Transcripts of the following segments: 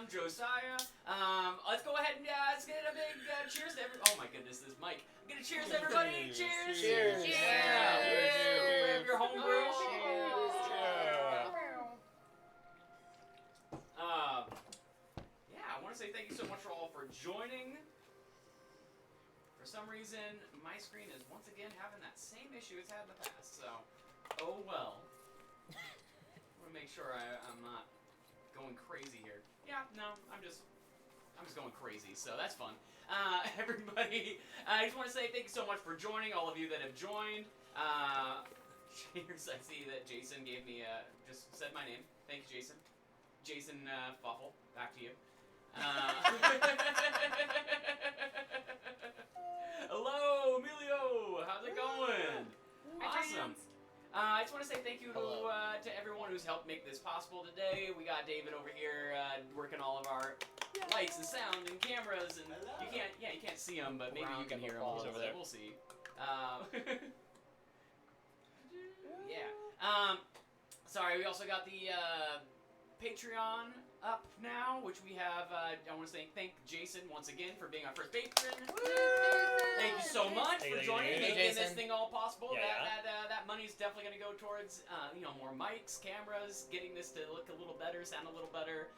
I'm Josiah. Let's go ahead and let's get a big cheers to everybody. Oh my goodness, this mic. Get a cheers, everybody. Cheers. Cheers. Yeah. Cheers. Grab your homebrew. Yeah, I want to say thank you so much for all for joining. For some reason, my screen is once again having that same issue it's had in the past, so oh well. I want to make sure I'm not going crazy here. Yeah, no, I'm just going crazy, so that's fun. Everybody, I just want to say thank you so much for joining, all of you that have joined. Cheers, I see that Jason gave me, just said my name. Thank you, Jason. Jason Fuffle, back to you. Hello, Emilio. How's it going? Awesome. I just want to say thank you to everyone who's helped make this possible today. We got David over here working all of our lights and sound and cameras, and you can't see him, but maybe you can hear him over there. We'll see. Yeah. Sorry, we also got the Patreon up now, which we have, I want to say thank Jason once again for being our first patron. Thank you so much for joining, making this thing all possible. That money's definitely going to go towards, more mics, cameras, getting this to look a little better, sound a little better.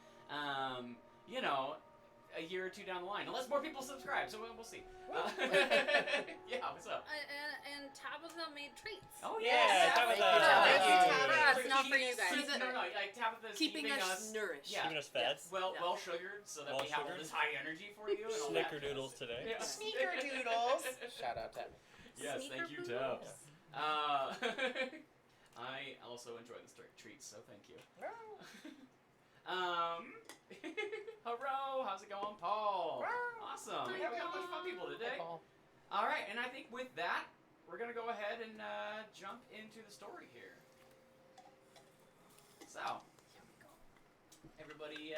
A year or two down the line, unless more people subscribe, so we'll see. Yeah, what's up? And Tabitha made treats. Oh yeah, Tabitha. Not for you guys. Like Tabitha's keeping us nourished. Yeah. Keeping us fed. Well sugared, so that we have all this high energy for you. And Snickerdoodles today. Yeah. Sneakerdoodles. Shout out Tab. Yes, thank you, Tab. I also enjoy the treats, so thank you. Hello, how's it going, Paul? Awesome. Yeah, we got a bunch of fun people today. All right, and I think with that, we're gonna go ahead and jump into the story here. So, everybody,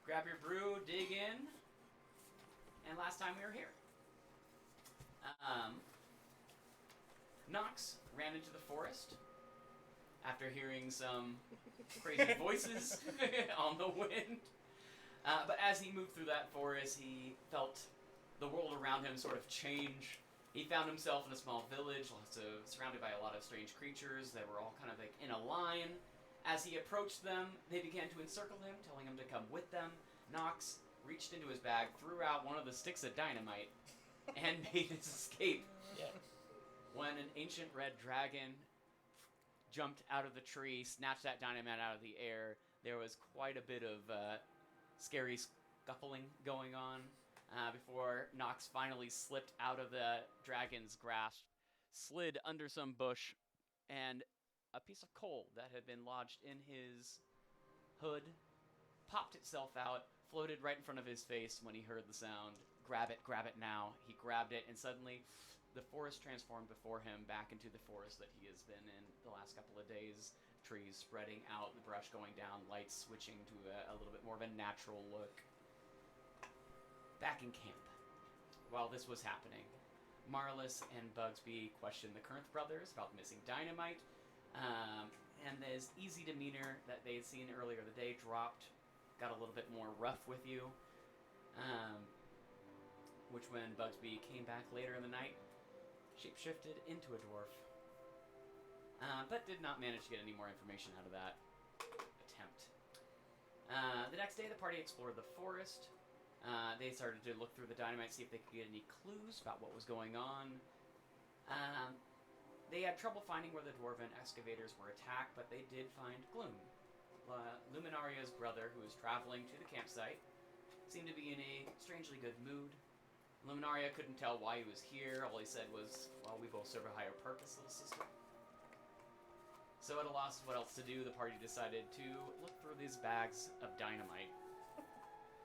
grab your brew, dig in. And last time we were here, Nox ran into the forest after hearing some crazy voices on the wind. But as he moved through that forest, he felt the world around him sort of change. He found himself in a small village, surrounded by a lot of strange creatures that were all kind of like in a line. As he approached them, they began to encircle him, telling him to come with them. Nox reached into his bag, threw out one of the sticks of dynamite, and made his escape. Yeah. When an ancient red dragon jumped out of the tree, snatched that dynamite out of the air, there was quite a bit of scary scuffling going on before Nox finally slipped out of the dragon's grasp, slid under some bush, and a piece of coal that had been lodged in his hood popped itself out, floated right in front of his face when he heard the sound. Grab it now. He grabbed it, and suddenly the forest transformed before him back into the forest that he has been in the last couple of days. Trees spreading out, the brush going down, lights switching to a little bit more of a natural look. Back in camp, while this was happening, Marlis and Bugsby questioned the Kernth brothers about the missing dynamite, and his easy demeanor that they had seen earlier the day dropped, got a little bit more rough with you, which when Bugsby came back later in the night, shapeshifted into a dwarf, but did not manage to get any more information out of that attempt. The next day, the party explored the forest. They started to look through the dynamite, see if they could get any clues about what was going on. They had trouble finding where the dwarven excavators were attacked, but they did find Gloom, Luminaria's brother, who was traveling to the campsite. Seemed to be in a strangely good mood. Luminaria couldn't tell why he was here. All he said was, well, we both serve a higher purpose, little sister. So at a loss of what else to do, the party decided to look through these bags of dynamite.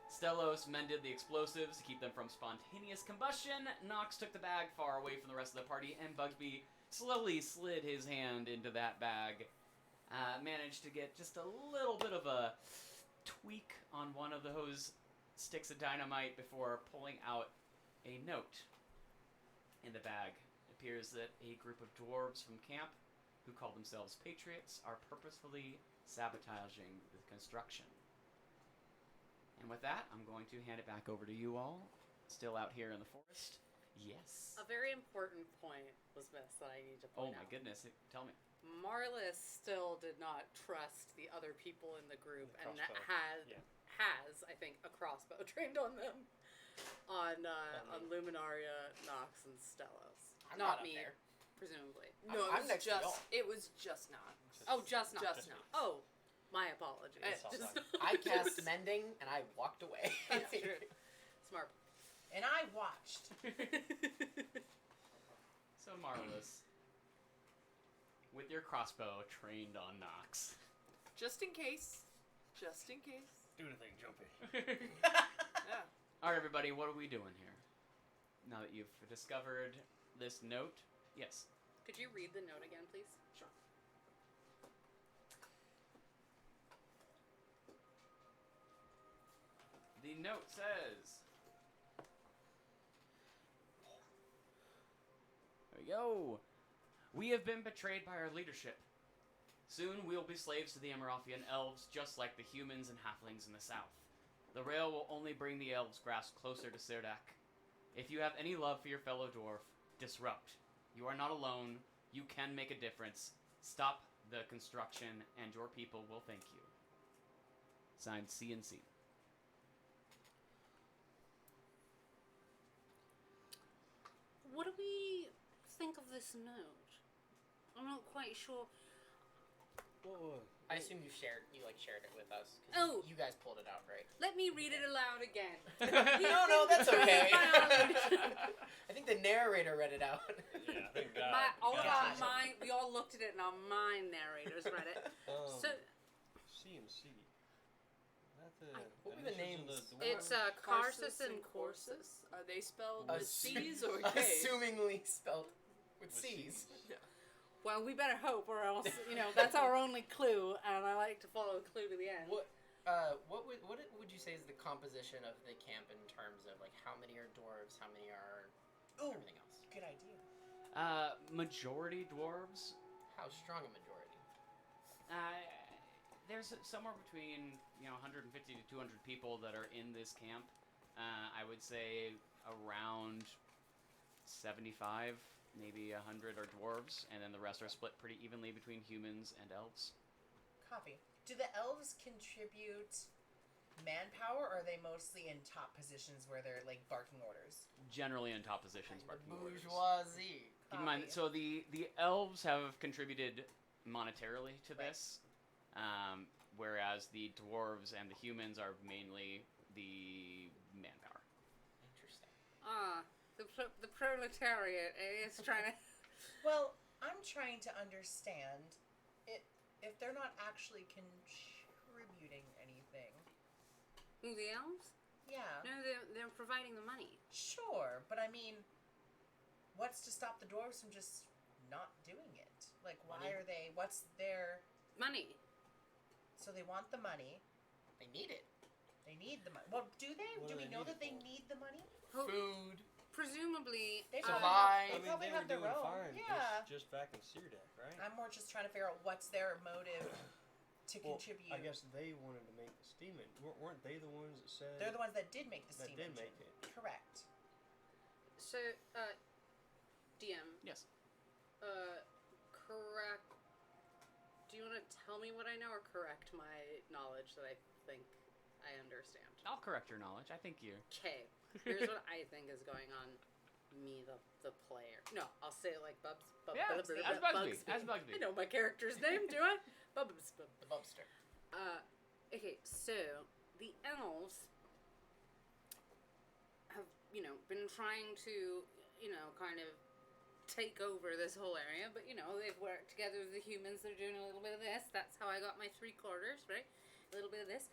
Stellos mended the explosives to keep them from spontaneous combustion. Nox took the bag far away from the rest of the party, and Bugsby slowly slid his hand into that bag. Managed to get just a little bit of a tweak on one of those sticks of dynamite before pulling out a note in the bag. It appears that a group of dwarves from camp, who call themselves Patriots, are purposefully sabotaging the construction. And with that, I'm going to hand it back over to you all. Still out here in the forest. Yes. A very important point was missed that I need to point Oh my out. goodness. Tell me. Marlis still did not trust the other people in the group The and crossbow. has, I think, a crossbow trained on them. On Luminaria, Nox, and Stellos. I'm Not not up me, there. presumably. No, I'm it was next to just y'all. it was just not. Oh, just not. Just not. Oh, my apologies. It's all Just- fine. I cast mending and I walked away. That's true. Smart. And I watched. So Marvelous. With your crossbow trained on Nox. Just in case. Just in case. Do the thing, jumpy. Yeah. Alright, everybody, what are we doing here? Now that you've discovered this note. Yes. Could you read the note again, please? Sure. The note says. There we go. We have been betrayed by our leadership. Soon we will be slaves to the Emeralfian elves, just like the humans and halflings in the south. The rail will only bring the elves' grasp closer to Sirdak. If you have any love for your fellow dwarf, disrupt. You are not alone. You can make a difference. Stop the construction, and your people will thank you. Signed, C&C. What do we think of this note? I'm not quite sure. Whoa. I assume you shared it with us. 'Cause Oh. You guys pulled it out, right? Let me read it aloud again. No, that's okay. My I think the narrator read it out. Yeah, I think God. all of God our said mind, we all looked at it and our mind narrators read it. something. So C and C. What were the names? it's Karsus and Corsus. Are they spelled Assu- with C's or K's? Assumingly spelled with With C's. Well, we better hope, or else that's our only clue, and I like to follow a clue to the end. What would you say is the composition of the camp in terms of like how many are dwarves, how many are everything else? Good idea. Majority dwarves. How strong a majority? There's somewhere between 150 to 200 people that are in this camp. I would say around 75, maybe 100 are dwarves, and then the rest are split pretty evenly between humans and elves. Copy. Do the elves contribute manpower, or are they mostly in top positions where they're like barking orders? Generally in top positions, The barking orders. bourgeoisie. Keep in mind, Copy. so the elves have contributed monetarily to this, whereas the dwarves and the humans are mainly the manpower. Interesting. The proletariat is trying to. Well, I'm trying to understand if they're not actually contributing anything. Who, the elves? Yeah. No, they're providing the money. Sure, but I mean, what's to stop the dwarves from just not doing it? Like, why Money. are they? What's their? Money. So they want the money. They need it. They need the money. Well, do they? What Do do we they know need that it they for? need the money? Food. Presumably, They Survive. probably have, I they mean, probably they have were their doing own. fine Yeah. just back in Seardak, right? I'm more just trying to figure out what's their motive to Well, contribute. I guess they wanted to make the steam engine. Weren't they the ones that said They're the ones that did make the that steam did engine. make it? Correct. so DM. Yes. Correct. Do you want to tell me what I know, or correct my knowledge that I think I understand? I'll correct your knowledge. I think you. Okay. Here's what I think is going on. Me, the player. No, I'll say it like Bubs. Yeah, as Bugsby. As Bugsby. I know my character's name, do I? Bubs. The Bubster. Okay, so the elves have, been trying to, kind of take over this whole area, but they've worked together with the humans. They're doing a little bit of this. That's how I got my 3/4, right? A little bit of this,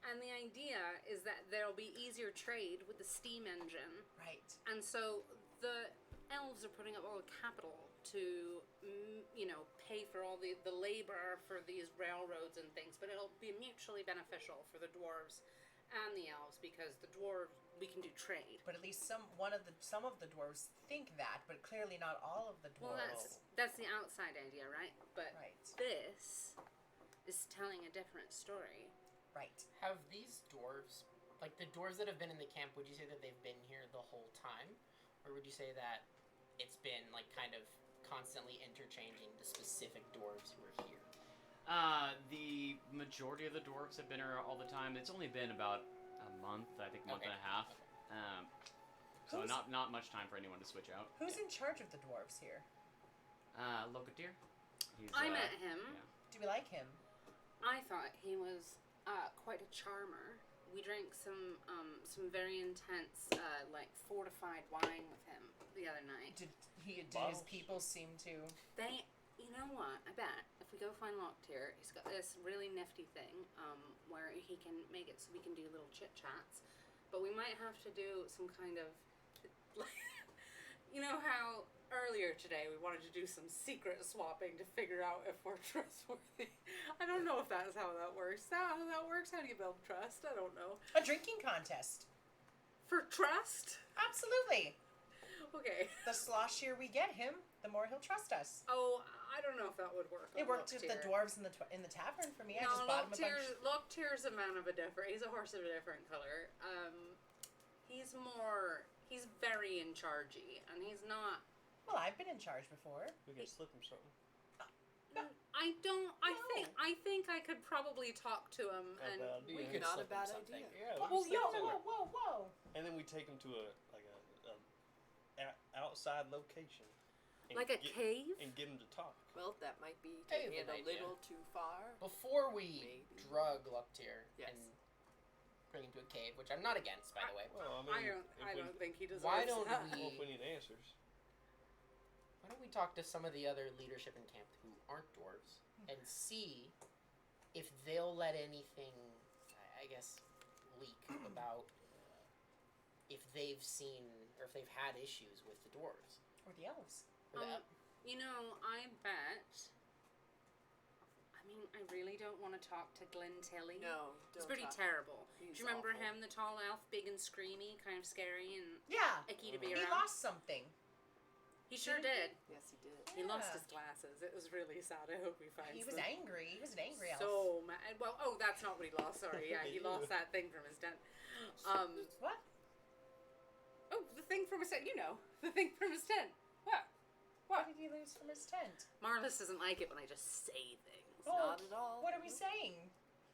and the idea is that there'll be easier trade with the steam engine. Right. And so the elves are putting up all the capital to, pay for all the labor for these railroads and things. But it'll be mutually beneficial for the dwarves and the elves, because the dwarves, we can do trade. But at least some of the dwarves think that, but clearly not all of the Well, dwarves. that's the outside idea, right? But Right. this is telling a different story. Right. Have these dwarves, like the dwarves that have been in the camp, would you say that they've been here the whole time? Or would you say that it's been, like, kind of constantly interchanging the specific dwarves who are here? The majority of the dwarves have been here all the time. It's only been about a month, I think, month Okay. and a half. Okay. So Who's- not much time for anyone to switch out. Who's in charge of the dwarves here? Locatir. He's, I met him. Yeah. Do we like him? I thought he was quite a charmer. We drank some very intense, like fortified wine with him the other night. Did his Bottles? people seem to? They, you know what? I bet if we go find Locktier, he's got this really nifty thing where he can make it so we can do little chit chats. But we might have to do some kind of, like, you know how earlier today we wanted to do some secret swapping to figure out if we're trustworthy. I don't know if that's how that works. Is that how that works? How do you build trust? I don't know. A drinking contest. For trust? Absolutely. Okay. The sloshier we get him, the more he'll trust us. Oh, I don't know if that would work. It on worked with the Locktier. dwarves in the tavern for me. I No, just bought him a bunch. Locktier's a man of a different. He's a horse of a different color. He's very in chargey, and he's not. Well, I've been in charge before. We can slip him something. I don't. No. I think I could probably talk to him Not a and. bad idea. We could Not a slip him bad something. idea. Yeah. Whoa, we can slip whoa, him. whoa, whoa, whoa! And then we take him to a outside location. And Like a get, cave? And get him to talk. Well, that might be Hey, taking it good a idea. little too far. Before we Maybe. drug Locktier Yes. and bring him to a cave, which I'm not against, by the way. Well, I if don't think he deserves Why don't that. we- Well, if we need answers. Why don't we talk to some of the other leadership in camp who aren't dwarves and see if they'll let anything, I guess, leak about if they've seen or if they've had issues with the dwarves. Or the elves. Or the- You know, I bet. I mean, I really don't want to talk to Glenn Tilly. No, It's don't pretty talk. terrible. He's Do you remember awful. him, the tall elf, big and screamy, kind of scary and Yeah. icky to be He around? lost something. He sure Didn't did. Yes, he did. He lost Yeah. his glasses. It was really sad. I hope he finds He was them. angry. He was an angry elf. So mad. Well, oh, that's not what he lost. Sorry. Yeah, he lost that thing from his tent. What? Oh, the thing from his tent. You know, the thing from his tent. What? What did he lose from his tent? Marlis doesn't like it when I just say things. Oh, Not at all. What are we saying?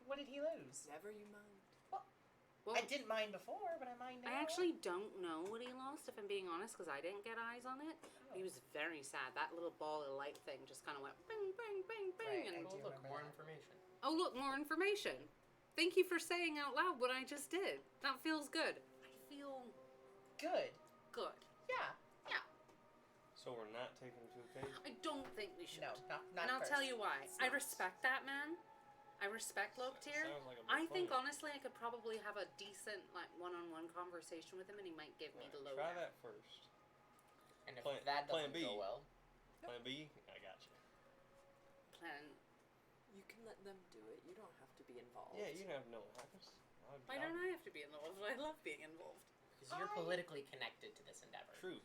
What did he lose? Never you mind. Well, I didn't mind before, but I mind now. I actually don't know what he lost, if I'm being honest, because I didn't get eyes on it. He was very sad. That little ball of light thing just kind of went bang, bang, bang, bang. Right, and I Oh, do look, remember more that. information. oh, look, more information. Thank you for saying out loud what I just did. That feels good. I feel Good. good. Yeah. So we're not taking him to a cave? I don't think we should. No, not and I'll first. tell you why. It's I not. respect that man. I respect Locktier. Sounds like a big I think plan. honestly I could probably have a decent like one-on-one conversation with him, and he might give me the Alright, lowdown. try that first. And if Plan- that plan doesn't B. go well, Plan B, I got you. Plan. You can let them do it. You don't have to be involved. Yeah, you have no happens. Why don't I have to be involved? I love being involved. because you're politically connected to this endeavor. True.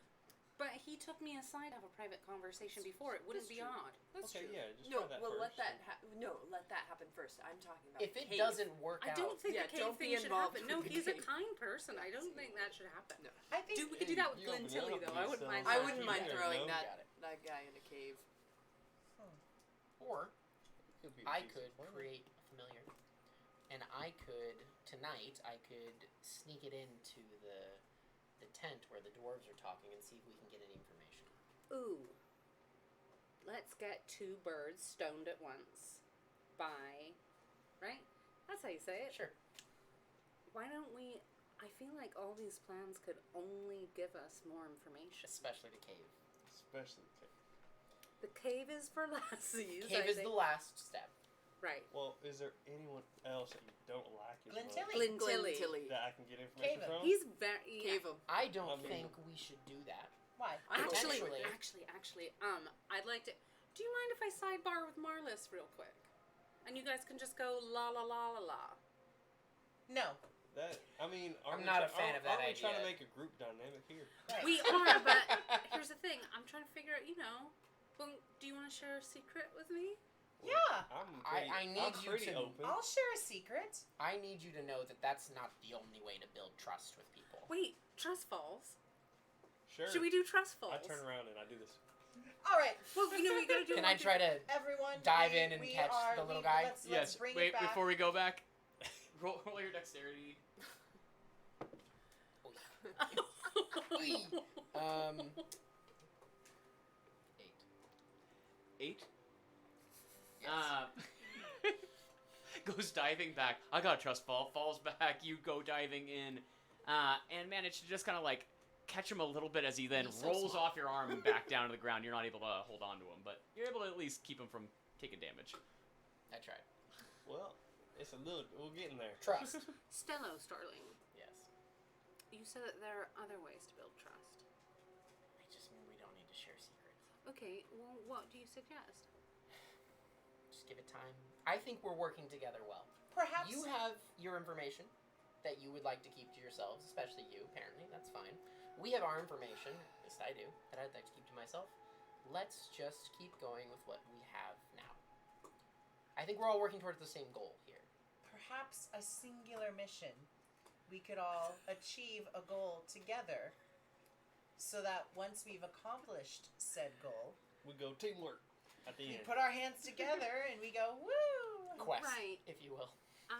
But he took me aside to have a private conversation before. It wouldn't That's be true. odd. That's Okay, true. yeah, just No, try that well, let first. that let that happen first. I'm talking about If the it cave. doesn't work I out, don't think Yeah, the cave don't thing be should involved happen. No, with the he's a cave. kind person. I don't think that should happen. No. I think We could do that with You Glenn open it Tilly, up though. and I it wouldn't mind sounds I that. like wouldn't you mind never throwing know. Got it. that guy in a cave. or Could be a I decent could plan. create a familiar, and I could tonight. I could sneak it into the tent where the dwarves are talking and see if we can get any information. Ooh. Let's get two birds stoned at once. By. Right? That's how you say it. Sure. Why don't we. I feel like all these plans could only give us more information. Especially the cave. Especially the cave. The cave is for lassies. Cave I is think. the last step. Right. Well, is there anyone else that you don't like as Glenn much Tilly. Glenn Tilly. Tilly. that I can get information Cave him. from? He's very. Cave him. I don't I mean- think we should do that. Why? Actually, Potentially. actually, I'd like to. Do you mind if I sidebar with Marlis real quick? And you guys can just go la la la la la. No. That I mean, I'm not a fan of that Aren't we trying to idea. make a group dynamic here? Right. We are, but here's the thing. I'm trying to figure out, well, do you want to share a secret with me? Yeah. I need I'm you pretty to- open. I'll share a secret. I need you to know that that's not the only way to build trust with people. Wait, trust falls. Sure. Should we do trust falls? I turn around and I do this. All right. Well, you know we gotta do. Can I try to Everyone, dive we- in and we catch are- the little we- guy? Let's Yes. bring Wait, it back. before we go back, roll your dexterity. Eight. 8. Yes. Goes diving back. I got a trust fall. Falls back. You go diving in, and manage to just kind of like catch him a little bit as he then He's so rolls small. off your arm and back down to the ground. You're not able to hold on to him, but you're able to at least keep him from taking damage. I tried. Well, it's a little. We're getting there. Trust. Stello, Starling. Yes. You said that there are other ways to build trust. I just mean we don't need to share secrets. Okay, well, what do you suggest? Just give it time. I think we're working together well. Perhaps You have your information that you would like to keep to yourselves, especially you, apparently. That's fine. We have our information, at least I do, that I'd like to keep to myself. Let's just keep going with what we have now. I think we're all working towards the same goal here. perhaps a singular mission. We could all achieve a goal together, so that once we've accomplished said goal, We go teamwork at the we end. put our hands together and we go woo. Quest, Right. if you will.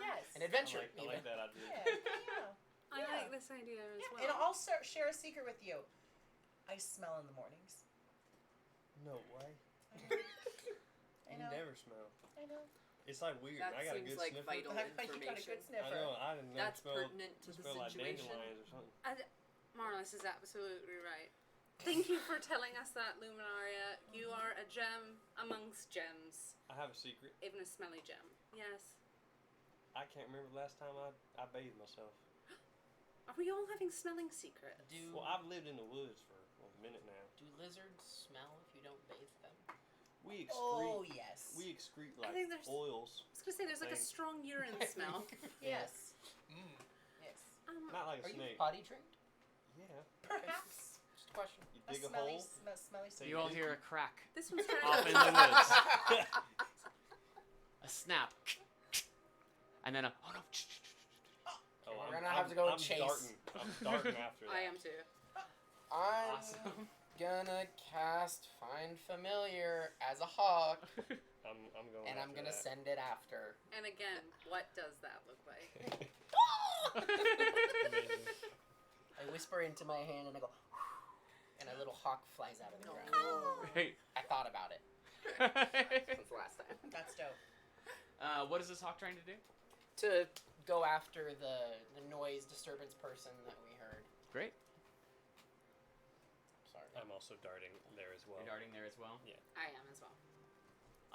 Yes. An adventure, I even. like that idea. Yeah. I Yeah. like this idea as Yeah, well. and I'll share a secret with you. I smell in the mornings. No way. I You know. never smell. I know. It's like weird. That I got a seems good like sniffer. vital You got a information. good I sniffer. know. I didn't never That's smell. pertinent to the smell like situation. dandelions or something. Marlis is absolutely right. Thank you for telling us that, Luminaria. You are a gem amongst gems. I have a secret. Even a smelly gem. Yes. I can't remember the last time I bathed myself. Are we all having smelling secrets? Well, I've lived in the woods for a minute now. Do lizards smell if you don't bathe them? We excrete. Oh yes. We excrete I like think there's- oils. I was gonna say there's like a Thanks. strong urine smell. Yes. Mm. Yes. Not like Are a you snake. potty trained? Yeah. Perhaps Just a question. You a dig a smelly, hole. smelly. Take You all it. hear a crack, This one's trying Off to. in the woods. a snap, and then a oh no. Oh, We're gonna have to go I'm chase. I'm darting after that. I am too. I'm Awesome. gonna cast Find Familiar as a hawk, I'm going. and I'm after gonna that. send it after. And again, what does that look like? Amazing. I whisper into my hand and I go, and a little hawk flies out of the ground. Right. I thought about it since last time. That's dope. What is this hawk trying to do? To go after the noise disturbance person that we heard. Great. Sorry. I'm also darting there as well. You're darting there as well. I am as well.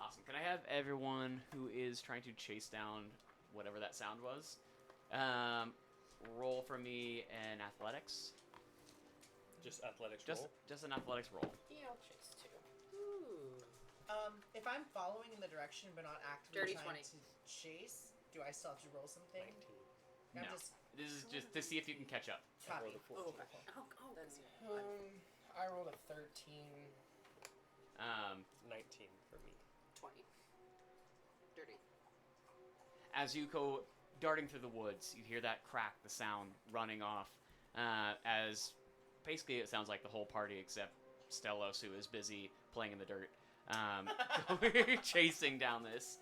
Awesome. Can I have everyone who is trying to chase down whatever that sound was, roll for me an athletics? Just athletics Just roll. just an athletics roll. Yeah, I'll chase too. Ooh. If I'm following in the direction but not actively Dirty trying 20. to chase, do I still have to roll something? 19. I'm No. just This is just to see if you can catch up. I copy. rolled a 14. Oh, That's I rolled a 13. 19 for me. 20. Dirty. As you go darting through the woods, you hear that crack, the sound running off. As basically it sounds like the whole party except Stellos, who is busy playing in the dirt, chasing down this.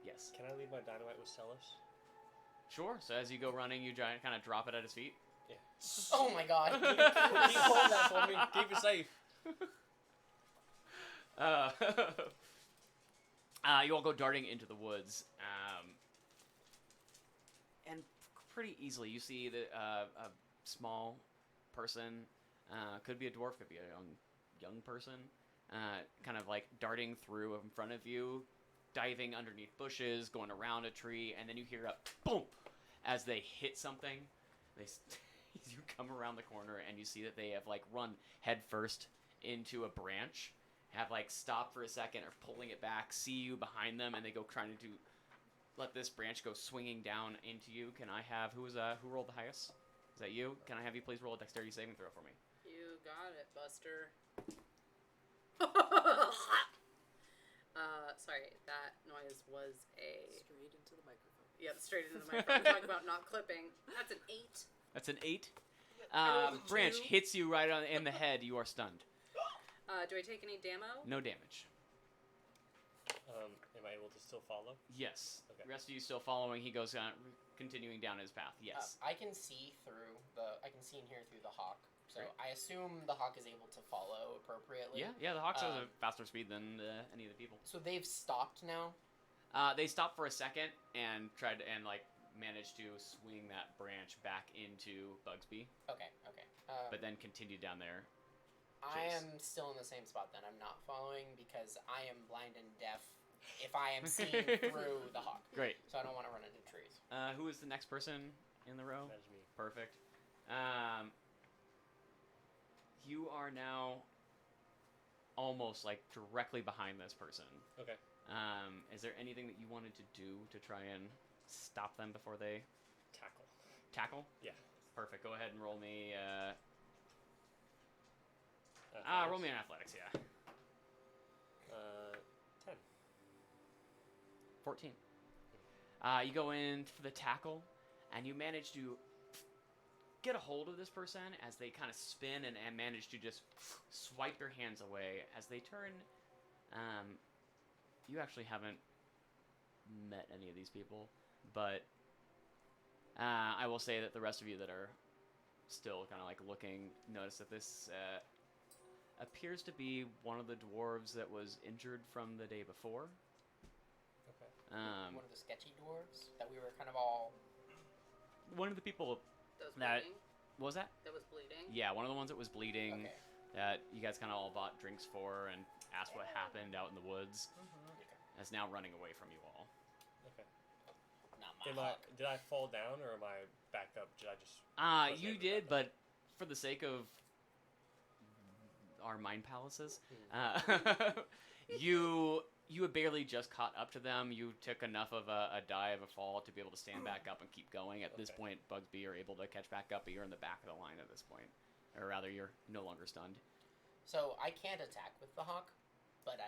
Yes. Can I leave my dynamite with Celis? Sure. So as you go running, you kind of drop it at his feet. Yeah. Oh my god. Keep hold that for me. Keep it safe. You all go darting into the woods, and pretty easily you see that a small person, could be a dwarf, could be a young person, kind of like darting through in front of you, diving underneath bushes, going around a tree, and then you hear a boom as they hit something. You come around the corner and you see that they have like run headfirst into a branch, have like stopped for a second, or pulling it back, see you behind them, and they go trying to let this branch go swinging down into you. Can I have who rolled the highest? Is that you? Can I have you please roll a dexterity saving throw for me? You got it, Buster. Sorry, that noise was a... Straight into the microphone. Yeah, straight into the microphone. Talk about not clipping. That's an 8. That's an 8. I rolled a Branch 2. hits you right in the head. You are stunned. Do I take any damo? No damage. Am I able to still follow? Yes. Okay. The rest of you still following. He goes on, continuing down his path. Yes. I can see I can see and hear through the hawk. So Great. I assume the hawk is able to follow appropriately. Yeah. The Hawks has a Um, faster speed than any of the people. So they've stopped now. They stopped for a second and tried to managed to swing that branch back into Bugsby, Okay. but then continued down there. I Chase. am still in the same spot then. I'm not following because I am blind and deaf if I am seeing through the hawk. Great. So I don't want to run into trees. Who is the next person in the row? That is me. Perfect. You are now almost like directly behind this person. Okay. Is there anything that you wanted to do to try and stop them before they tackle? Yeah. Perfect. Go ahead and roll me. Athletics. Roll me an athletics. Yeah. 10. 14. You go in for the tackle, and you manage to get a hold of this person as they kind of spin and manage to just swipe your hands away as they turn. You actually haven't met any of these people, but I will say that the rest of you that are still kind of like looking notice that this appears to be one of the dwarves that was injured from the day before. Okay. One of the sketchy dwarves that we were kind of all. One of the people That was that bleeding. what was that? That was bleeding. Yeah, one of the ones that was bleeding. Okay. That you guys kind of all bought drinks for and asked what happened out in the woods. Is now running away from you all. Okay. Not my hawk. Did I fall down or am I back up? Did I just? wasn't You able to did, back up? but for the sake of our mind palaces, you had barely just caught up to them. You took enough of a dive, a fall to be able to stand back up and keep going. At this Okay. point, Bugsby, you're able to catch back up, but you're in the back of the line at this point. Or rather, you're no longer stunned. So I can't attack with the hawk, but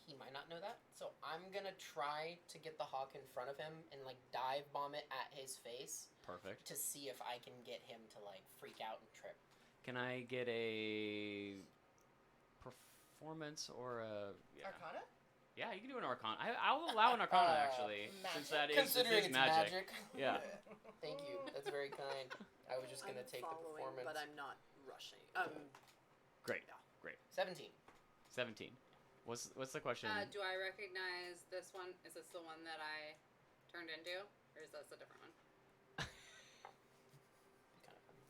he might not know that. So I'm gonna try to get the hawk in front of him and like dive bomb it at his face Perfect. to see if I can get him to like freak out and trip. Can I get a performance or a Arcana? Yeah, you can do an arcana. I'll allow an arcana actually, since that is Considering this is it's magic. magic. Yeah. Thank you. That's very kind. I was just gonna I'm take the following, performance. but I'm not rushing. Great. Yeah. Great. 17. 17. What's the question? Do I recognize this one? Is this the one that I turned into? Or is this a different one? Kind of funny.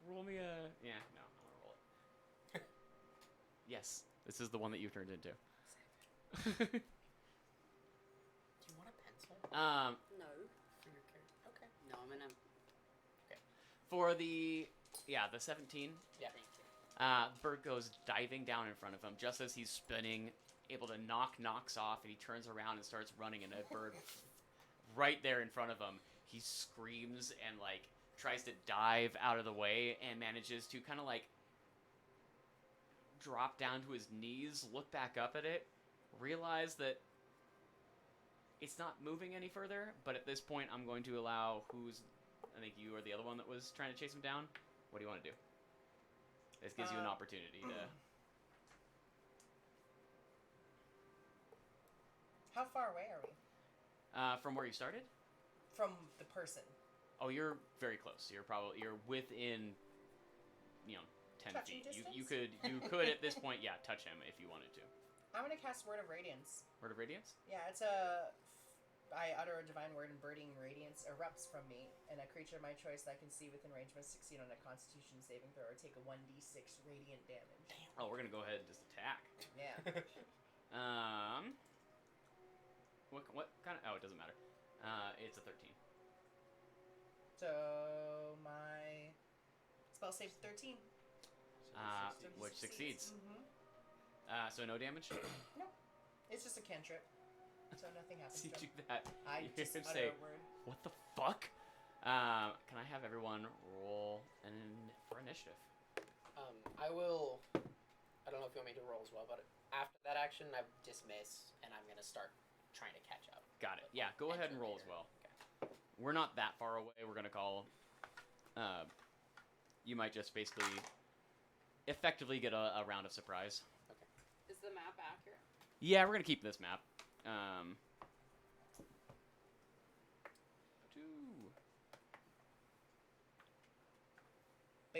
Roll me a yeah. No, I'm gonna roll it. Yes, this is the one that you turned into. Do you want a pencil No. for your character? Okay. No, I'm gonna. For the 17. Yeah. Thank you. Bird goes diving down in front of him just as he's spinning, able to knocks off, and he turns around and starts running, and a bird right there in front of him. He screams and like tries to dive out of the way and manages to kind of like drop down to his knees, look back up at it, realize that it's not moving any further, but at this point I'm going to allow I think you or the other one that was trying to chase him down. What do you want to do? This gives you an opportunity to... How far away are we from where you started? from the person? Oh, you're very close. You're within, 10 Touching feet. You distance? could at this point, touch him if you wanted to. I'm gonna cast Word of Radiance. Word of Radiance? Yeah, I utter a divine word and burning radiance erupts from me, and a creature of my choice that I can see within range must succeed on a Constitution saving throw or take a 1d6 radiant damage. Oh, we're gonna go ahead and just attack. Yeah. What kind of? Oh, it doesn't matter. It's a 13. So my spell saves 13. Which succeeds. Mm-hmm. So no damage. No, it's just a cantrip, so nothing happens. See to him. you that. I you just can utter say, a word. what the fuck? Can I have everyone roll for initiative? I will. I don't know if you want me to roll as well, but after that action, I dismiss, and I'm gonna start trying to catch up. Got it. Yeah, go ahead and roll as well. Okay. We're not that far away. We're gonna call. You might just basically effectively get a round of surprise. Is the map accurate? Yeah, we're gonna keep this map. Boo.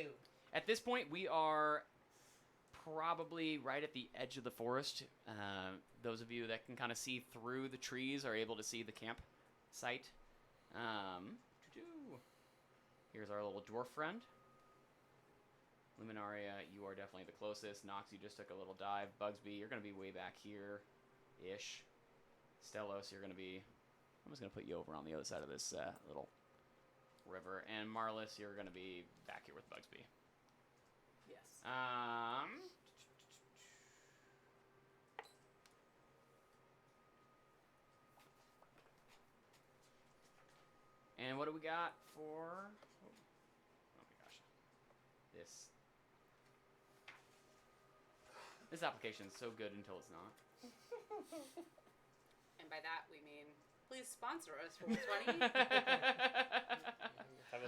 At this point, we are probably right at the edge of the forest. Those of you that can kind of see through the trees are able to see the camp site. Here's our little dwarf friend. Luminaria, you are definitely the closest. Nox, you just took a little dive. Bugsby, you're going to be way back here-ish. Stelos, you're going to be... I'm just going to put you over on the other side of this little river. And Marlis, you're going to be back here with Bugsby. Yes. And what do we got for... Oh my gosh. This application is so good until it's not. And by that we mean, please sponsor us for 20.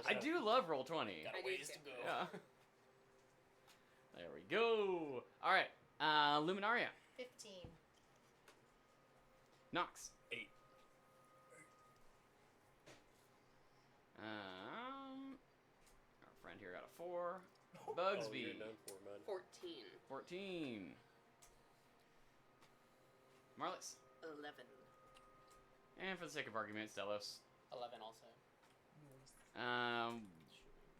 I do love Roll20. I do Ways too. to go. Yeah. There we go. All right. Luminaria. 15. Nox. 8. Our friend here got a 4. Oh, Bugsby. you're done for, man. 14. 14. Marlis. 11. And for the sake of argument, Stelos. 11 also.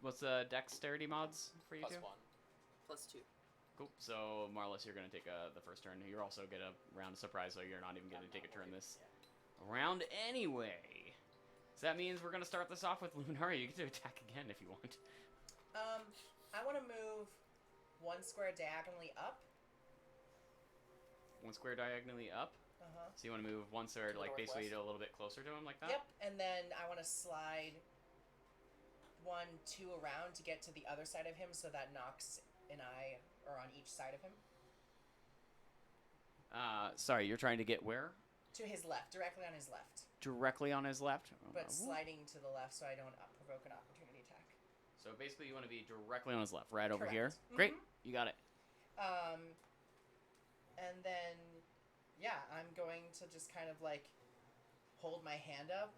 What's the dexterity mods for you Plus two? 1. +2. Cool. So Marlis, you're gonna take the first turn. You're also get a round of surprise, so you're not even gonna take a turn this round anyway. So that means we're gonna start this off with Luminaria. You get to attack again if you want. I want to move 1 square diagonally up. 1 square diagonally up. Uh-huh. So you want to move 1 square, To the like basically northwest. a little bit closer to him, like that. Yep, and then I want to slide 1, 2 around to get to the other side of him, so that Nox and I are on each side of him. Sorry, you're trying to get where? To his left, directly on his left, Directly on his left. but sliding to the left so I don't provoke an opportunity attack. So basically, you want to be directly on his left, right over here. Correct. Great, Mhm. you got it. And then, yeah, I'm going to just kind of like hold my hand up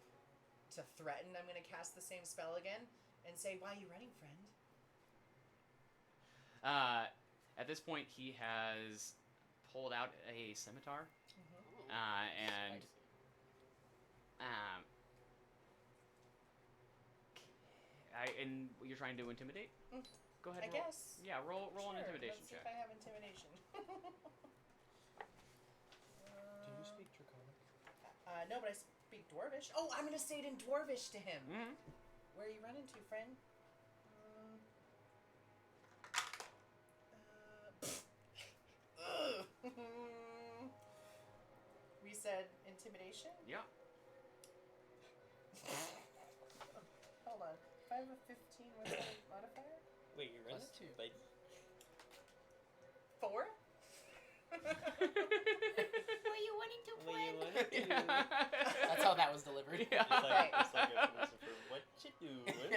to threaten. I'm going to cast the same spell again and say, "Why are you running, friend?" At this point, he has pulled out a scimitar, Oh, and spicy. and you're trying to intimidate. Mm, Go ahead. I roll. guess. Yeah, roll Sure, an intimidation let's see check. if I have intimidation. Do you speak Draconic? No, but I speak Dwarvish. Oh, I'm going to say it in Dwarvish to him. Mm-hmm. Where are you running to, friend? We said intimidation? Yeah. Hold on. If I have a 15 with a modifier? Wait, you're running Plus too? 2. Like, 4? Were you wanting to what you win? wanna do? That's how that was delivered. Yeah. It's like a philosopher. What you doing?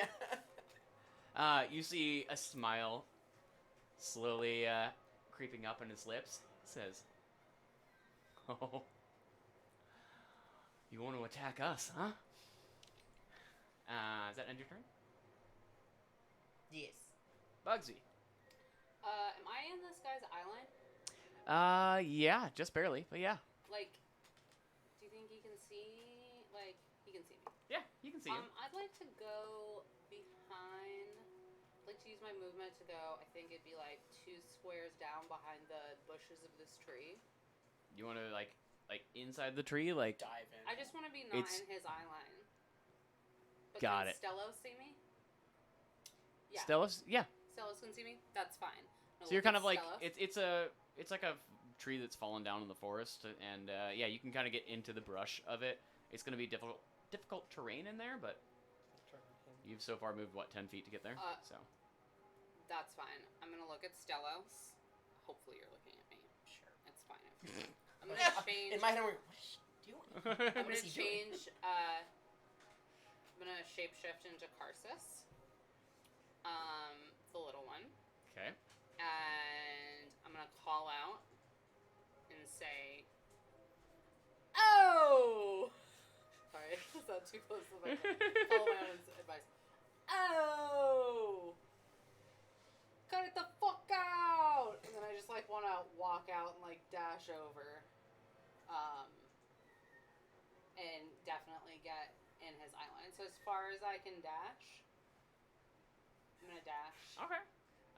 You see a smile slowly creeping up on his lips. Says, "Oh, you want to attack us, huh?" Does that end your turn? Yes. Bugsy. Am I in this guy's eye line? Yeah, just barely, but yeah. Like, do you think he can see? Like, he can see me. Yeah, you can see him. I'd like to go behind. I'd like to use my movement to go. I think it'd be like 2 squares down behind the bushes of this tree. You want to like inside the tree, like Dive in. I just want to be not It's- in his eye line. But Got can it. Stellos see me? Yeah. Stelos. Yeah. Stellos can see me. That's fine. No, So you're look kind at of like Stellos. it's like a tree that's fallen down in the forest, and yeah, you can kind of get into the brush of it. It's gonna be difficult terrain in there, but you've so far moved what 10 feet to get there. So That's fine. I'm gonna look at Stellos. Hopefully you're looking at me. Sure. It's fine change. In my head, I'm like, what is she doing? I'm What is gonna he doing? change. I'm gonna shapeshift into Karsus. The little one, Okay. and I'm gonna call out and say, "Oh!" Sorry, is that too close to the mic? Follow my own advice. Oh! Cut it the fuck out! And then I just like want to walk out and like dash over, and definitely get in his eye line. So as far as I can dash, I'm gonna dash. Okay.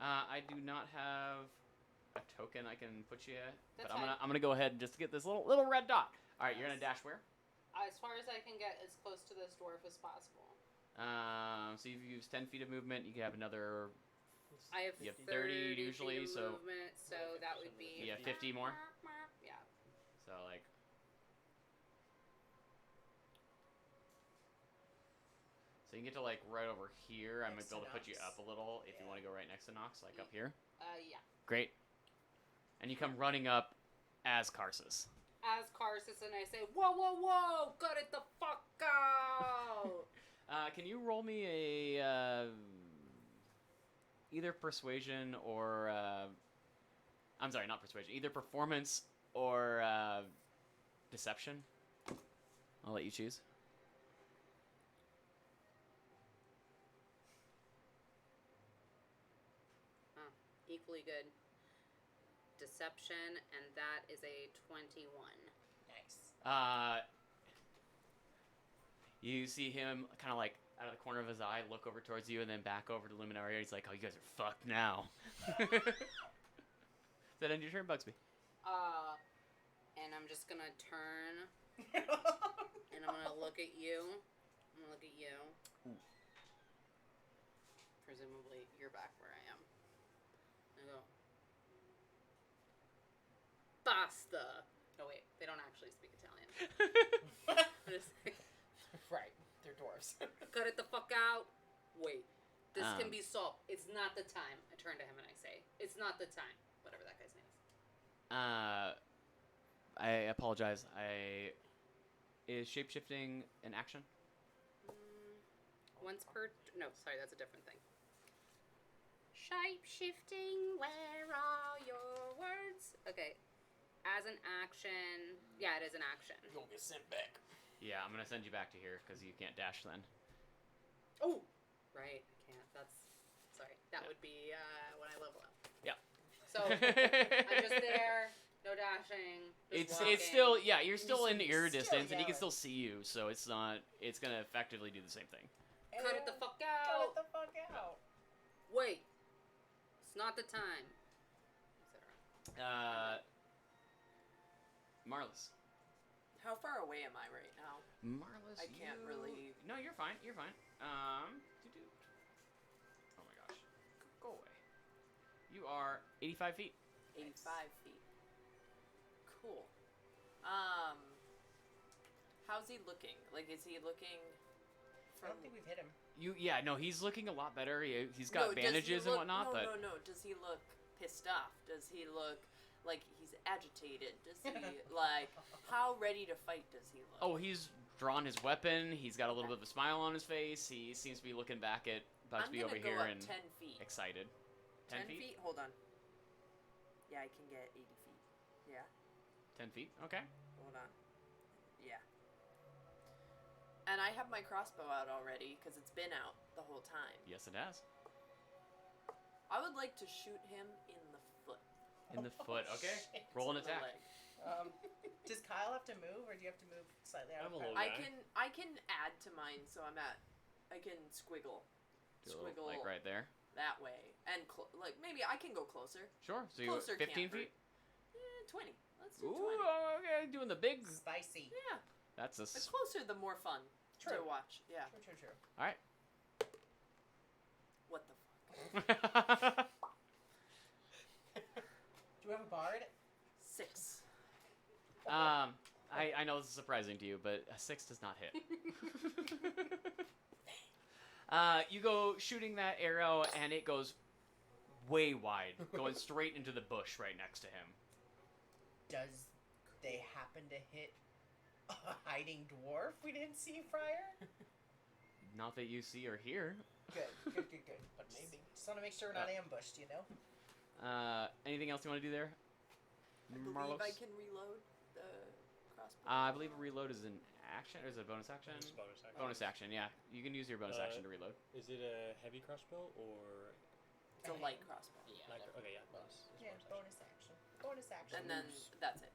I do not have a token I can put you at, That's but I'm fine. gonna go ahead and just get this little red dot. All right, you're gonna dash where? As far as I can get as close to this dwarf as possible. So you've used 10 feet of movement. You can have another. I have You have 30 30 usually, feet of so- movement, so that would be Yeah, 50 more. Yeah. So like. So you can get to like right over here. I might Next be able to to put you Nox. up a little if you Yeah. want to go right next to Nox, like up here. Yeah. Great. And you come running up as Karsus. As Karsus, and I say, "Whoa, whoa, whoa! Cut it the fuck out!" Can you roll me a either persuasion or I'm sorry, not persuasion. Either performance or deception. I'll let you choose. Equally good. Deception, and that is a 21. Nice. You see him kind of like out of the corner of his eye look over towards you and then back over to Luminaria. He's like, "Oh, you guys are fucked now." Does that end your turn, Bugsby? And I'm just gonna turn, and I'm gonna look at you. I'm gonna look at you. Ooh. Presumably, you're back where I am. I go, "Basta." Oh wait, they don't actually speak Italian. I'm just like, Right. They're dwarves. cut it the fuck out. Wait, this can Um. be solved. It's not the time. I turn to him and I say, "It's not the time." Whatever that guy's name is. I apologize. Is shapeshifting an action? Once per... No, sorry, that's a different thing. Shape-shifting, where are your words? Okay. As an action... Yeah, it is an action. You'll get sent back. Yeah, I'm gonna send you back to here because you can't dash then. Oh! Right, I can't. That's... Sorry. That Yeah. would be when I level up. Yeah. So, I'm just there, no dashing, just walking. It's still you're still in ear still distance and he can yelling. still see you, so it's gonna effectively do the same thing. Cut it the fuck Cut out! it the fuck out. Wait! It's not the time. Etc. Marlis. How far away am I right now? Marlis, I can't really- No, you're fine. You're fine. doo-doo. Oh my gosh, go away. You are 85 feet. 85 feet. Cool. How's he looking? Like, is he looking I from... don't think we've hit him. No, he's looking a lot better. He's No, got does he bandages and look- whatnot, but No. Does he look pissed off? Does he look like he's agitated? Does he, like, how ready to fight does he look? oh, he's drawn his weapon. He's got a little bit of a smile on his face. He seems to be looking back at I'm Bugsby gonna over go here up and 10 feet. excited. 10 feet? Hold on. Yeah, I can get 80 feet. Yeah, 10 feet. Okay. hold on. Yeah. And I have my crossbow out already because it's been out the whole time. Yes, it has. I would like to shoot him in the foot. In the foot. Okay. Shit. Roll an The attack. leg. Does Kyle have to move, or do you have to move slightly out I'm of a the little path? guy. I can add to mine, so I can squiggle Do a little, Squiggle. like right there. that way, and like maybe I can go closer. Sure. So you're Closer 15 can't feet. hurt. 20. Let's do Ooh, 20. okay. Doing the big. Spicy. Yeah, That's a. the closer the more fun True. to watch. Yeah. True. All right. What the fuck? Do we have a bard? 6. I know this is surprising to you, but a 6 does not hit. You go shooting that arrow, and it goes way wide, going straight into the bush right next to him. Does they happen to hit a hiding dwarf we didn't see prior? Not that you see or hear. Good. But maybe. Just want to make sure we're not ambushed, you know? Anything else you want to do there? I believe Marlos? I can reload the crossbow. I believe a reload is an action, or is it a bonus action? It's bonus action. Bonus action, yeah. You can use your bonus action to reload. Is it a heavy crossbow or It's a light crossbow. Yeah. light? that- Okay, yeah, bonus. It's Yeah, bonus action. bonus action. And then that's it.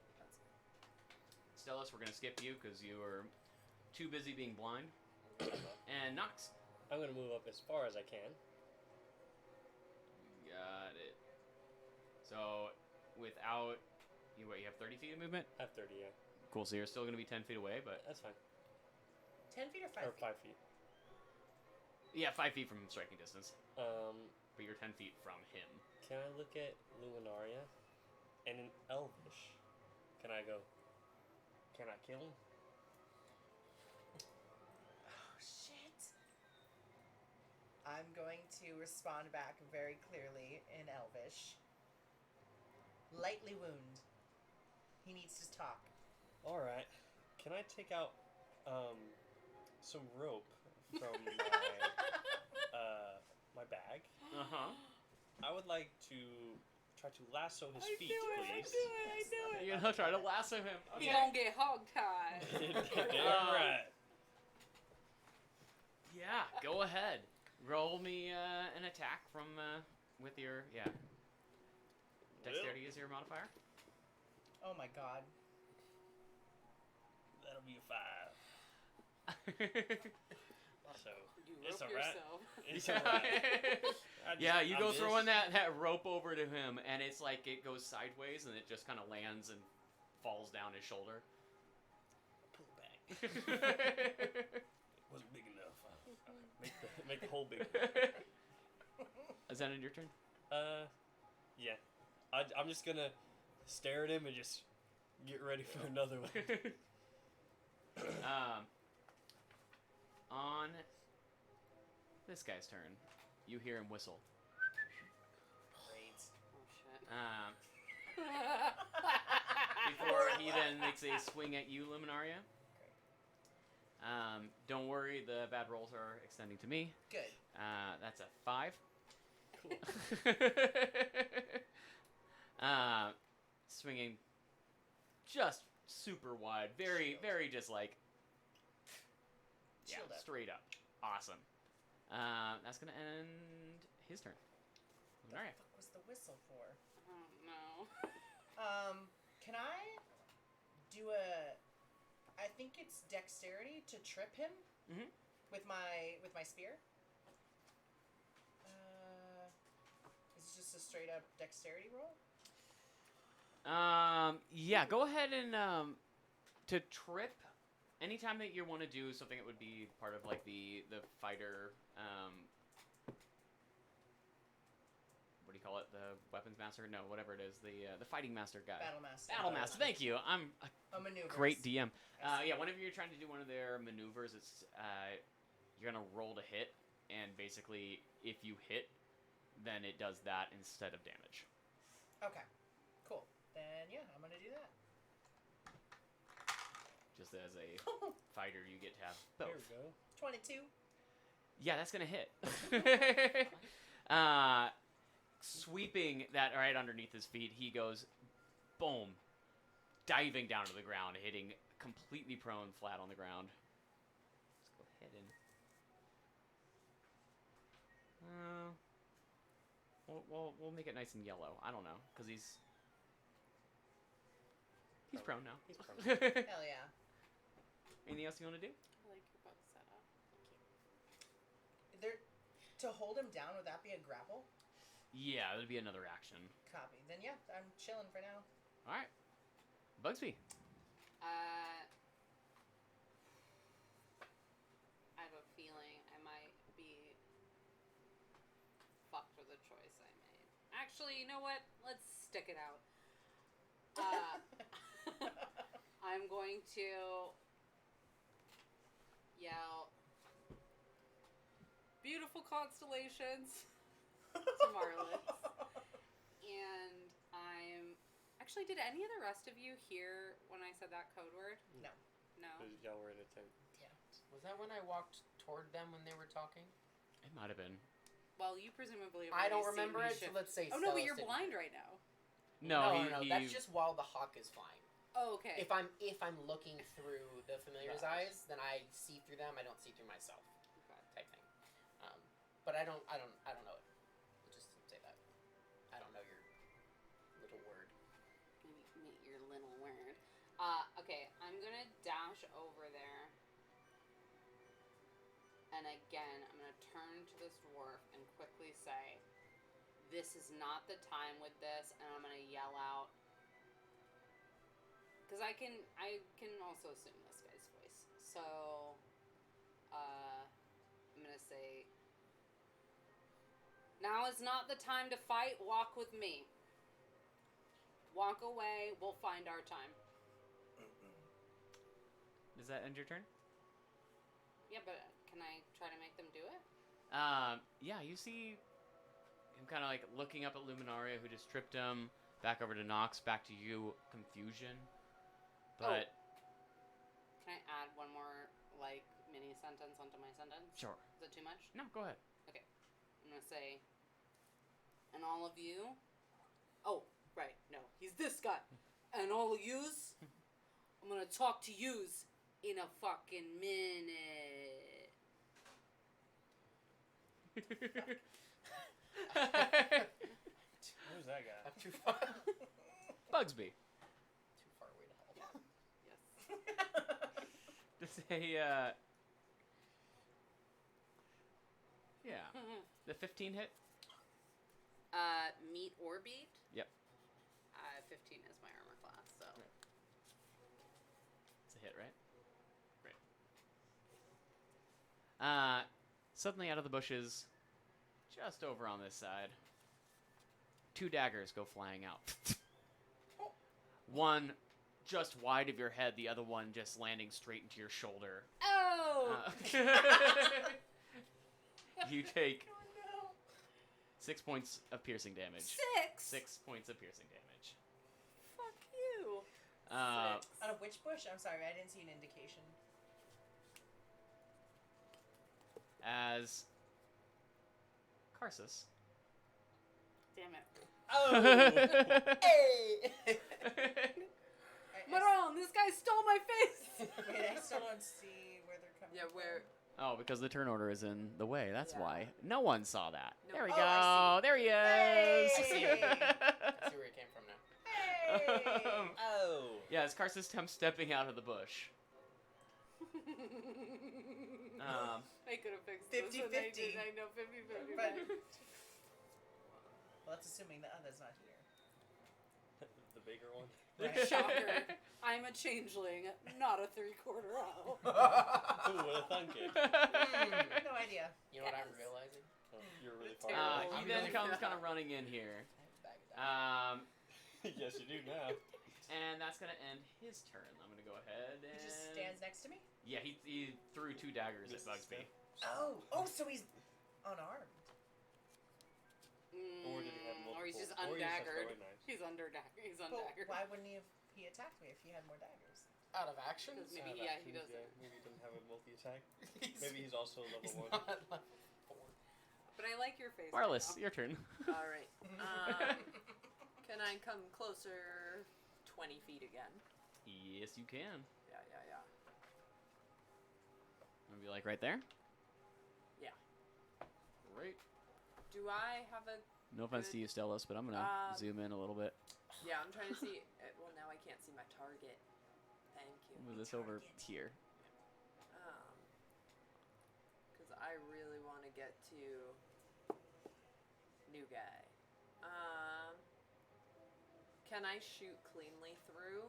Stellus, we're gonna skip you because you were too busy being blind. And Nox. I'm gonna move up as far as I can. Got it. So, without you have 30 feet of movement. I have 30, yeah. Cool. So you're still gonna be 10 feet away, but 10 feet or 5 Or feet? 5 feet. yeah, 5 feet from striking distance. Um, But you're 10 feet from him. can I look at Luminaria? And in Elvish, can I go? Can I kill him? Oh, shit. I'm going to respond back very clearly in Elvish. Lightly wound. He needs to talk. All right. Can I take out some rope from my bag? Uh huh. I would like to try to lasso his feet, please. I knew it. You're gonna try to lasso him. He Okay. gonna get hog-tied. Damn right. Yeah, go ahead. Roll me an attack from with your Dexterity is your modifier. Oh my god. That'll be a 5. So You it's rope a rat. yourself. It's a rat. Yeah, you I go miss. throwing that rope over to him, and it's like it goes sideways, and it just kind of lands and falls down his shoulder. Pull back. Wasn't big enough. Make the hole big. Is that in your turn? Yeah. I'm just gonna stare at him and just get ready for another one. On this guy's turn, you hear him whistle. Great. Oh shit. Before he then makes a swing at you, Luminaria. Don't worry, the bad rolls are extending to me. Good. That's a 5. Cool. Swinging just super wide, very, Shield. very just like Shield up. straight up. Awesome. That's gonna end his turn. What Alright. the fuck was the whistle for? Oh no. Can I do a? I think it's dexterity to trip him. Mhm. With my spear. Is it just a straight up dexterity roll? Yeah, go ahead and to trip. Anytime that you want to do something that would be part of like the fighter, what do you call it? The weapons master? No, whatever it is. The fighting master guy. Battle master. Battle master. Thank you. I'm a A maneuver. great DM. Yeah, whenever you're trying to do one of their maneuvers, it's you're gonna roll to hit, and basically, if you hit, then it does that instead of damage. Okay. Cool. Then yeah, I'm gonna do that. Just as a fighter, you get to have There both. we go. 22. Yeah, that's gonna hit. Sweeping that right underneath his feet, he goes, boom, diving down to the ground, hitting completely prone, flat on the ground. Let's go ahead and. We'll make it nice and yellow. I don't know, cause he's prone now. He's prone. Hell yeah. Anything else you want to do? I like your book setup. Thank you. There, to hold him down, would that be a grapple? Yeah, that'd be another action. Copy. Then yeah, I'm chilling for now. All right, Bugsby. I have a feeling I might be fucked with the choice I made. Actually, you know what? Let's stick it out. I'm going to yell, "Beautiful constellations," to Marlis. And Actually, did any of the rest of you hear when I said that code word? No. No. Because y'all were in a tent. Was that when I walked toward them when they were talking? It might have been. Well, you presumably have I don't already seen remember me it, so shift- let's say Oh no, but Stella's you're didn't blind hear. right now. No, no. he That's just while the hawk is flying. Oh, okay. If I'm looking through the familiar's Nice. eyes, then I see through them. I don't see through myself, Okay. type thing. But I don't know it. Just say that. I don't know your little word. Maybe your little word. Okay, I'm gonna dash over there. And again, I'm gonna turn to this dwarf and quickly say, "This is not the time with this," and I'm gonna yell out. Because I can also assume this guy's voice. So, I'm gonna say, "Now is not the time to fight. Walk with me. Walk away. We'll find our time." Does that end your turn? Yeah, but can I try to make them do it? Yeah, you see him kind of like looking up at Luminaria, who just tripped him, back over to Nox, back to you, confusion. But Can I add one more, like, mini sentence onto my sentence? sure. Is it too much? No, go ahead. I'm gonna say, "And all of you..." Oh, right, no. He's this guy. "And all of yous, I'm gonna talk to yous in a fucking minute." Who's that guy? I'm too far. Bugsby. Too far away to help. Yes. Just a yeah. The 15 hit? Meet or beat? Yep. 15 is my armor class, so. It's a hit, right? Great. Suddenly out of the bushes, just over on this side, 2 daggers go flying out. One just wide of your head, the other one just landing straight into your shoulder. Oh! You take 6 points of piercing damage. 6 points of piercing damage. Fuck you. Uh, Out of which bush? I'm sorry, I didn't see an indication. as Karsus. Damn it. Oh! Hey! Maron, this guy stole my face! Wait, I still don't see where they're coming Yeah, where? Oh, because the turn order is in the way. That's Yeah. why. No one saw that. No. There we Oh, go. I There he is. Hey! I see where it came from now. Hey! Oh. Yeah, as Karsus comes stepping out of the bush. I could have fixed 50-50. this. I did. I know, 50-50. But, well, that's assuming the other's not here. The bigger one. Right. Shocker. I'm a changeling, not a 3/4 elf. Who would have thunk it? No idea. You know what I'm Yes. realizing? Oh, you're really far Terrible. He I'm then really comes far. kind of running in here. I have a bag of dice. Yes, you do now. And that's going to end his turn. I'm going to go ahead and... He just stands next to me? Yeah, he threw 2 daggers at This is Bugsby. Oh, so he's unarmed. Or did he have multiple? Or he's just or he has undaggered. throwing knives. He's undaggered. He's But undaggered. why wouldn't he attacked me if he had more daggers? Out of action? Because Out maybe, of yeah, he actions, doesn't. Maybe he didn't have a multi-attack. He's, Maybe he's also he's level 1. not level 4. But I like your face. Wireless, right now. your turn. All right. Can I come closer? 20 feet again. Yes, you can. Yeah. I'm going to be like right there? Yeah. Great. Do I have a? No offense to you, Stellos, but I'm going to zoom in a little bit. Yeah, I'm trying to see. Well, now I can't see my target. Thank you. Move this over here. Because I really want to get to new guy. Can I shoot cleanly through,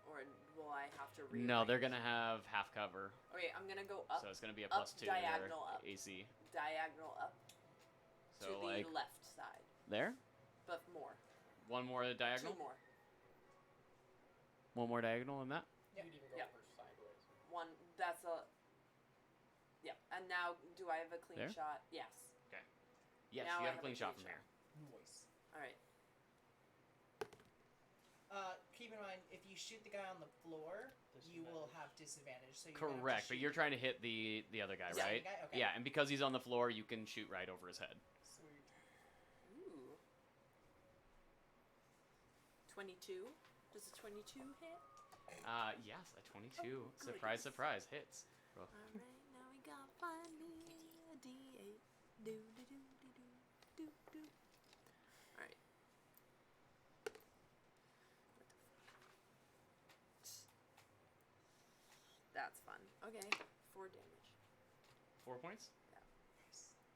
or will I have to rearrange? No, they're going to have half cover. Okay, I'm gonna go up, So it's going to be a up, +2 to their diagonal up. AC. diagonal up So to like the left side, there? but more. One more diagonal? 2 more. One more diagonal in that? You could even go Yeah. over sideways. One. That's a. Yeah, and now do I have a clean There? shot? Yes. Yes, Now you I have a clean shot from shot. here. Nice. All right. Keep in mind, if you shoot the guy on the floor, you will have disadvantage. So you're Correct, but you're trying to hit the other guy, Yeah, right? the guy? Okay. Yeah, and because he's on the floor, you can shoot right over his head. Sweet. Ooh. 22. Does a 22 hit? Yes, a 22. Oh, Surprise, goodness. surprise, hits. Roll. All right, now we got find me a D8. Do do do do do do do. All right. That's fun. Okay, 4 damage. 4 points.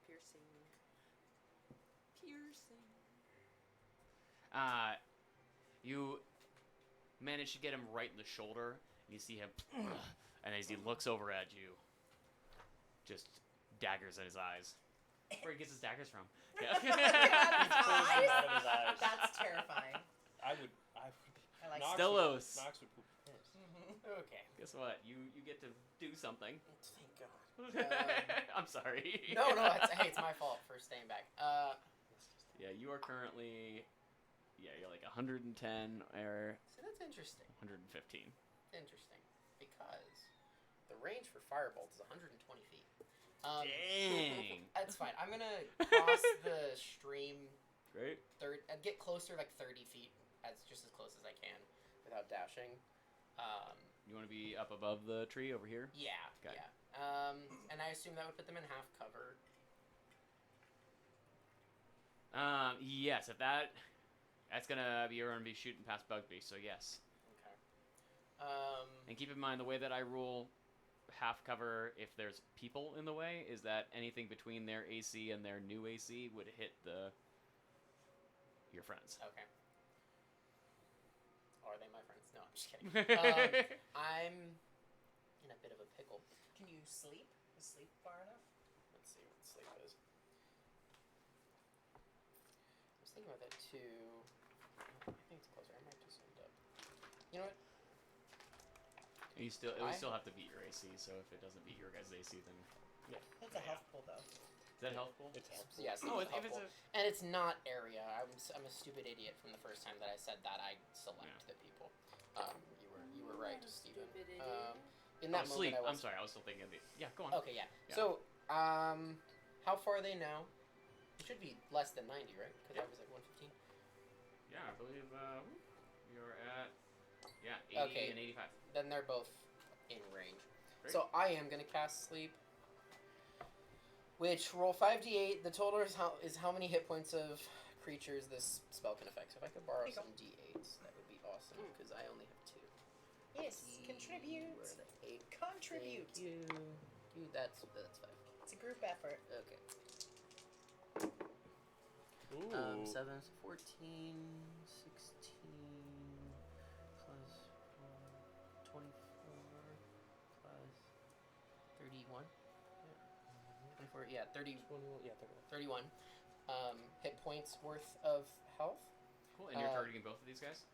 Piercing. Piercing. You manage to get him right in the shoulder. And you see him, and as he looks over at you, just daggers in his eyes. Where he gets his daggers from. Yeah. Pulls them out of his eyes. That's terrifying. I would. I like Nox Stellos. Would, Nox would poop his pants. Okay. Guess what? You get to do something. Thank God. I'm sorry. No, it's my fault for staying back. Yeah, you are currently. Yeah, you're like 110 or So that's interesting. 115. Interesting. Because the range for Firebolt is 120 feet. Dang. That's fine. I'm gonna cross the stream Great. I'd get closer, like 30 feet, just as close as I can, without dashing. You want to be up above the tree over here? Yeah, Okay. yeah. And I assume that would put them in half cover. Yes. If that's gonna be you're gonna be shooting past Bugbee, so yes. Okay. And keep in mind the way that I rule half cover if there's people in the way is that anything between their AC and their new AC would hit your friends. Okay. Are they my friends? No, I'm just kidding. I'm in a bit of a pickle. Can you sleep? Is sleep far enough? Let's see what sleep is. I was thinking about that too. I think it's closer. I might just end up. You know what? And it would still have to beat your AC, so if it doesn't beat your guys' AC, then That's a health pool, though. is that helpful? It's helpful. Yes. Oh, it's if it's helpful. And it's not area. I'm a stupid idiot from the first time that I said that. I select Yeah. the people. You were right, Steven. Stupid idiot. In that moment, sleep. I was. I'm sorry, I was still thinking of the. Yeah, go on. Okay, yeah. Yeah. So, how far are they now? It should be less than 90, right? Because I was like 115. Yeah, I believe you're at 80 Okay. and 85. Then they're both in range. Great. So I am gonna cast sleep. Which roll 5d8. The total is how many hit points of creatures this spell can affect. So if I could borrow There you go. some d8s, that would be awesome. Because I only have 2. Yes, contribute. Where are the 8? Contribute. Thank you. That's 5. It's a group effort. Okay. Ooh. 7, 14, 16, plus 4, 24, plus 31. Yeah. 24, yeah, 30, 21, yeah, 31 31. hit points worth of health. Cool. And you're targeting both of these guys?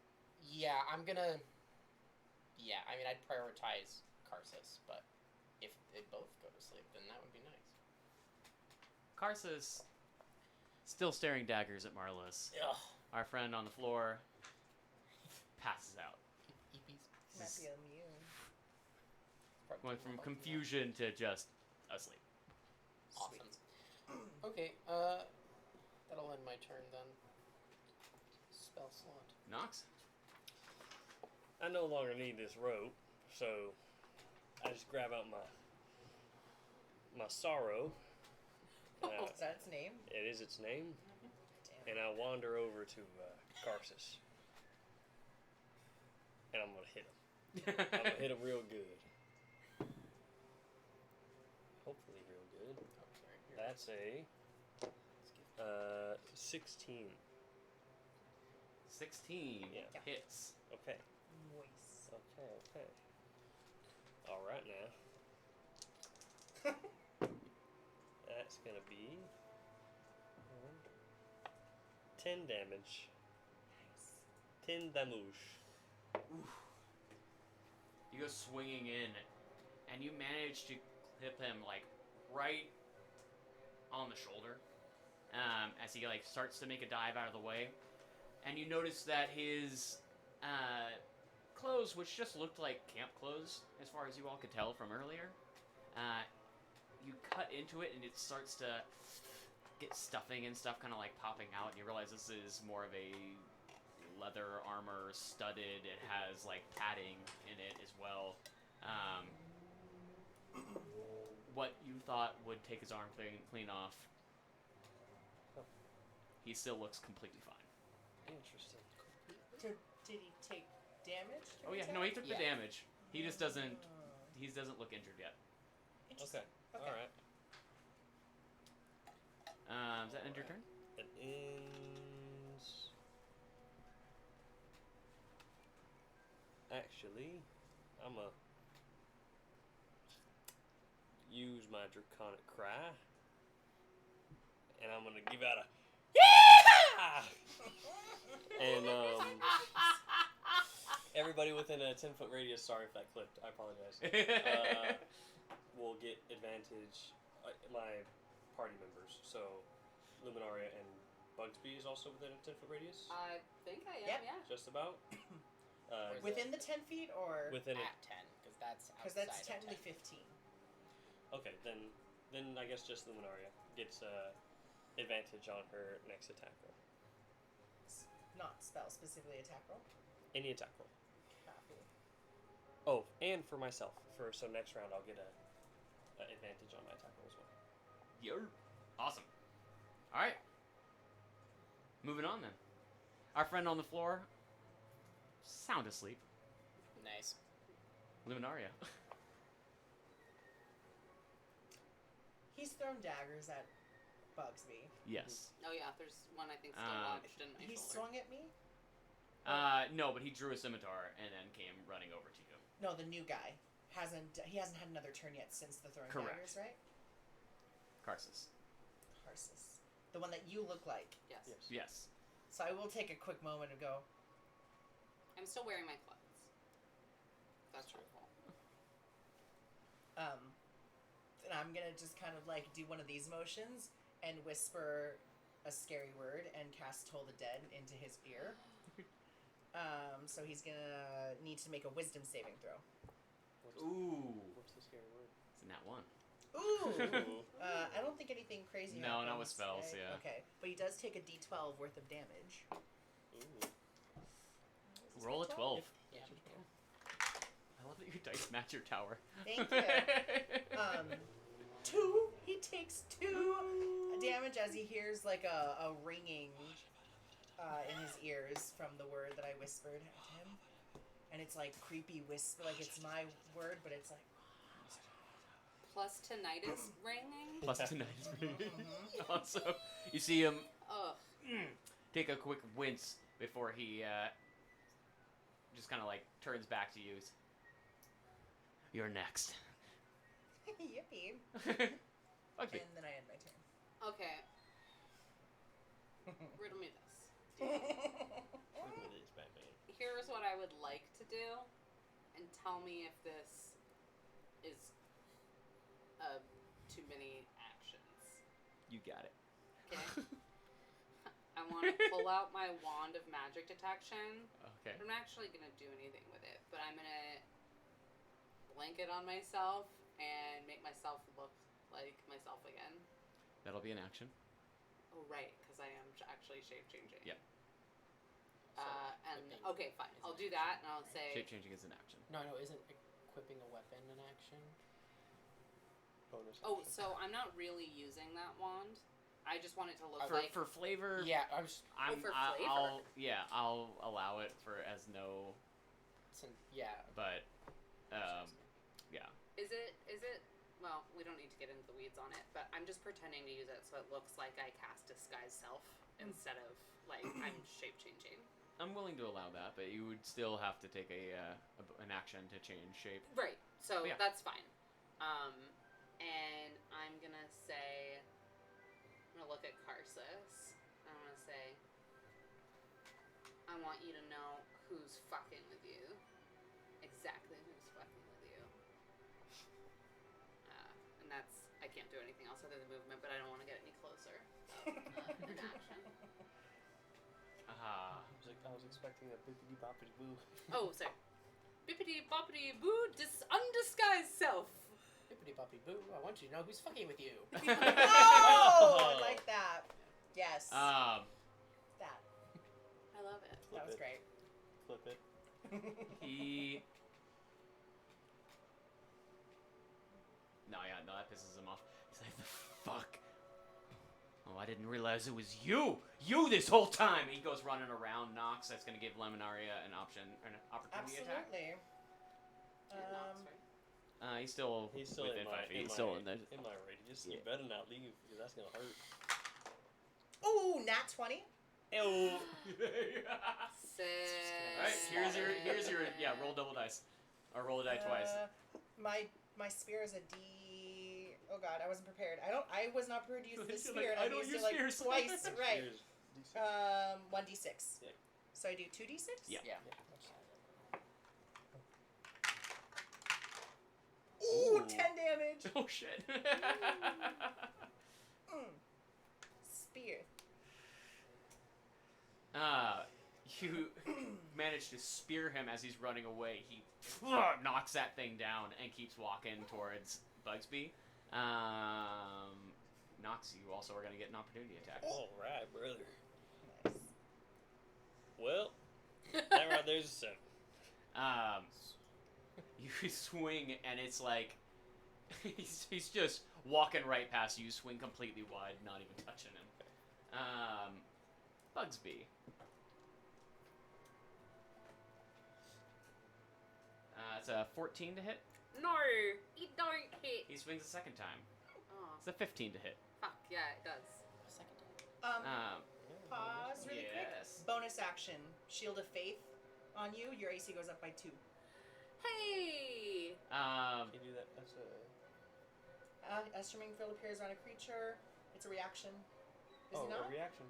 Yeah, I'm gonna. Yeah, I mean, I'd prioritize Karsus, but if they both go to sleep, then that would be nice. Karsus still staring daggers at Marlis. Ugh. Our friend on the floor passes out. Eepies. Might This be is immune. going from confusion to just asleep. Awesome. Okay, that'll end my turn then. Spell slot. Nox? I no longer need this rope, so I just grab out my sorrow. And I- Is that its name? it is its name, Damn. and I wander over to Karsus, and I'm gonna hit him. I'm gonna hit him real good. Hopefully, real good. Oh, sorry. Here. That's a 16. 16 Yeah. hits. Okay. Moist. Okay. All right now. That's gonna be 10 damage. Nice. 10 damage. You go swinging in, and you manage to clip him like right on the shoulder as he like starts to make a dive out of the way, and you notice that his clothes which just looked like camp clothes, as far as you all could tell from earlier. You cut into it and it starts to get stuffing and stuff kind of like popping out, and you realize this is more of a leather armor, studded. It has like padding in it as well. What you thought would take his arm clean off, he still looks completely fine. Interesting. Did he take damage? Oh yeah, no, he took the Yeah. damage. He just doesn't. He doesn't look injured yet. Interesting. Okay. Okay. All right. Does that end your turn? It ends. Actually, I'm a use my draconic cry, and I'm gonna give out a yeah! And everybody within a 10-foot radius. Sorry if that clipped. I apologize. Will get advantage. My party members. So, Luminaria and Bugsby is also within a 10-foot radius. I think I am. Yep. Yeah. Just about. Where's Within the 10 feet, or Within it. At 10, because that's because outside that's of technically 10. 15. Okay, then I guess just Luminaria gets advantage on her next attack roll. Not spell, specifically attack roll. Any attack roll. Copy. Oh, and for myself. So next round I'll get a advantage on my attack roll as well. Yo. Awesome. All right. Moving on then. Our friend on the floor, sound asleep. Nice. Luminaria. He's thrown daggers at Bugsby. Yes. Oh yeah, there's one I think still lodged in my He shoulder. swung at me? No, but he drew a scimitar and then came running over to you. No, the new guy. He hasn't had another turn yet since the throwing Correct. daggers, right? Karsus. Tarsus. The one that you look like. Yes. Yes. So I will take a quick moment and go, I'm still wearing my clothes. That's helpful. and I'm gonna just kind of like do one of these motions and whisper a scary word and cast Toll the Dead into his ear. So he's gonna need to make a wisdom saving throw. Ooh. What's the scary word? It's in that one. Ooh! I don't think anything crazy No, happens. not with spells, right? yeah. Okay, but he does take a d12 worth of damage. Ooh. Roll a 12. Yeah. I love that your dice match your tower. Thank you. 2. He takes 2 damage as he hears like a ringing in his ears from the word that I whispered at him. And it's like creepy whisper, like it's my word, but it's like... Plus tinnitus ringing. Plus tonight. Also, you see him Ugh. take a quick wince before he just kind of like turns back to you. You're next. Yippee. Okay. And then I end my turn. Okay. Riddle me this. Look at this, Batman. Here's what I would like to do, and tell me if this is too many actions. You got it. Okay. I want to pull out my wand of magic detection. Okay. I'm not actually gonna do anything with it, but I'm gonna blank it on myself and make myself look like myself again. That'll be an action. Oh right, because I am actually shape changing. Yep. And equipping okay, fine. is I'll an do action, that, and I'll right? say Shape changing is an action. No, isn't equipping a weapon an action? Bonus Oh, action. so I'm not really using that wand. I just want it to look For, like. for flavor, Yeah, I was. for flavor. I'll allow it for as no, Yeah. but yeah. Is it? Well, we don't need to get into the weeds on it, but I'm just pretending to use it so it looks like I cast disguise self instead of like I'm shape changing. I'm willing to allow that, but you would still have to take an action to change shape. Right. So Yeah. that's fine. And I'm gonna say, I'm gonna look at Karsus. I'm gonna say, I want you to know who's fucking with you. Exactly who's fucking with you. And that's, I can't do anything else other than movement, but I don't want to get any closer. So, an action. Ah. I was expecting a bippity boppity boo. Oh, sorry. Bippity boppity boo, undisguised self. Bippity boppy boo. I want you to know who's fucking with you. Oh, I like that. Yes. Um, That. I love it. That was great. Flip it. he. No, that pisses him off. He's like, the fuck. Oh, I didn't realize it was you. You this whole time. He goes running around Nox. That's gonna give Lemonaria an opportunity attack. Absolutely. He's still He's still within in my 5 feet. in He's my, still in there. in my radius. Yeah. You better not leave because that's gonna hurt. Ooh, nat 20. Ew. Alright, here's your roll double dice. Or roll a die twice. My spear is a D. Oh god, I wasn't prepared. I was not prepared to use this You're spear. like, and I I've don't used use it like spears. twice. Right. Here's D6. 1d6. Yeah. So I do 2d6. Yeah. Yeah. Ooh, Ooh. 10 damage. Oh shit. Spear. You manage to spear him as he's running away. He knocks that thing down and keeps walking towards Bugsby. Nox, you also are going to get an opportunity attack. All right, brother. Nice. Well, that right there's a 7. You swing and it's like he's just walking right past you. Swing completely wide, not even touching him. Bugsby. It's a 14 to hit. No, it don't hit. He swings a second time. Oh, It's a 15 to hit. fuck, yeah, it does. Second time. Pause really yes. quick. Bonus action. Shield of Faith on you. Your AC goes up by 2. Hey! Can you do that? That's a. Estroming Frill appears on a creature. It's a reaction. Is Oh, it not? a reaction.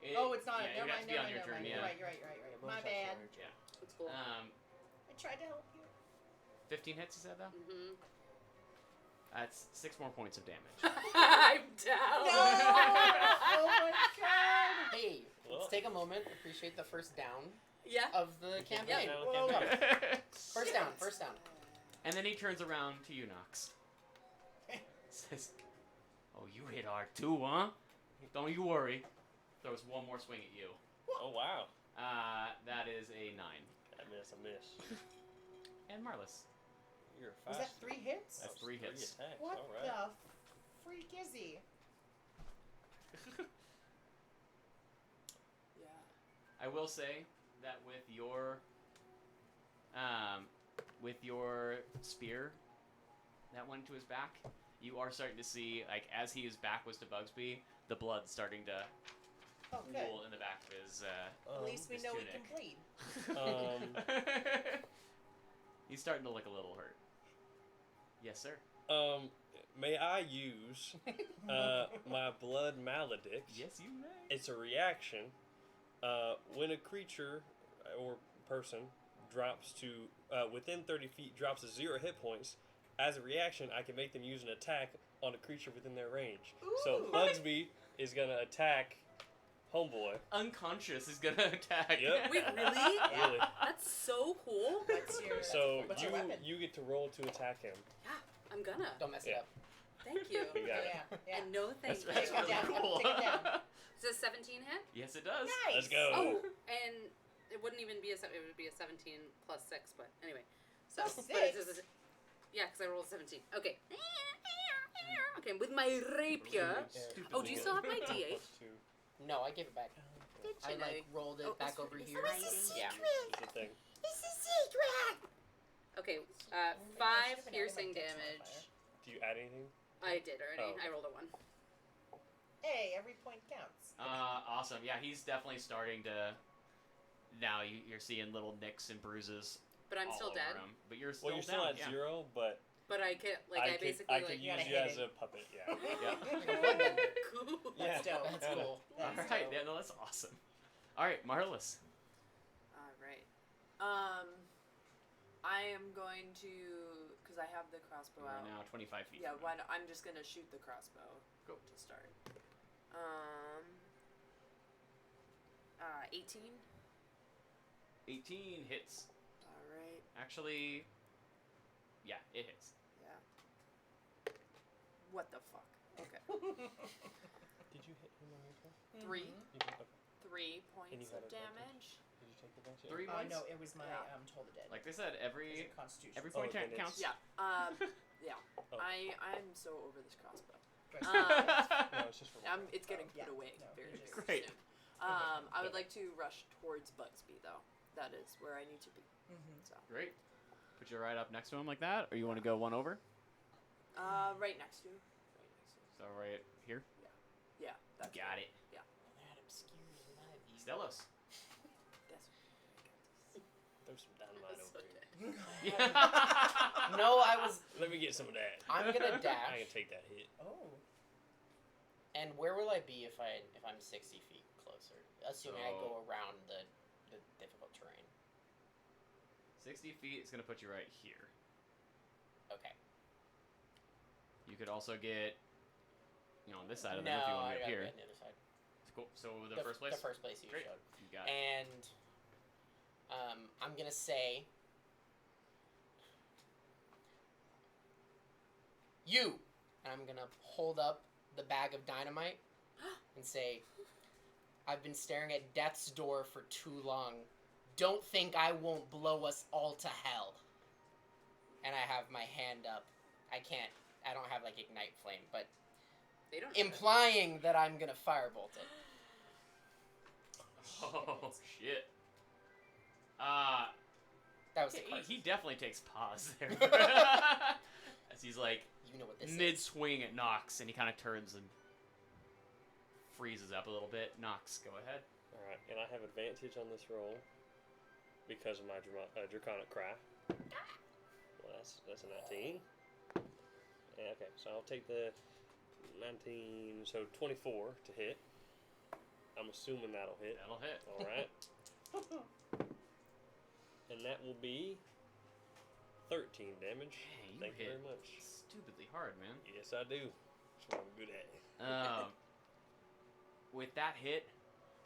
It's not. Yeah, Never it would have mind. to be Never on mind. your Never turn. mind. Yeah. You're right. Yeah, My bonus bad. action reaction. Yeah. It's cool. I tried to help you. 15 hits, you said though? Mm-hmm. That's 6 more points of damage. I'm down. No! Oh my god! Hey, Well. let's take a moment. Appreciate the first down Yeah. of the campaign. Yeah. Whoa. First down. First down. And then he turns around to you, Nox. Says, "Oh, you hit hard too, huh? Don't you worry." Throws one more swing at you. Oh wow. That is a 9. I miss. And Marlis. You're Was fast. that 3 hits? That's 3 hits. Attacks. What All right. the freak is he? Yeah. I will say that with your spear that went to his back, you are starting to see, like, as his back was to Bugsby, the blood starting to Oh, good. pool in the back of his. At least we his know tunic. he can bleed. He's starting to look a little hurt. Yes, sir. May I use my blood maledict? Yes, you may. It's a reaction. When a creature or person drops to within 30 feet, drops to 0 hit points, as a reaction, I can make them use an attack on a creature within their range. So Ooh. Bugsby is gonna attack Homeboy. Unconscious is gonna attack. Yep. Wait, really? Yeah. Really. That's so cool. What's your So your weapon? you get to roll to attack him. Yeah, I'm gonna. Don't mess it Yeah. up. Thank you. You got it. Yeah. And no thank That's, you. that's Take it really down. cool. Take it down. Does 17 hit? Yes, it does. Nice. Let's go. Oh, and it wouldn't even be it would be a 17 plus 6, but anyway. So, Plus but it's 6? just, yeah, because I rolled 17. Okay. Okay, with my rapier. Oh, do you still have my D8? Plus 2. No, I gave it back. Did I you know? rolled it Oh, back it's- over it's here. hiding. Yeah. It's a thing. Okay, I 5 should've been piercing adding my dex damage. Do you add anything? I did already. Oh. I rolled a 1. Hey, every point counts. Awesome. Yeah, he's definitely starting to. Now you're seeing little nicks and bruises. But I'm all still over dead. him. But you're still Well, you're still down, at yeah. 0, but But I could, like, I, basically, I like, could gotta use you hit as it. a puppet. Yeah. Like a bloodbender. cool. Yeah. That's dope. That's Kinda. cool. All That's right. dope. Yeah, no, that's awesome. All right, Marlis. All right. I am going to, because I have the crossbow We're out. now 25 feet. Yeah, from why him. not? I'm just gonna shoot the crossbow. Go. To start. 18. 18 hits. All right. Actually, yeah, it hits. Yeah. What the fuck? Okay. Did you hit him on your turn? 3. You did? Okay. 3 And points you had of advantage? damage. Did you take advantage? 3 points. No, it was my Yeah. Toll the Dead. Like they said, Is every it Constitution? point then it's- counts. Yeah. Yeah. Oh. I'm so over this crossbow. Right. No, it's just for one. It's getting Yeah, put away no, very, you very just- Great. soon. I would like to rush towards Bugsby though. That is where I need to be. Mm-hmm. So. Great. Put you right up next to him like that, or you want to go one over? Right next to him. So right here. Yeah. That's Got it. That obscures my view. Stelos. That's Throw some dynamite That's over okay. here. No, I was. Let me get some of that. I'm gonna I dash. can take that hit. Oh. And where will I be if I'm 60 feet closer? Assuming I So- go around the difficult terrain. 60 feet is gonna put you right here. Okay. You could also get, on this side of No, them if you want I to be up gotta here. be on the other side. Cool. So the first place. The first place you Great. showed. You got it. And I'm gonna say, you, and I'm gonna hold up the bag of dynamite and say, I've been staring at death's door for too long. Don't think I won't blow us all to hell. And I have my hand up. I don't have like ignite flame, but They don't. implying that I'm gonna firebolt it. Oh shit. That was the He, card. he definitely takes pause there. As he's like You know what this mid is. swing at Nox, and he kind of turns and freezes up a little bit. Nox, go ahead. Alright, and I have advantage on this roll because of my draconic cry. Well, that's a 19. Yeah, okay, so I'll take the 19, so 24 to hit. I'm assuming that'll hit. That'll hit. Alright. And that will be 13 damage. Hey, you Thank you hit very much. stupidly hard, man. Yes, I do. That's what I'm good at. With that hit,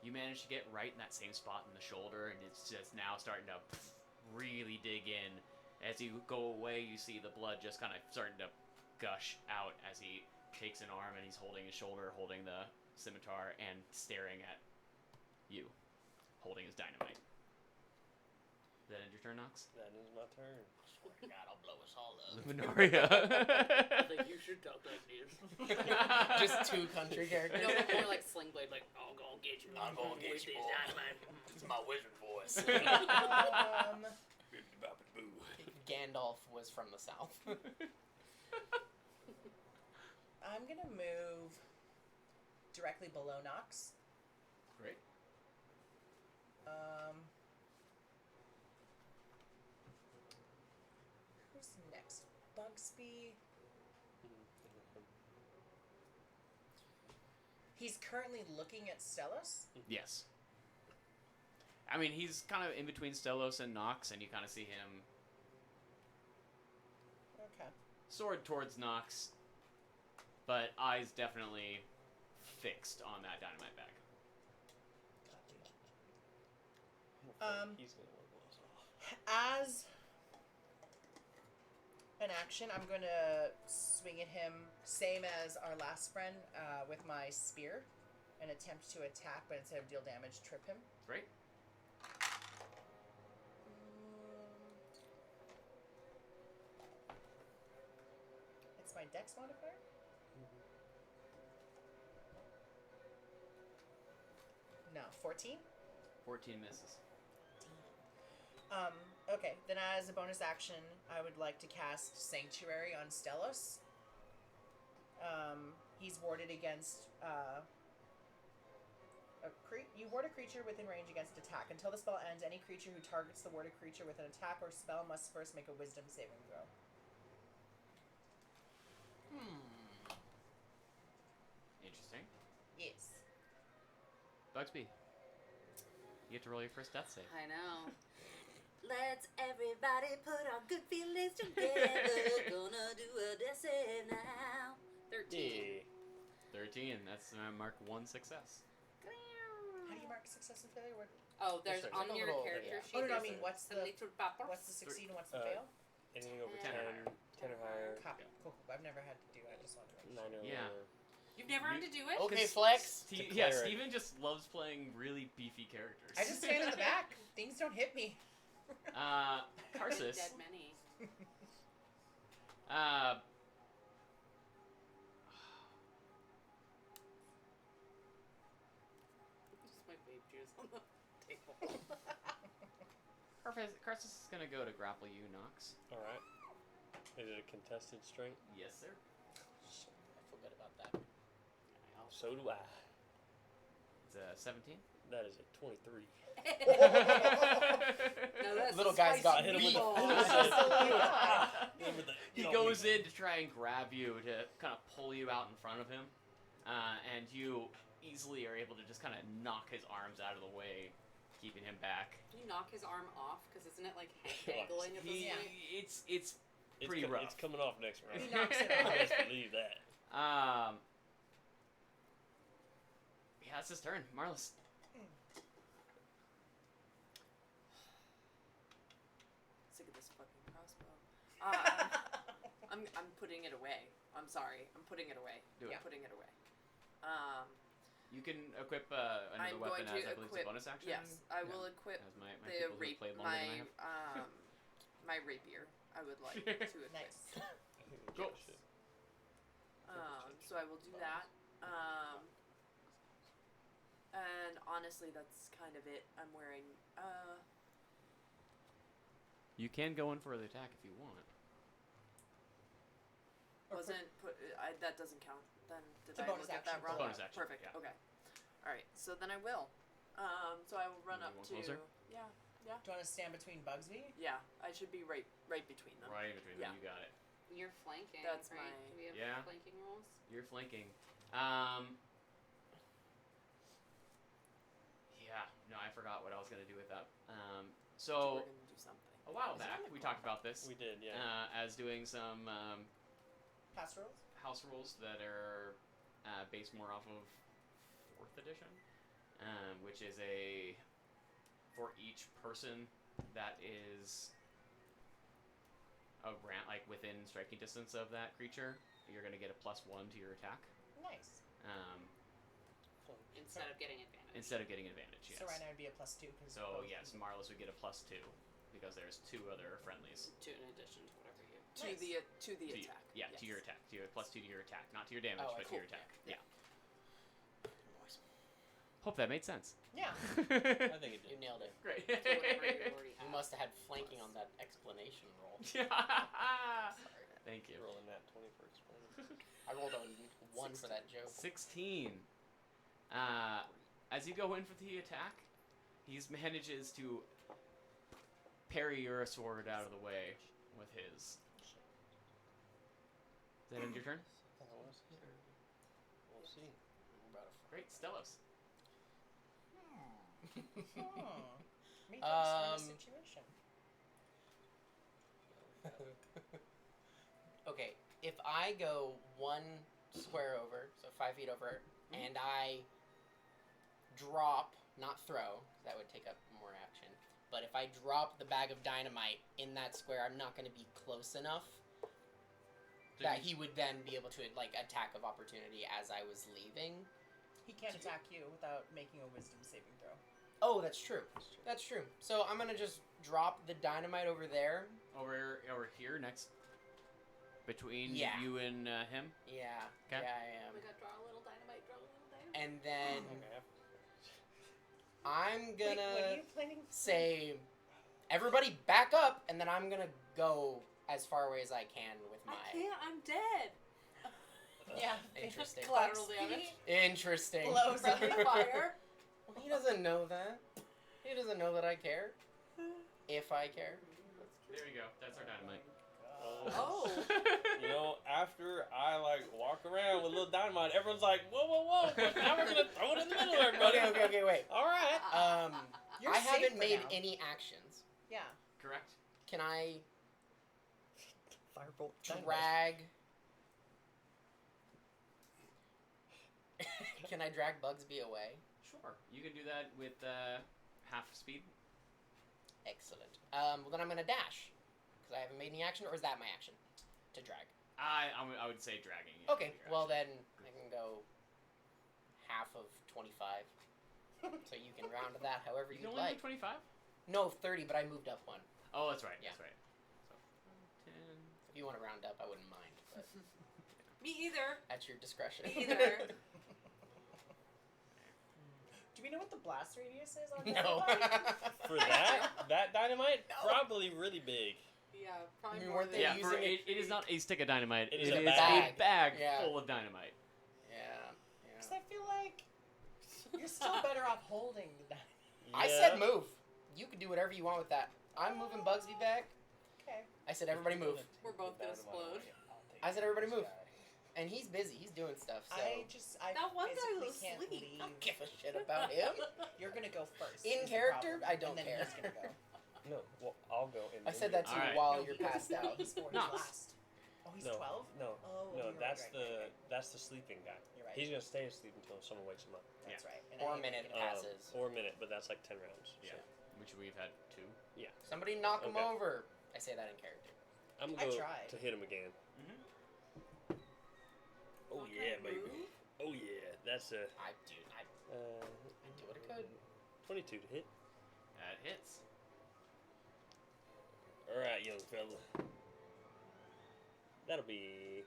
you manage to get right in that same spot in the shoulder, and it's just now starting to really dig in. As you go away, you see the blood just kind of starting to gush out as he takes an arm and he's holding his shoulder, holding the scimitar, and staring at you, holding his dynamite. Does that end your turn, Nox? That is my turn. God, I'll blow us all up. Luminoria. I think you should talk like this. Just two country characters. No, more like Sling Blade, like, I'll go get you. I'm gonna get with you, this boy. dynamite. It's my wizard voice. Bippity-boppity-boo. Gandalf was from the south. I'm gonna move directly below Nox. Great. Who's next? Bugsby. He's currently looking at Stelos. Yes. I mean, he's kind of in between Stelos and Nox, and you kind of see him Okay. sword towards Nox, but eyes definitely fixed on that dynamite bag. He's gonna want to blow us off. As an action, I'm gonna swing at him, same as our last friend, with my spear, and attempt to attack, but instead of deal damage, trip him. Great. It's my dex modifier. No, 14. 14 misses. Okay, then as a bonus action, I would like to cast Sanctuary on Stelos. He's warded against you ward a creature within range against attack. Until the spell ends, any creature who targets the warded creature with an attack or spell must first make a Wisdom saving throw. Interesting. Yes. Bugsby, you get to roll your first death save. I know. Let's everybody put our good feelings together. Gonna do a death save now. 13. Yeah. 13. That's mark one success. How do you mark success and failure? What? Oh, there's Just on like a your little- character yeah. sheet. Oh no, I there's mean, what's a the little paper. succeed and what's the Uh, fail? Anything over 10 10, or higher. 10 or higher. Copy. Cool. I've never had to do it. I just wanted to make 9 sure. or Yeah. lower. You've never had to do it? Okay, Flex. Yeah, cleric. Steven just loves playing really beefy characters. I just stand in the back. Things don't hit me. Karsus. Dead many. Just my vape juice on the table. Karsus is gonna go to grapple you, Nox. Alright. Is it a contested strength? Yes, sir. I feel good about that. So do I. It's a 17. That is a 23. Now that's Little a guy's got- spicy hit him with the- meatball. He goes in to try and grab you to kind of pull you out in front of him, and you easily are able to just kind of knock his arms out of the way, keeping him back. Can you knock his arm off? Because isn't it like dangling at this He, point? it's pretty rough. It's coming off next round. He knocks it I off. best believe that. Yeah, it's his turn. Marlis. Sick of this fucking crossbow. I'm putting it away. I'm sorry. I'm putting it away. Do it. I'm putting it away. You can equip another I'm weapon going as to I believe it's a equip- bonus action. Yes, I Yeah. will equip As my the people who play longer than I have. my rapier. I would like to equip. Nice. Cool. Shit. So I will do that. And honestly, that's kind of it. I'm wearing. You can go in for the attack if you want. Wasn't put. That doesn't count. Then did It's a I bonus look at action. that wrong? Bonus action, Perfect. yeah. Okay. All right. So then I will. So I will run You up want to. closer? Yeah. Do you want to stand between Bugsby? Yeah. I should be right between them. Right in between them, you got it. You're flanking, That's right? my- Do we have Yeah. flanking rules? You're flanking. Yeah, no, I forgot what I was gonna do with that. So We're gonna do something. a while Is it back on the we talked about this We did, yeah. as doing some Pass rolls? house rules that are based more off of 4th edition, which is for each person that is around, like within striking distance of that creature, you're gonna get a +1 to your attack, Nice. Instead of getting advantage. instead of getting advantage. Yes. So right now it'd be a +2. Cause So both yes, people- Marlis would get a +2 because there's 2 other friendlies. In addition to whatever you. To Nice. the to the To you- attack. Yeah, Yes. to your attack. To your +2 to your attack, not to your damage, Oh, but to cool. your attack. Yeah. Hope that made sense. Yeah. I think it You did. nailed it. Great. To whatever you already You have. must have had flanking on that explanation roll. Thank you. Rolling that 20 for explaining. I rolled a 1 for that joke. 16. As you go in for the attack, he manages to parry your sword out of the way with his. Is that end your turn? We'll see. Great, Stellos. Me too, in this Um, situation. Okay, if I go 1 square over, so 5 feet over, and I drop, not throw, 'cause that would take up more action, but if I drop the bag of dynamite in that square, I'm not going to be close enough that he would then be able to, like, attack of opportunity as I was leaving. He can't attack you without making a wisdom saving throw. Oh, that's true. That's true. So I'm going to just drop the dynamite over there. Over here, next. Between Yeah. you and him. Yeah. 'Kay. Yeah, I am. Oh my god, draw a little dynamite, draw a little dynamite. And then Okay. I'm Wait, going what are to you planning? say, everybody back up, and then I'm going to go as far away as I can with I my... can't. I'm dead. Yeah. Interesting. Collateral Bugsby damage. Interesting. blows up. Friendly fire. He doesn't know that. He doesn't know that I care. If I care. There you go. That's our dynamite. Oh. You know, after I walk around with a little dynamite, everyone's like, whoa, whoa, whoa! But now we're gonna throw it in the middle, of everybody. Okay, wait. All right. You're I safe haven't for made now. any actions. Yeah. Correct. Can I Firebolt. drag... Can I drag Bugsby away? Sure. Sure. You can do that with half speed. Excellent. Well, then I'm gonna dash because I haven't made any action, or is that my action to drag? I would say dragging. Okay. Your Well, action. then I can go half of 25. So you can round that however You you'd can only like. do 25. No, 30, but I moved up one. Oh, that's right. Yeah. That's right. So 10. If you want to round up, I wouldn't mind, but Me either. at your discretion. Either. Do we know what the blast radius is on No. dynamite? For that dynamite, No. probably really big. Yeah, probably I mean, more weren't than they Yeah, using for it- it is not a stick of dynamite. It is It a is bag. a bag Yeah. full of dynamite. Yeah. Because I feel like you're still better off holding the dynamite. I said move. You can do whatever you want with that. I'm moving Bugsby back. Okay. I said everybody move. We're both gonna explode. I said everybody move. And he's busy. He's doing stuff, so I That one guy physically was can't asleep. leave. I don't give a shit about him. You're gonna go first. In is the character, problem. I don't and then care. He's gonna go. No, well, I'll go. And I then said you- that to you Alright. while No, you're he- passed out. He's 4. He's Knox. last. Oh, he's No, 12. no, Oh, no. you're That's right. that's the sleeping guy. You're right. He's gonna stay asleep until someone wakes him up. That's right. And Or I a minute didn't get it. passes. Or a minute, but that's like 10 rounds. Yeah. So. Which we've had 2. Somebody knock him Okay. over. I say that in character. I'm I gonna go tried. to hit him again. Mm-hmm. Oh What yeah, kind of baby. move? Oh yeah, that's a I do what I could. 22 to hit. That hits. All right, young fella. That'll be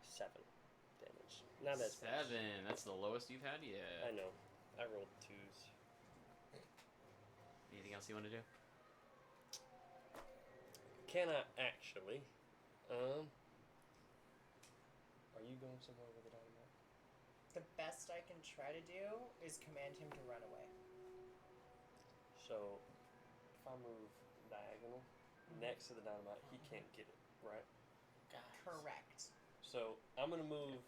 7 damage. Not as much. 7. That's the lowest you've had yet. I know. I rolled 2s. Anything else you want to do? Can I actually? Are you going somewhere with a dynamite? The best I can try to do is command him to run away. So, if I move diagonal next to the dynamite, he can't get it, right? Correct. So I'm gonna move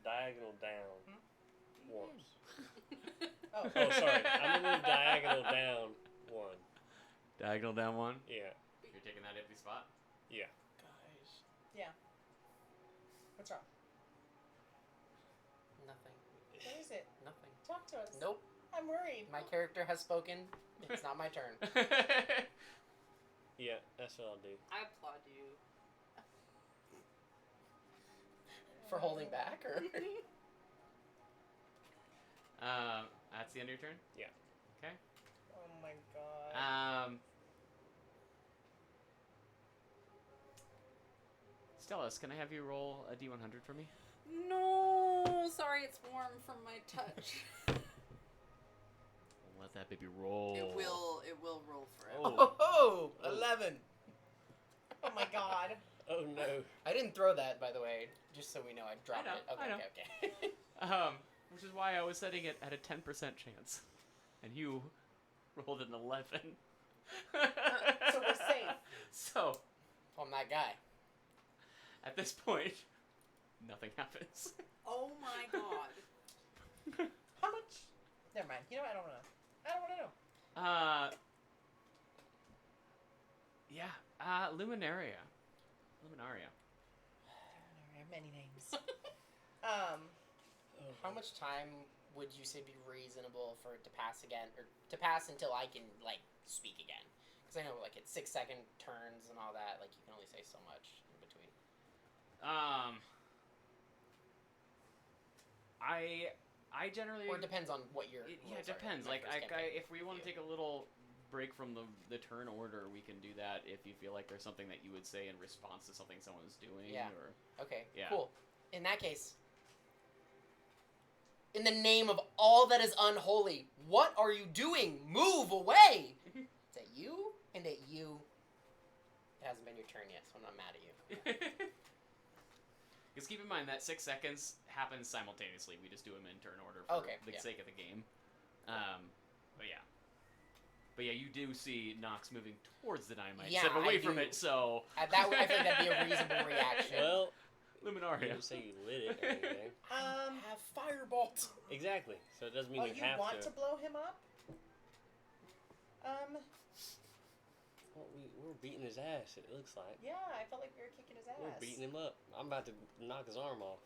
diagonal down once. Oh, Oh, sorry. I'm gonna move diagonal down 1. Diagonal down 1. Yeah. You're taking that empty spot. Yeah. Guys. what's wrong? Nothing. What is it? Nothing. Talk to us. Nope. I'm worried. My character has spoken. It's not my turn. Yeah, that's what I'll do. I applaud you. For holding back, or? That's the end of your turn? Yeah. Okay. Oh my god. Stellus, can I have you roll a D100 for me? No, sorry, it's warm from my touch. Let that baby roll. It will roll forever. Oh. Oh, Oh. 11. Oh my god. Oh no. I didn't throw that, by the way, just so we know I dropped know, it. Okay, I know. okay. Which is why I was setting it at a 10% chance. And you rolled an 11. So we're safe. So, I'm that guy. at this point, nothing happens. Oh my god. How much? Never mind. You know what? I don't want to know. I don't want to know. Yeah. Luminaria. Luminaria. I have many names. How much time would you say be reasonable for it to pass again, or to pass until I can, like, speak again? Because I know, like, it's 6-second turns and all that. Like, you can only say so much in between. I generally. Or it depends on what your It rules depends. are. Like, My first campaign. if we want to take a little break from the turn order, we can do that. If you feel like there's something that you would say in response to something someone's doing, Yeah. or Okay, Yeah. cool. In that case, in the name of all that is unholy, what are you doing? Move away! It's at you and at you. It hasn't been your turn yet, so I'm not mad at you. Because keep in mind that 6 seconds happens simultaneously. We just do them in turn order for Okay, the yeah. sake of the game. But yeah, you do see Nox moving towards the dynamite Yeah, instead of away I from do. it. So I feel like that'd be a reasonable reaction. Well, you Luminaria. didn't say you lit it or anything. Have firebolt. Exactly. So it doesn't mean Oh, you you have want to blow him up? Well, we're beating his ass. It looks like Yeah, I felt like we were kicking his ass. we're beating him up. I'm about to knock his arm off.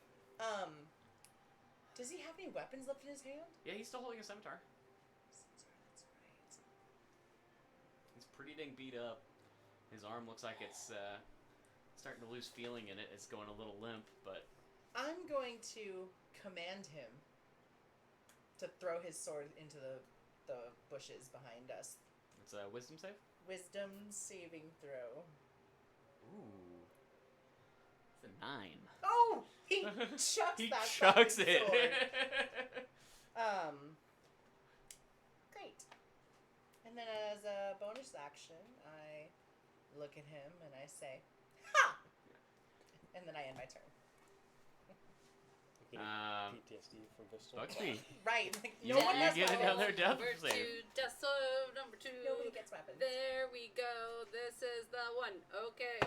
Does he have any weapons left in his hand? Yeah, he's still holding a scimitar. That's right. He's pretty dang beat up. His arm looks like it's starting to lose feeling in it. It's going a little limp, but I'm going to command him to throw his sword into the bushes behind us. it's a wisdom save. Wisdom saving throw. Ooh, it's a 9. Oh, he chucks He that chucks fucking it. sword. Great. And then as a bonus action, I look at him and I say, "Ha!" And then I end my turn. PTSD from Bristol. Bugsby, Right. Like, you, no one you has get weapons. another death Number save. 2, death save number 2. Nobody gets weapons. There we go. This is the one. Okay.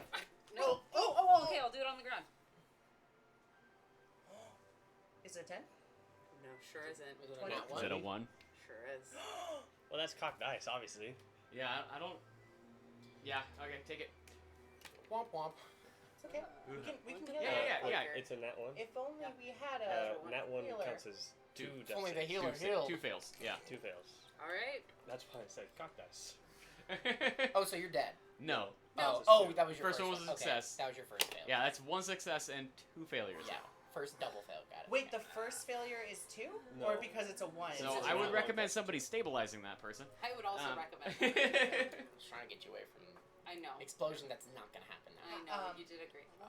Oh, No. oh. Okay, I'll do it on the ground. Is it a 10? No, sure isn't. Was it a 20. nat Is it a 1? Sure is. Well, that's cocked dice, obviously. Yeah, I don't. Yeah, okay, take it. Womp womp. It's okay. We can heal Yeah, that. yeah. It's a nat one. If only we had a Nat one healer. counts as two Two. death Only the saves. healer Two, healed. two fails. Yeah. 2 fails. All right. That's why I said cocked dice. Oh, so you're dead. No. Oh, was oh, two. that was your First first one was a Okay, success. that was your first fail. Yeah, that's 1 success and 2 failures. Yeah. First double fail. Got it. Wait, Okay. the first failure is 2? No. Or because it's a 1? So It's just I would not recommend one. somebody stabilizing that person. I would also recommend. Just trying to get you away from I know. explosion. That's not gonna happen now. I know. Um, You did a great job.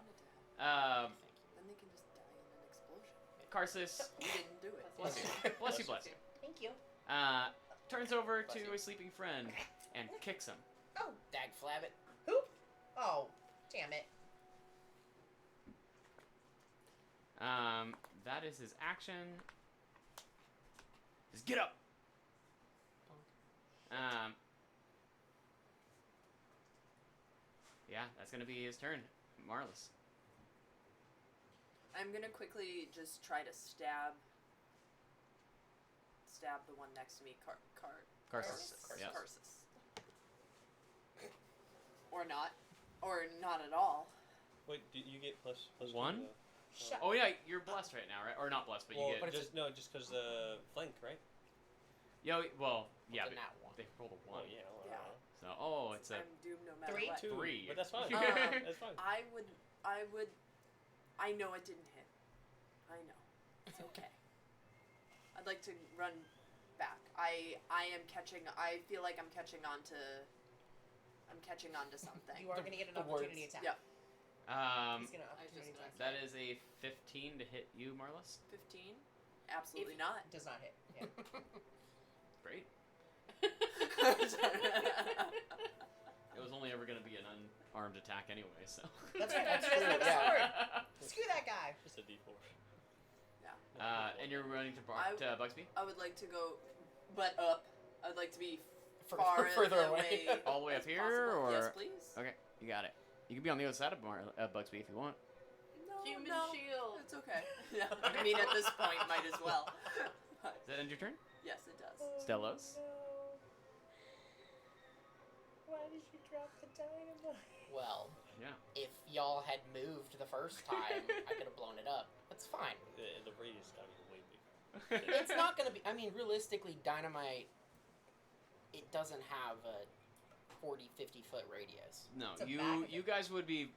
Um, Thank you. Then they can just die in an explosion. Karsus, We didn't do it. bless you, bless you, bless you. Thank you. Turns over Bless to you. a sleeping friend and kicks him. Oh, Dag flabbit. who? Oh, damn it. That is his action. Just get up. Yeah, that's gonna be his turn. Marlis. I'm gonna quickly just try to stab the one next to me, Karsus. Yes. Karsus. Or not at all. Wait, do you get plus 1? two, Shut Oh yeah, you're blessed right now, right? Or not blessed, but well, you get. it's just because flank, right? Yeah, well, yeah, It's a but nat one. they rolled a 1. Oh yeah. Well, Yeah. So, it's a I'm doomed no matter 3? what. 2. 3. But that's fine. That's fine. I know it didn't hit. I know. It's okay. I'd like to run back. I feel like I'm catching on to something. You are going to get an the opportunity words. attack. Yep. He's going to I was opportunity just attack. That is a 15 to hit you, Marlis. 15? Absolutely not. Does not hit. Yeah. Great. It was only ever going to be an unarmed attack anyway, so. That's right. That's right. That's Yeah. sword. Screw that guy. Just a D4. And you're running to Bugsby? I would like to go butt up. I'd like to be Further away. All the way up here, possible. or? Yes, please. Okay, you got it. You can be on the other side of Bugsby if you want. No, Human no, shield. it's okay. I mean, at this point, might as well. But Does that end your turn? yes, it does. Stellos? No. Why did you drop the dynamite? Well, Yeah. if y'all had moved the first time, I could have blown it up. That's fine. The radius got to be way bigger. It's not gonna be. I mean, realistically, dynamite. It doesn't have a 40, 50 foot radius. No, It's a bag of you it. guys would be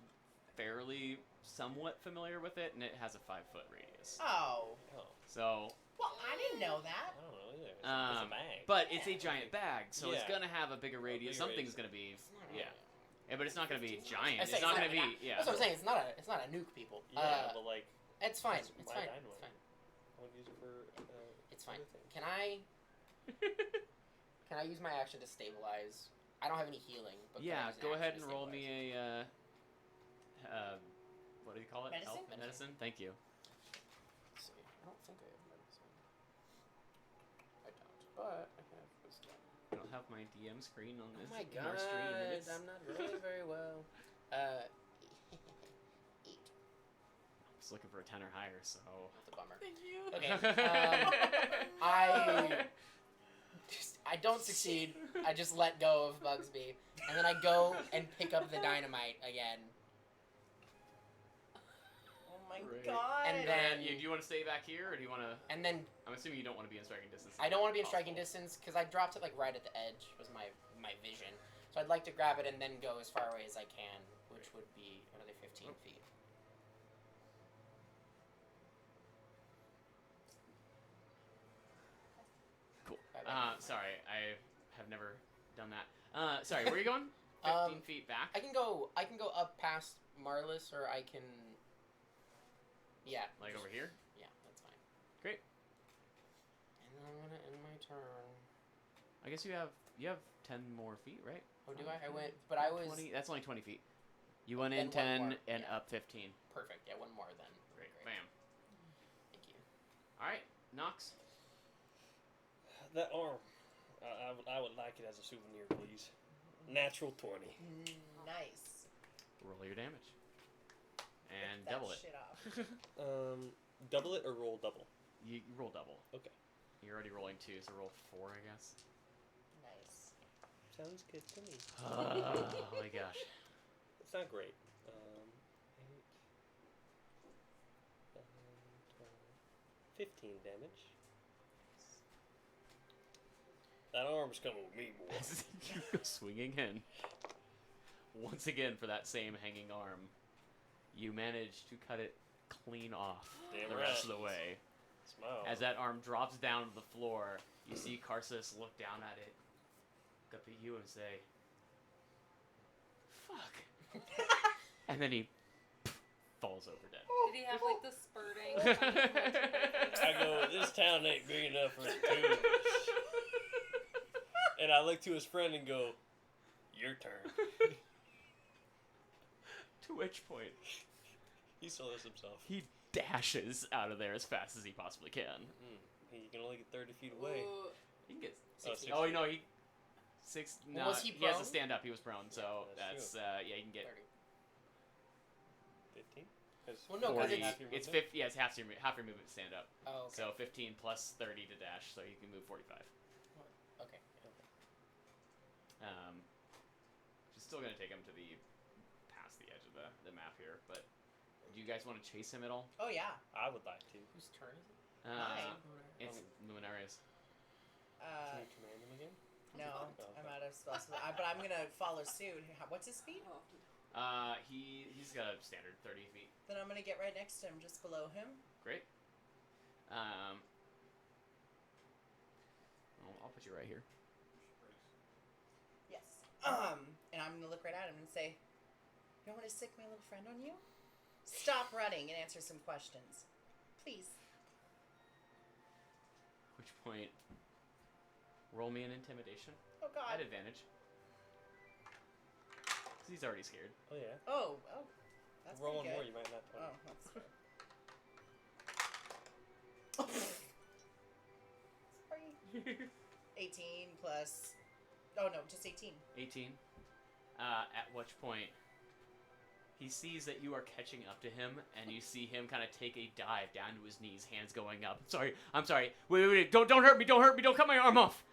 fairly somewhat familiar with it, and it has a 5-foot radius. Oh. Oh, So, Well, I didn't know that. I don't know either. It's a bag. but it's a giant bag, so it's Yeah. gonna have a bigger radius. bigger Something's radius. gonna be, It's not yeah. Yeah, but it's not gonna be 15. giant. I It's say not it's gonna not- be, yeah. That's what I'm saying. It's not a nuke, people. Yeah, but like, It's fine. That's It's my fine. dynamite. It's fine. I would use it for. It's fine. other things. Can I use my action to stabilize? I don't have any healing, but can I Yeah, use an go action ahead to and roll stabilize? me a, what do you call it? Medicine? Health? Medicine? Thank you. Let's see. I don't think I have medicine. I don't, but I have wisdom. I don't have my DM screen on Oh this my in our stream. god, and it's- I'm not rolling very well. 8. Just looking for a 10 or higher, so. That's a bummer. Thank you. Okay. I don't succeed. I just let go of Bugsby, and then I go and pick up the dynamite again. Oh my my Great. god. And then- Do you want to stay back here, or do you want to? And then I'm assuming you don't want to be in striking distance. I don't want to be in striking Possible. distance because I dropped it like right at the edge was my vision. So I'd like to grab it and then go as far away as I can, which would be another 15 feet. Cool. Bye bye. Sorry, I have never done that. Sorry, where are you going? 15 feet back. I can go up past Marlis, or I can. Yeah. Like over here. Yeah, that's fine. Great. And then I'm gonna end my turn. I guess you have 10 more feet, right? Oh, do I? I went, but I was 20. That's only 20 feet. You went Then in one 10 more, and yeah. up 15. perfect. Yeah, one more then. Great. Bam. Thank you. All right, Nox. That arm. I would like it as a souvenir, please. Natural 20. Nice. Roll your damage. And That double it. shit off. Double it or roll double? You roll double. Okay. You're already rolling 2, so roll 4, I guess. Nice. Sounds good to me. Oh my gosh. It's not great. 8, 15 damage. That arm's coming with me, boy. As you go swinging in, once again for that same hanging arm, you manage to cut it clean off Damn the right. rest of the way. Smile. As that arm drops down to the floor, you see Karsus look down at it, look up at you, and say, "Fuck," and then he falls over dead. Did he have like the spurting? I go, this town ain't big enough for two. And I look to his friend and go, your turn. To which point, He saw this himself. he dashes out of there as fast as he possibly can. He can only get 30 feet away. Ooh, He can get. Oh, 60. Oh, no, he. 6. No, Was he he has to prone? stand up. He was prone, so Yeah, that's that's yeah. You can get 30. 15? Well, no, 'cause 40. it's- It's 50. Yeah, it's half your movement to stand up. Oh, okay. So 15 plus 30 to dash, so you can move 45. Okay. Which is still gonna take him to the past the edge of the map here. But do you guys want to chase him at all? Oh yeah. I would like to. Whose turn is it? Mine. It's Luminarius. Can you command him again? No, Oh, I'm okay. out of spells, but I'm gonna follow suit. What's his speed? oh. He's got a standard 30 feet. Then I'm gonna get right next to him, just below him. Great. I'll put you right here. Yes. And I'm gonna look right at him and say, "You want me to sick my little friend on you? Stop running and answer some questions, please." Which point, roll me an intimidation Oh at God. advantage. 'Cause he's already scared. Oh, yeah. Oh. That's Roll one pretty more, good. you might not. Oh, that's good. Sorry. 18 plus. Oh no, just 18. 18. At which point, he sees that you are catching up to him, and you see him kind of take a dive down to his knees, hands going up. I'm sorry. Wait. Don't hurt me. Don't hurt me. Don't cut my arm off.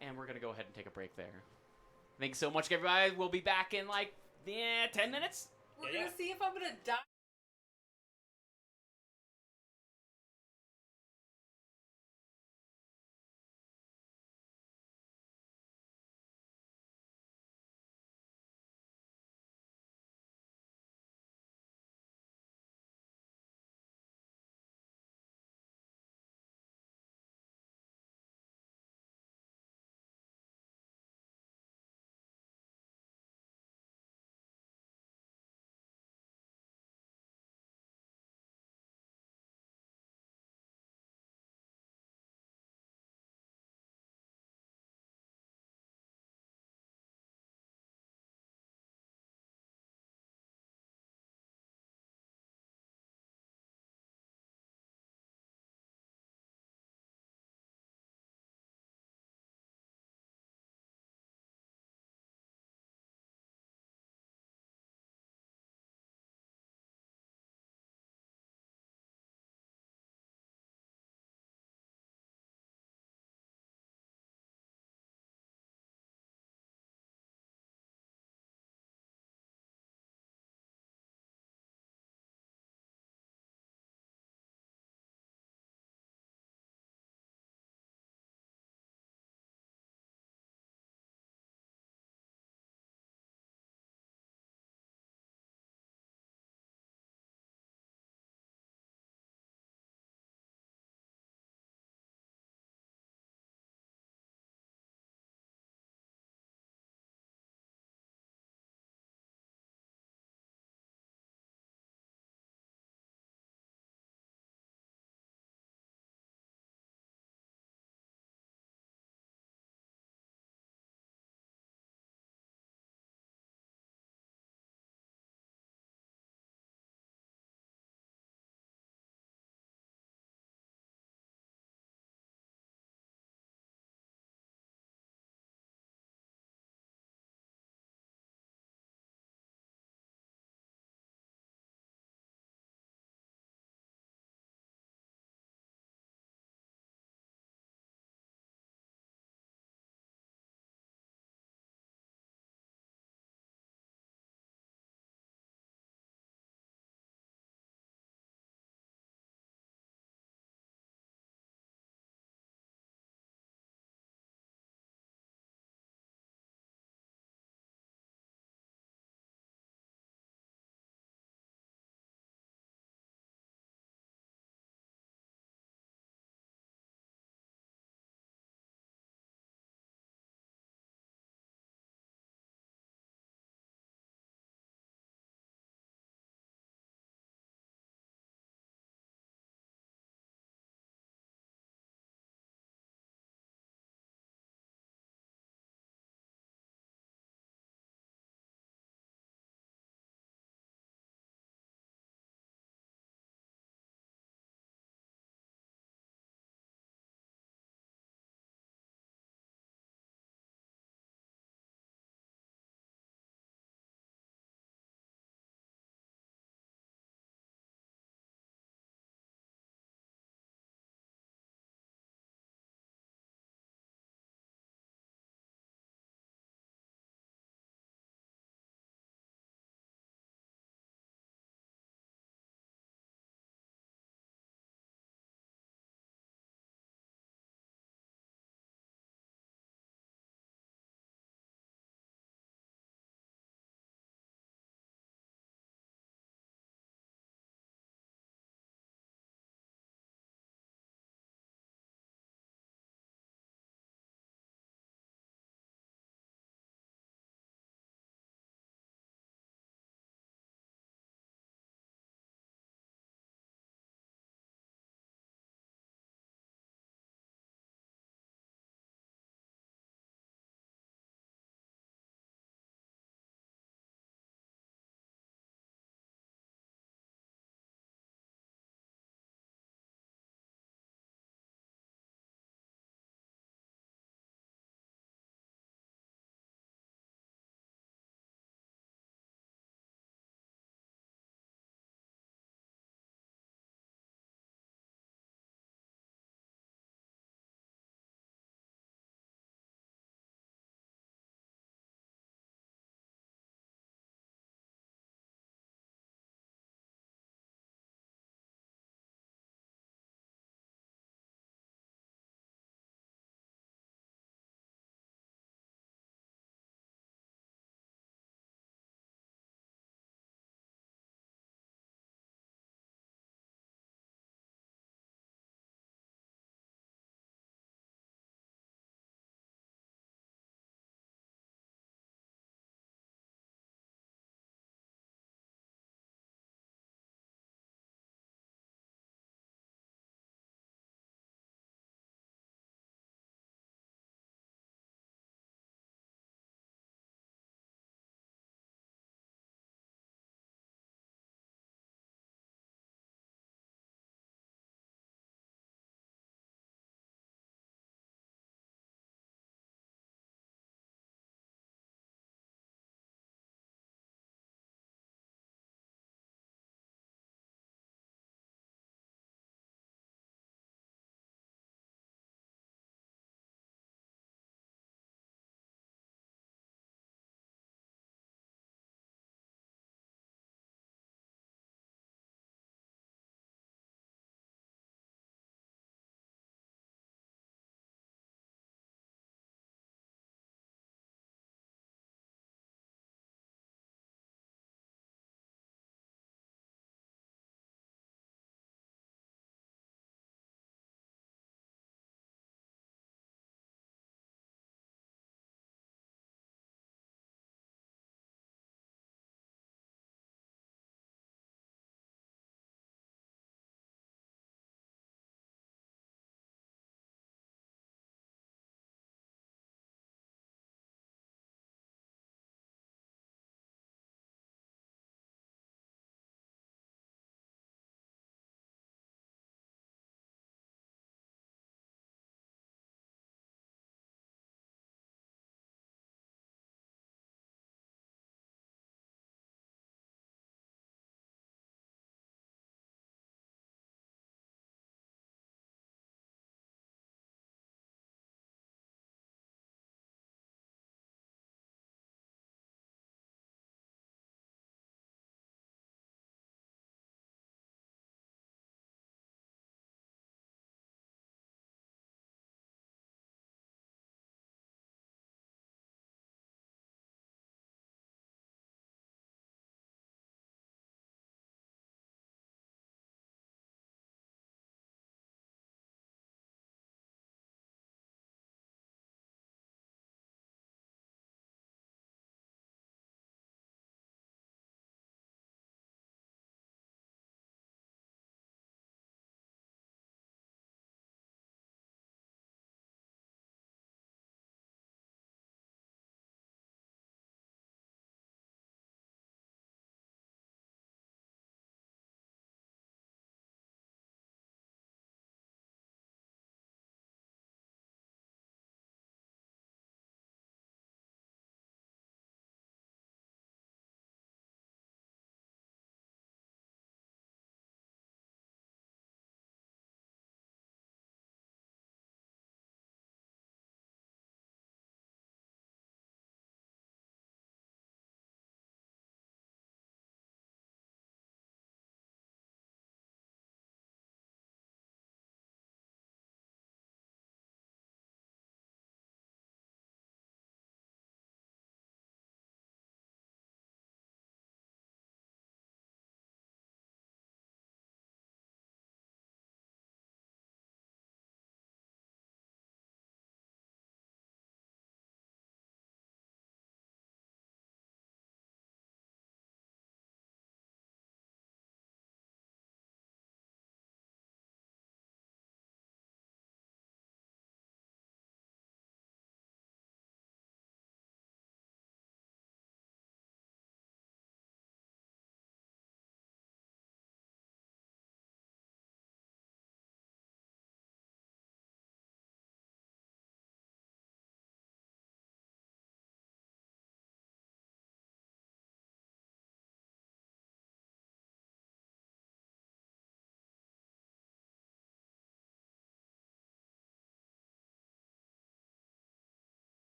And we're gonna go ahead and take a break there. Thanks so much, everybody. We'll be back in like 10 minutes. We're Yeah, gonna see if I'm gonna die.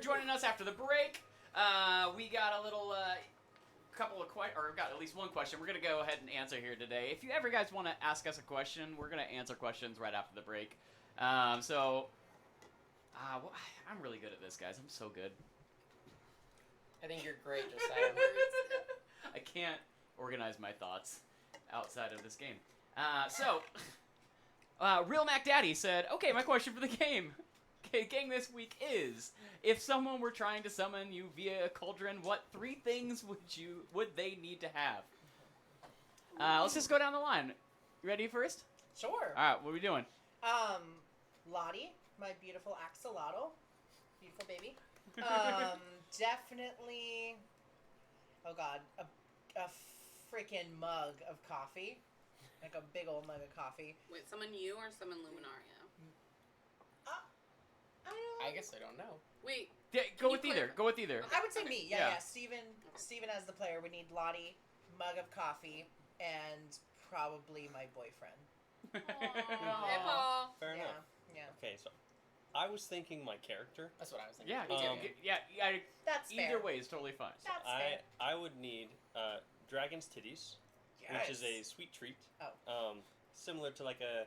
joining us after the break. We got a little couple of or got at least one question. We're gonna go ahead and answer here today. If you ever guys want to ask us a question, we're gonna answer questions right after the break. I'm really good at this, guys. I'm so good. I think you're great, Josiah. I can't organize my thoughts outside of this game. Real Mac Daddy said, "Okay, my question for the game." Gang this week is: if someone were trying to summon you via a cauldron, what 3 things would they need to have? Let's just go down the line. You ready first? Sure. All right, what are we doing? Lottie, my beautiful axolotl, beautiful baby. Definitely. Oh God, a freaking mug of coffee, like a big old mug of coffee. Wait, summon you or summon Luminaria? I guess I don't know. Wait. Yeah, go with you either. clarify? Go with either. I would say me. Yeah. Yeah. Steven as the player would need Lottie, mug of coffee, and probably my boyfriend. Hey, Paul. Fair Yeah. enough. Yeah. Okay, so I was thinking my character. That's what I was thinking. Yeah, Me too. yeah. That's Either fair. way is totally fine. That's fair. I would need dragon's titties, which is a sweet treat. Oh. Similar to like a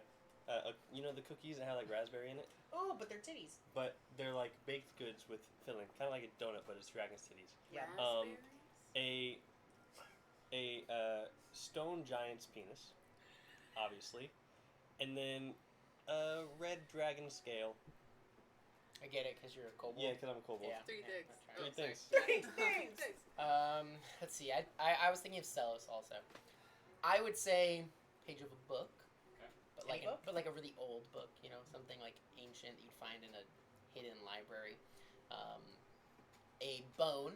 you know the cookies that have like raspberry in it, Oh, but they're titties. but they're like baked goods with filling, kind of like a donut, but it's dragon's titties. Yeah. Raspberries? A stone giant's penis, obviously, and then a red dragon scale. I get it, because you're a kobold. Yeah, because I'm a kobold. Yeah. 3 things. that's Oh, Three sorry. things. Thanks. Let's see. I was thinking of Celos also. I would say page of a book. Okay. But Any like book? but like a really old book, you know, something like ancient that you'd find in a hidden library. A bone.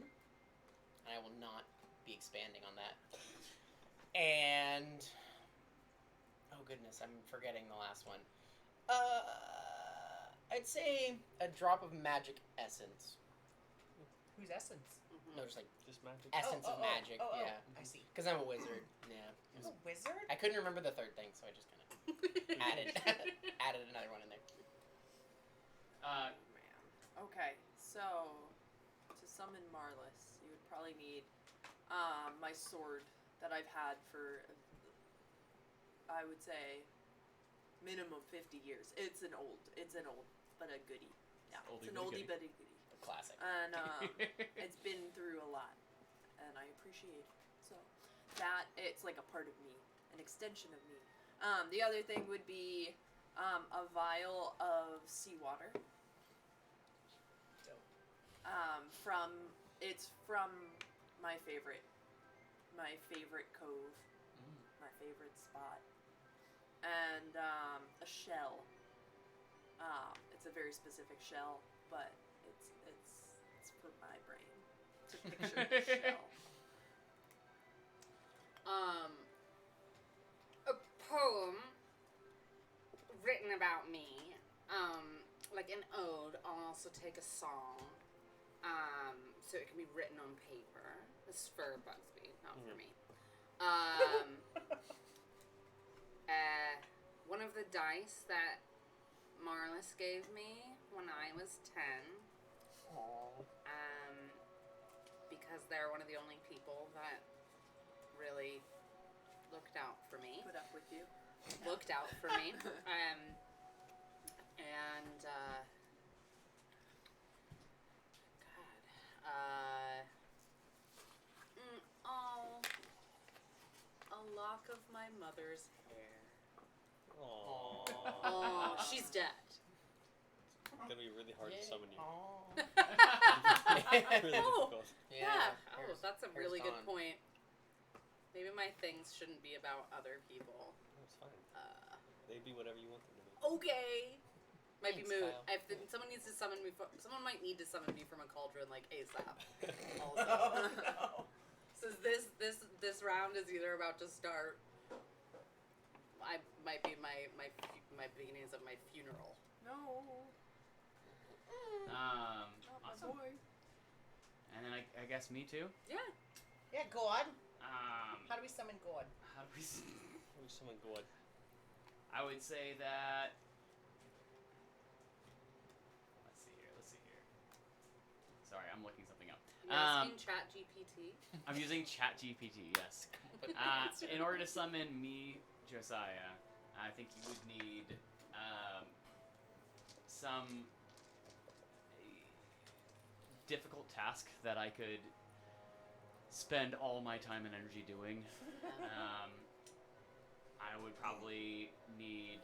And I will not be expanding on that. And oh goodness, I'm forgetting the last one. I'd say a drop of magic essence. Who's Essence? No, just like Just magic. essence of magic. Oh, Yeah, I see. because I'm a wizard. Yeah, Who's a wizard? I couldn't remember the third thing, so I just kind of added another one in there. Man. Okay, so to summon Marlis, you would probably need my sword that I've had for, I would say, minimum 50 years. It's an old, but a goodie. Yeah, Oldie it's an but a oldie goodie. but a goodie. Classic. And it's been through a lot, and I appreciate it. So that it's like a part of me, an extension of me. The other thing would be a vial of seawater. Dope. It's from my favorite cove, my favorite spot, and a shell. It's a very specific shell, but it's for my brain to picture the shell. A poem written about me, like an ode. I'll also take a song, so it can be written on paper. This is for Bugsby, not for me. One of the dice that Marlis gave me when I was 10. Because they're one of the only people that really looked out for me. Put up with you. Looked out for me. A lock of my mother's hair. Aww. Oh, she's dead. It's gonna be really hard to summon you. Really Oh. difficult. Yeah. hair's- Oh, that's a hair's really good gone. point. Maybe my things shouldn't be about other people. It's fine. Uh, They be whatever you want them to be. okay. Might Thanks, be moot. Kyle. Someone needs to summon me. Someone might need to summon me from a cauldron like ASAP. Oh, Also, no. so this round is either about to start. I might be my beginnings of my funeral. No. Not my awesome. boy. And then I guess me too. Yeah. Yeah, God. Um, How do we summon God? how do we? Maybe someone good. I would say that. Let's see here. I'm looking something up. You're asking Chat GPT. I'm using ChatGPT. Yes. In order to summon me, Josiah, I think you would need some difficult task that I could spend all my time and energy doing. I would probably need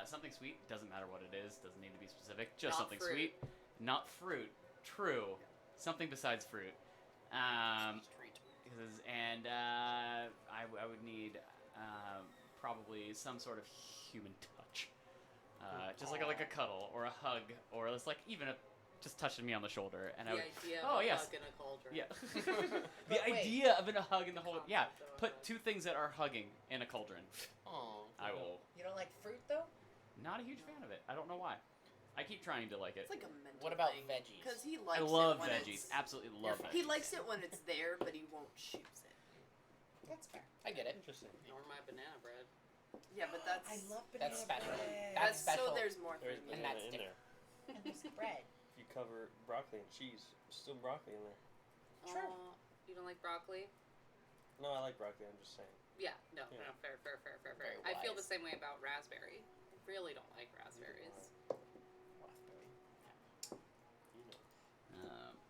something sweet. Doesn't matter what it is. Doesn't need to be specific. Just Not something fruit. sweet. Not fruit. True. Something besides fruit. I would need probably some sort of human touch. Just like a cuddle or a hug or just like even just touching me on the shoulder. And I The would, idea oh, of a yes. hug in a cauldron. yeah. But The wait. idea of a hug in the whole, yeah. Concept of a Put hug. two things that are hugging in a cauldron. Oh. I will. You don't like fruit though? Not a huge fan of it. I don't know why. I keep trying to like it. It's like a mental What about thing. veggies? Because he I likes love it when veggies. it's- Absolutely love veggies. He likes it when it's there, but he won't choose it. That's fair. I get it. Interesting. Or my banana bread. Yeah, but that's I love banana That's special. bread. That's special. so there's more There's for And me. banana that's in there. And there's bread. If you cover broccoli and cheese, there's still broccoli in there. True. You don't like broccoli? No, I like broccoli. I'm just saying. Yeah, no, Yeah. no, fair. Very I feel the wise. same way about raspberry. I really don't like raspberries. Raspberry. You know.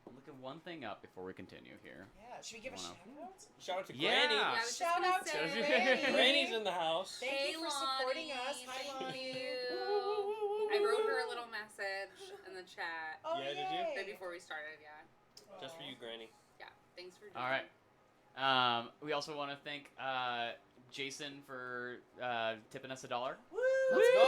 I'm looking one thing up before we continue here. Yeah. Should we give a Wow. shout out? Shout out to Yeah. Granny. Yeah, I was just Shout gonna out to say- Granny. Granny's in the house. Thank Hey, you for supporting Lonnie, us. Hi, thank Lonnie. you. I wrote her a little message in the chat Oh, Yeah, did you? yay. right before we started. Yeah, Just for you, Granny. yeah. Thanks for. All right. We also want to thank Jason for tipping us $1. Woo! Let's go.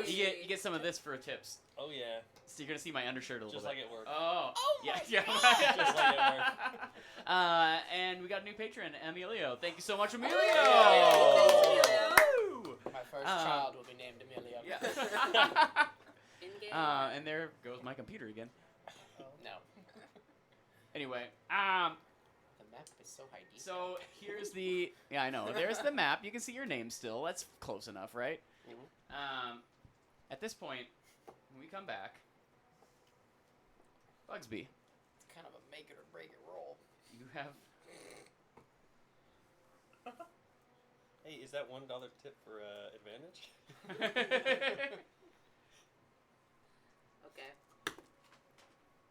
Hey. You get some of this for tips. Oh yeah. So you're gonna see my undershirt a little Just bit. like at work. Oh. Oh yeah, my yeah. God. Just like at And we got a new patron, Emilio. Thank you so much, Emilio. Hey, thanks, Woo! My first Um, child will be named Emilio. Yeah. In game. And there goes my computer again. No. Anyway, The map is so high detail. so here's the I know. There's the map. You can see your name still. That's close enough, right? Mhm. At this point, when we come back, Bugsby, It's kind of a make it or break it roll. you have Hey, is that $1 tip for advantage? Okay.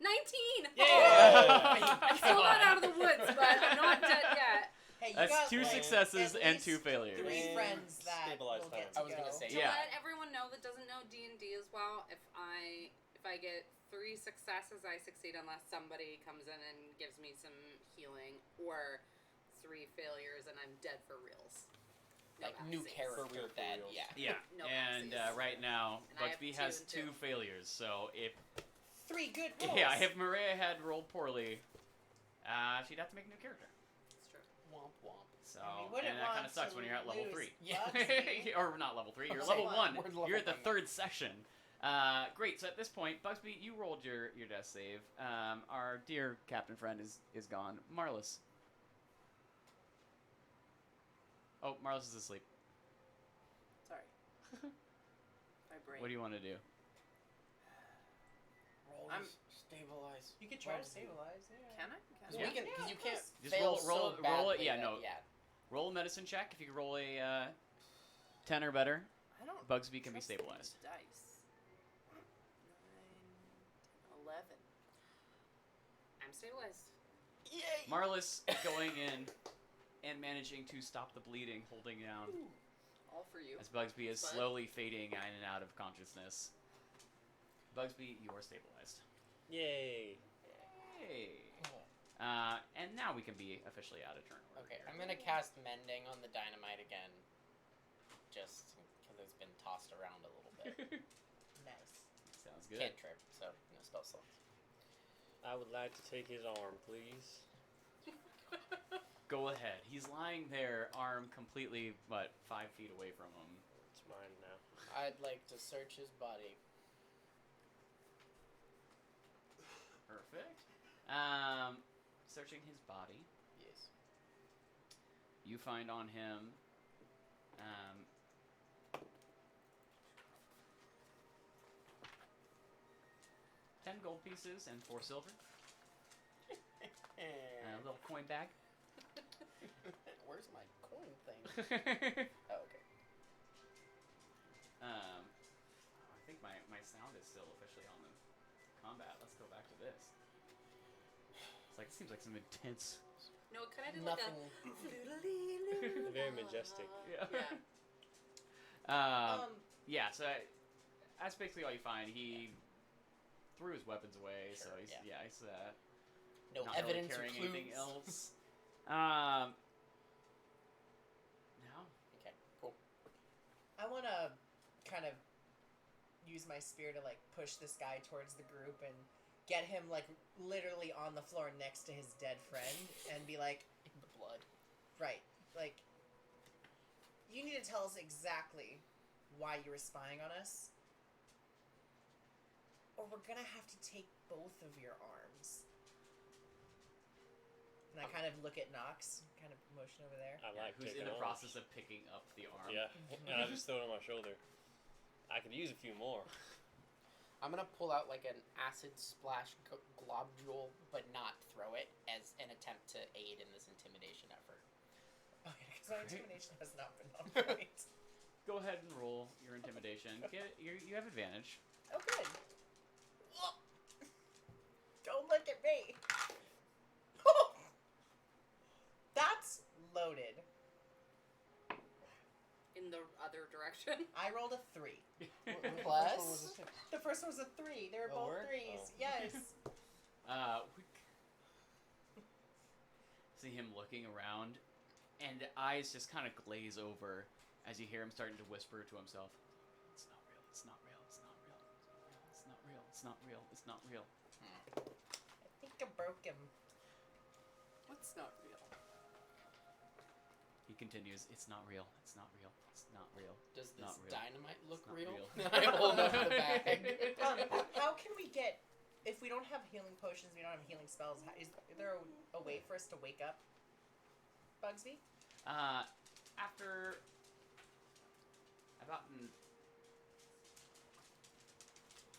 19. Yeah. Oh, I'm still not out of the woods, but I'm not dead yet. Hey, you That's got, two like, successes at and least 2 failures. 3 And friends that stabilize will get time. to I was gonna go. say, To Yeah. let everyone know that doesn't know D&D as well, if I get 3 successes, I succeed unless somebody comes in and gives me some healing, or 3 failures and I'm dead for reals. No Like new backsies. character For dead. reals. Yeah. Yeah. No And backsies. right now, And I have Bugsby 2 has and 2 2. failures. So if 3 good rolls. yeah, if Maria had rolled poorly, she'd have to make a new character. It's true. Womp womp. So And we wouldn't and that kind want of sucks to when you're at level lose 3. Bugsby. Or not level 3. You're Okay, level one. 1. We're level You're at the 1 now. 3rd session. Great. So at this point, Bugsby, you rolled your death save. Our dear captain friend is gone. Marlis. Oh, Marlis is asleep. Sorry. My brain. What do you want to do? Roll I'm- stabilize. You could try to Roll. stabilize. Yeah. Can I? Because Yeah. you can, because you can't Just fail roll so it. badly Yeah, that- no. Yeah. Roll a medicine check. If you can roll a 10 or better, I don't. Bugsby can be trust these stabilized. Dice. 9, 10, 11. I'm stabilized. Yay! Marlis going in and managing to stop the bleeding, holding down All for you. as Bugsby is Fun. slowly fading in and out of consciousness. Bugsby, you are stabilized. Yay. Hey. And now we can be officially out of turn order. Okay, here. I'm gonna cast Mending on the dynamite again, just because it's been tossed around a little bit. Nice. Sounds good. Cantrip, so no spell slots. I would like to take his arm, please. Go ahead. He's lying there, arm completely, 5 feet away from him. It's mine now. I'd like to search his body. Perfect. Searching his body. Yes. You find on him 10 gold pieces and 4 silver. A little coin bag. Where's my coin thing? Oh, okay. I think my sound is still officially on the combat. Let's go back to this. It's like, it seems like some intense. No, it kind of did Nothing. Very majestic. Yeah. Yeah. Yeah, so that's basically all you find. He threw his weapons away, so Sure, he's yeah. he's No not evidence really or carrying clues. anything else. No. Okay, cool. I want to kind of use my spear to like push this guy towards the group and get him like literally on the floor next to his dead friend and be like, In the blood. right, like, you need to tell us exactly why you were spying on us, or we're gonna have to take both of your arms. And I kind of look at Nox, kind of motion over there. I like Who's taking in the arms. process of picking up the arm. Yeah, and I just throw it on my shoulder. I could use a few more. I'm gonna pull out like an acid splash globule, but not throw it as an attempt to aid in this intimidation effort. Okay, because my Great. intimidation has not been on point. Go ahead and roll your intimidation. You have advantage. Oh, good. Don't look at me. That's loaded. in the other direction. I rolled a 3. Plus? The first one was a 3. They were Oh, both word? 3s. Oh. Yes. See him looking around, and eyes just kind of glaze over as you hear him starting to whisper to himself. It's not real. It's not real. It's not real. It's not real. It's not real. It's not real. I think I broke him. What's not real? He continues. It's not real. It's not real. It's not real. Does Not this real. dynamite look It's not real? real. I hold up the bag. How can we get... If we don't have healing potions, we don't have healing spells, is there a way for us to wake up Bugsby? After about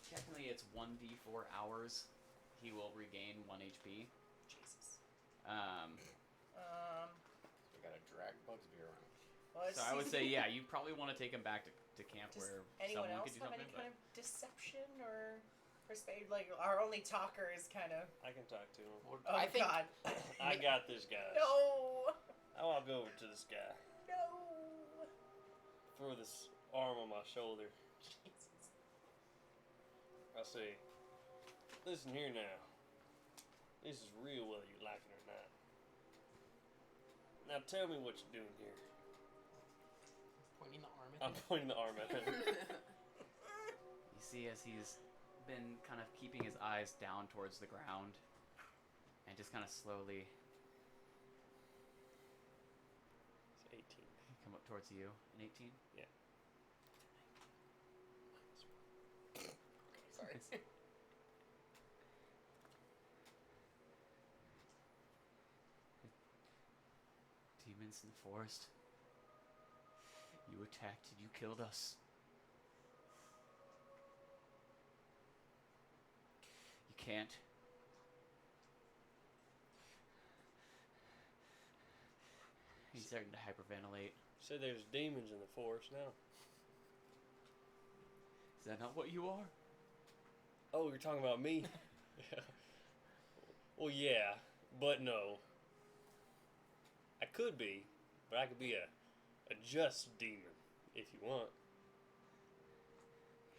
technically it's 1d4 hours, he will regain 1 HP. Jesus. We gotta drag Bugsby around. Well, So I would say, yeah, you probably want to take him back to camp Does where anyone someone else could do have something. any kind of deception or persuade? Like, our only talker is kind of... I can talk to him. Well, Oh, I think God. I got this, guys. No! I'll walk over to this guy. No! Throw this arm on my shoulder. Jesus. I'll say, listen here now. This is real whether you like it or not. Now tell me what you're doing here. pointing the arm I'm at him. pointing the arm at him. You see, as he's been kind of keeping his eyes down towards the ground, and just kind of slowly It's 18. come up towards you. An 18. Sorry. Demons in the forest. You attacked and you killed us. You can't. He's starting to hyperventilate. Said there's demons in the forest now. Is that not what you are? Oh, you're talking about me? Well, yeah, but no. I could be, but I could be a just demon if you want.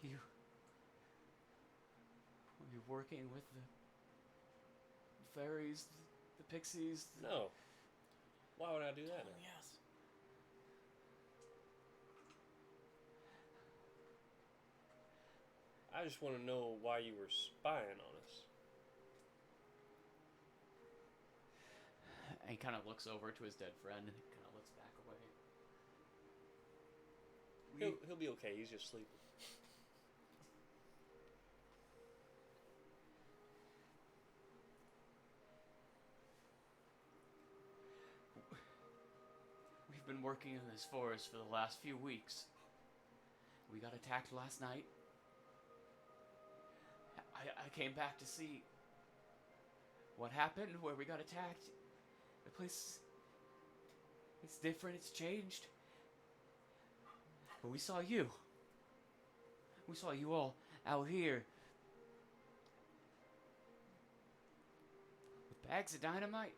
You're working with the fairies, the pixies. No. Why would I do that? Oh, Now? yes. I just want to know why you were spying on us. And he kind of looks over to his dead friend and kind of looks back away. He'll be okay. He's just sleeping. We've been working in this forest for the last few weeks. We got attacked last night. I came back to see what happened, where we got attacked. The place, it's different, it's changed. But we saw you. We saw you all out here. With bags of dynamite.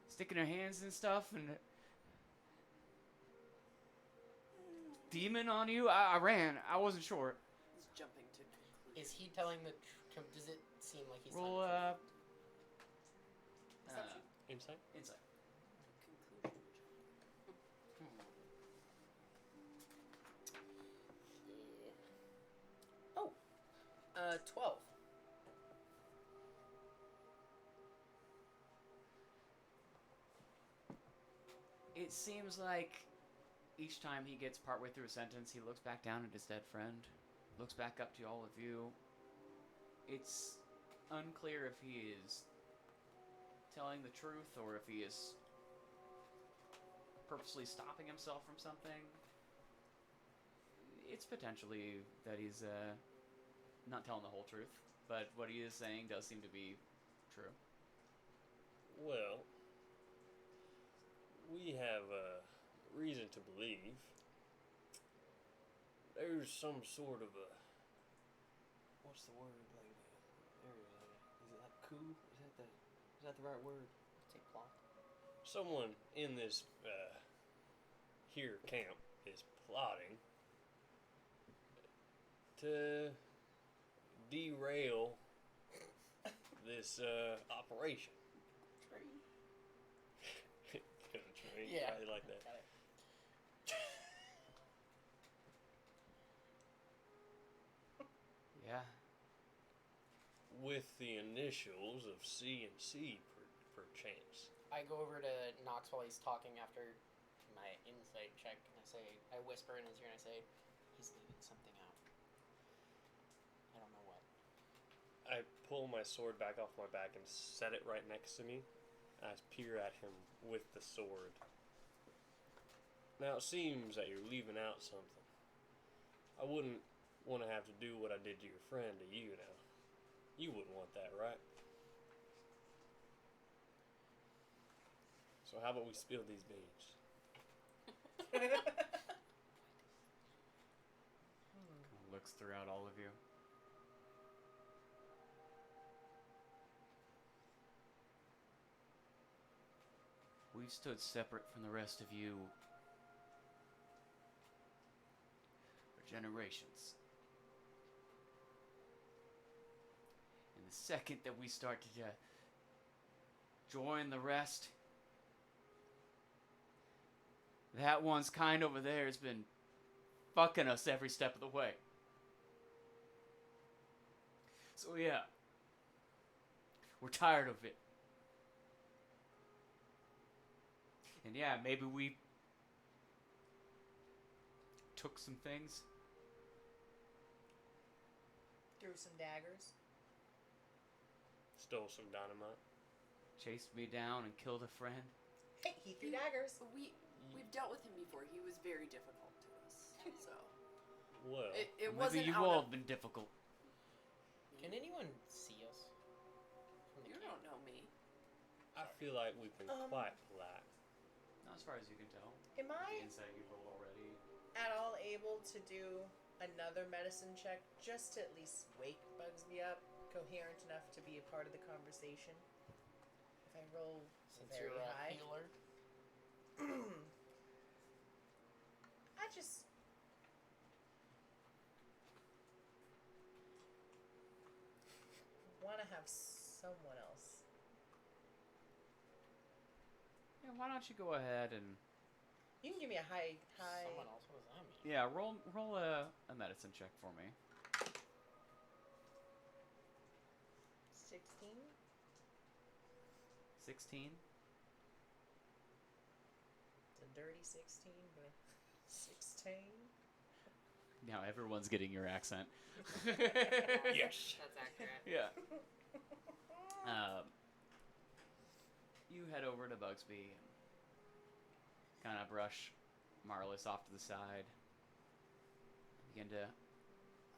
Sticking their hands and stuff, and demon on you. I ran. I wasn't sure. He's jumping to conclusions. Is he telling the does it seem like he's Roll telling the Perception? Insight? insight. Conclusion. truth? 12. It seems like each time he gets partway through a sentence, he looks back down at his dead friend, looks back up to all of you. It's unclear if he is telling the truth or if he is purposely stopping himself from something. It's potentially that he's not telling the whole truth, but what he is saying does seem to be true. Well, we have reason to believe there's some sort of a, what's the word, like, is it like coup? Is that the right word? Take plot. Someone in this here camp is plotting to derail this operation. Yeah. I like that. Got it. Yeah. With the initials of C and C per chance. I go over to Knox while he's talking after my insight check, and I whisper in his ear and I say, he's leaving something out. I don't know what. I pull my sword back off my back and set it right next to me. I peer at him with the sword. Now it seems that you're leaving out something. I wouldn't want to have to do what I did to your friend to you now. You wouldn't want that, right? So how about we spill these beans? Looks throughout all of you. We've stood separate from the rest of you for generations. And the second that we start to join the rest, that one's kind over there has been fucking us every step of the way. So yeah, we're tired of it. And yeah, maybe we took some things. Threw some daggers. Stole some dynamite. Chased me down and killed a friend. Hey, he threw daggers. We've dealt with him before. He was very difficult to us. So Well, it Maybe wasn't you've out all of, been difficult. Can anyone see us? From the You camp? don't know me. I feel like we've been quite polite. Not as far as you can tell. Am The I insight you rolled already. at all able to do another medicine check just to at least wake Bugsby up, coherent enough to be a part of the conversation? If I roll Since very you're a high. healer. I just want to have someone else. Yeah, why don't you go ahead and You can give me a high. Someone else? What does that mean? yeah, roll a medicine check for me. 16. 16. It's a dirty 16, but 16. Now everyone's getting your accent. Yes. That's accurate. Yeah. You head over to Bugsby and kind of brush Marlis off to the side. Begin to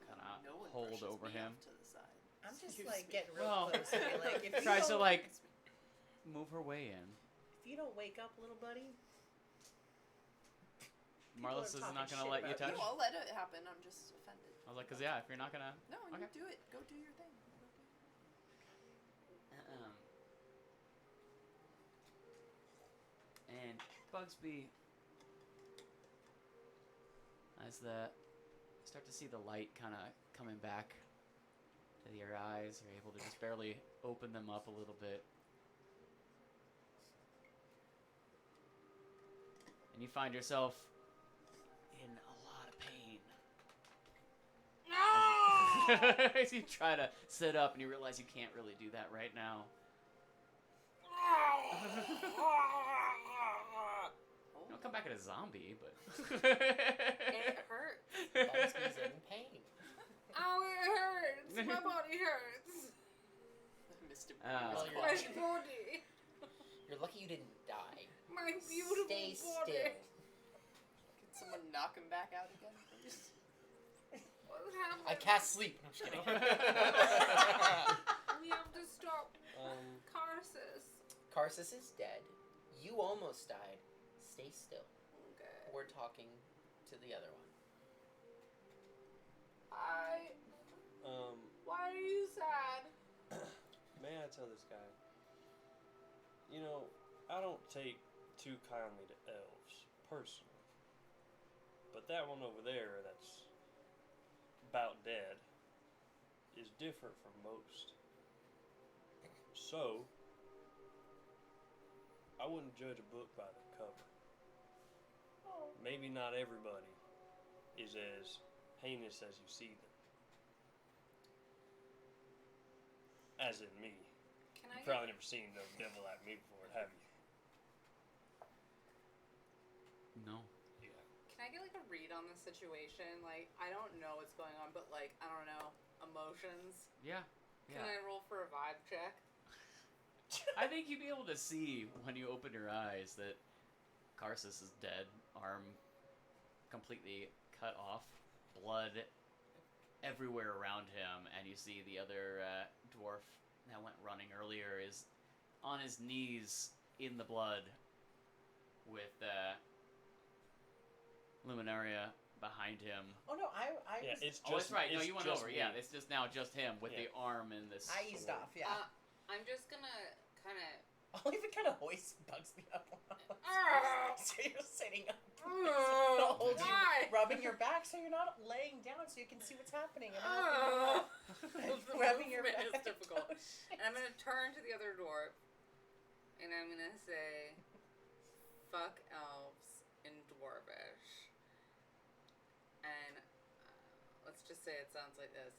kind No of one hold brushes over me him. off to the side. I'm just Excuse like me. getting real Well, close. To be like, if you tries to don't- like move her way in. if you don't wake up, little buddy. Marlis is talking not gonna shit let you about touch. No, I'll let it happen. I'm just offended. I was like, cause yeah, if you're not gonna. No, Okay. you do it. Go do your thing. And Bugsby, as the start to see the light kind of coming back to your eyes, you're able to just barely open them up a little bit. And you find yourself in a lot of pain. As you try to sit up and you realize you can't really do that right now. You don't come back as a zombie, but... It hurts. Bugsby's in pain. Ow, it hurts. My body hurts. Mr. Ah. Well, My you're, body. you're lucky you didn't die. My beautiful Stay body. still. Can someone knock him back out again, please? What happened? I cast sleep. No, I'm just kidding. We have to stop Carsus. Carsus is dead. You almost died. Stay still. Okay. We're talking to the other one. Why are you sad? May I tell this guy? You know, I don't take too kindly to elves, personally. But that one over there that's about dead is different from most. So, I wouldn't judge a book by the cover. Maybe not everybody is as heinous as you see them. As in me. Can I You've probably never seen no devil like me before, have you? No. Yeah. Can I get like a read on the situation? Like I don't know what's going on, but like I don't know emotions. Yeah. Can I roll for a vibe check? I think you'd be able to see when you open your eyes that Carsus is dead, arm completely cut off, blood everywhere around him, and you see the other dwarf that went running earlier is on his knees in the blood with Luminaria behind him. Oh no, I Yeah, was, it's just. Oh, that's right. No, it's you went just over. me. Yeah, it's just now just him with Yeah. the arm and this. I eased sword. off. Yeah, I'm just gonna kind of. I'll even kind of hoist Bugsby up. So you're sitting up, Oh, hold you, why? rubbing your back, so you're not laying down, so you can see what's happening. And The rubbing your movement back. is difficult. Oh, shit. And I'm gonna turn to the other dwarf, and I'm gonna say, "Fuck elves in dwarvish." And let's just say it sounds like this: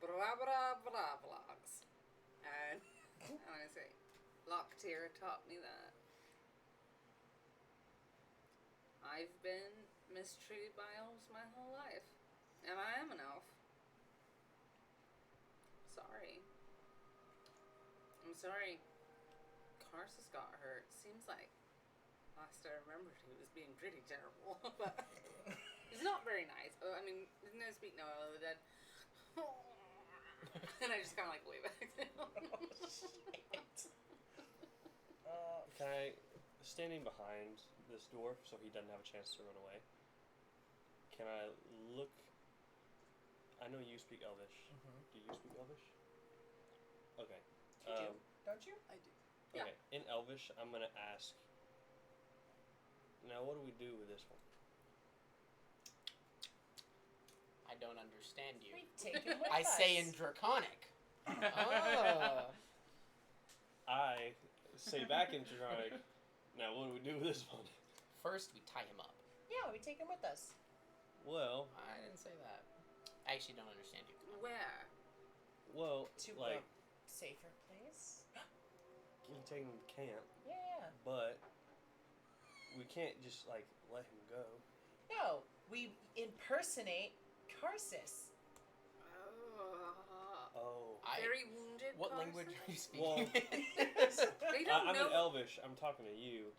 "Bra bra bra vlogs." And I'm gonna say, "Locktier taught me that. I've been mistreated by elves my whole life, and I am an elf. Sorry. I'm sorry. Carsus got hurt. Seems like last I remembered he was being pretty terrible, but he's not very nice. I mean, no speak no ill of the dead." And I just kind of like wave back to him. Can I, standing behind this dwarf so he doesn't have a chance to run away, can I look? I know you speak Elvish. Mhm. Do you speak Elvish? Okay. You do, don't you? I do. Yeah. Okay. In Elvish, I'm gonna ask. Now, what do we do with this one? I don't understand you. We take him with I us. say in Draconic. Oh. I say back in Draconic. Now, what do we do with this one? First, we tie him up. Yeah, we take him with us. Well, I didn't say that. I actually don't understand you. Where? To like a safer place. we can take him to camp, Yeah. but we can't just like let him go. No, we impersonate Carsus. Oh. Very wounded. What Carsus? language are you speaking? Well, They don't I'm know. in Elvish. I'm talking to you.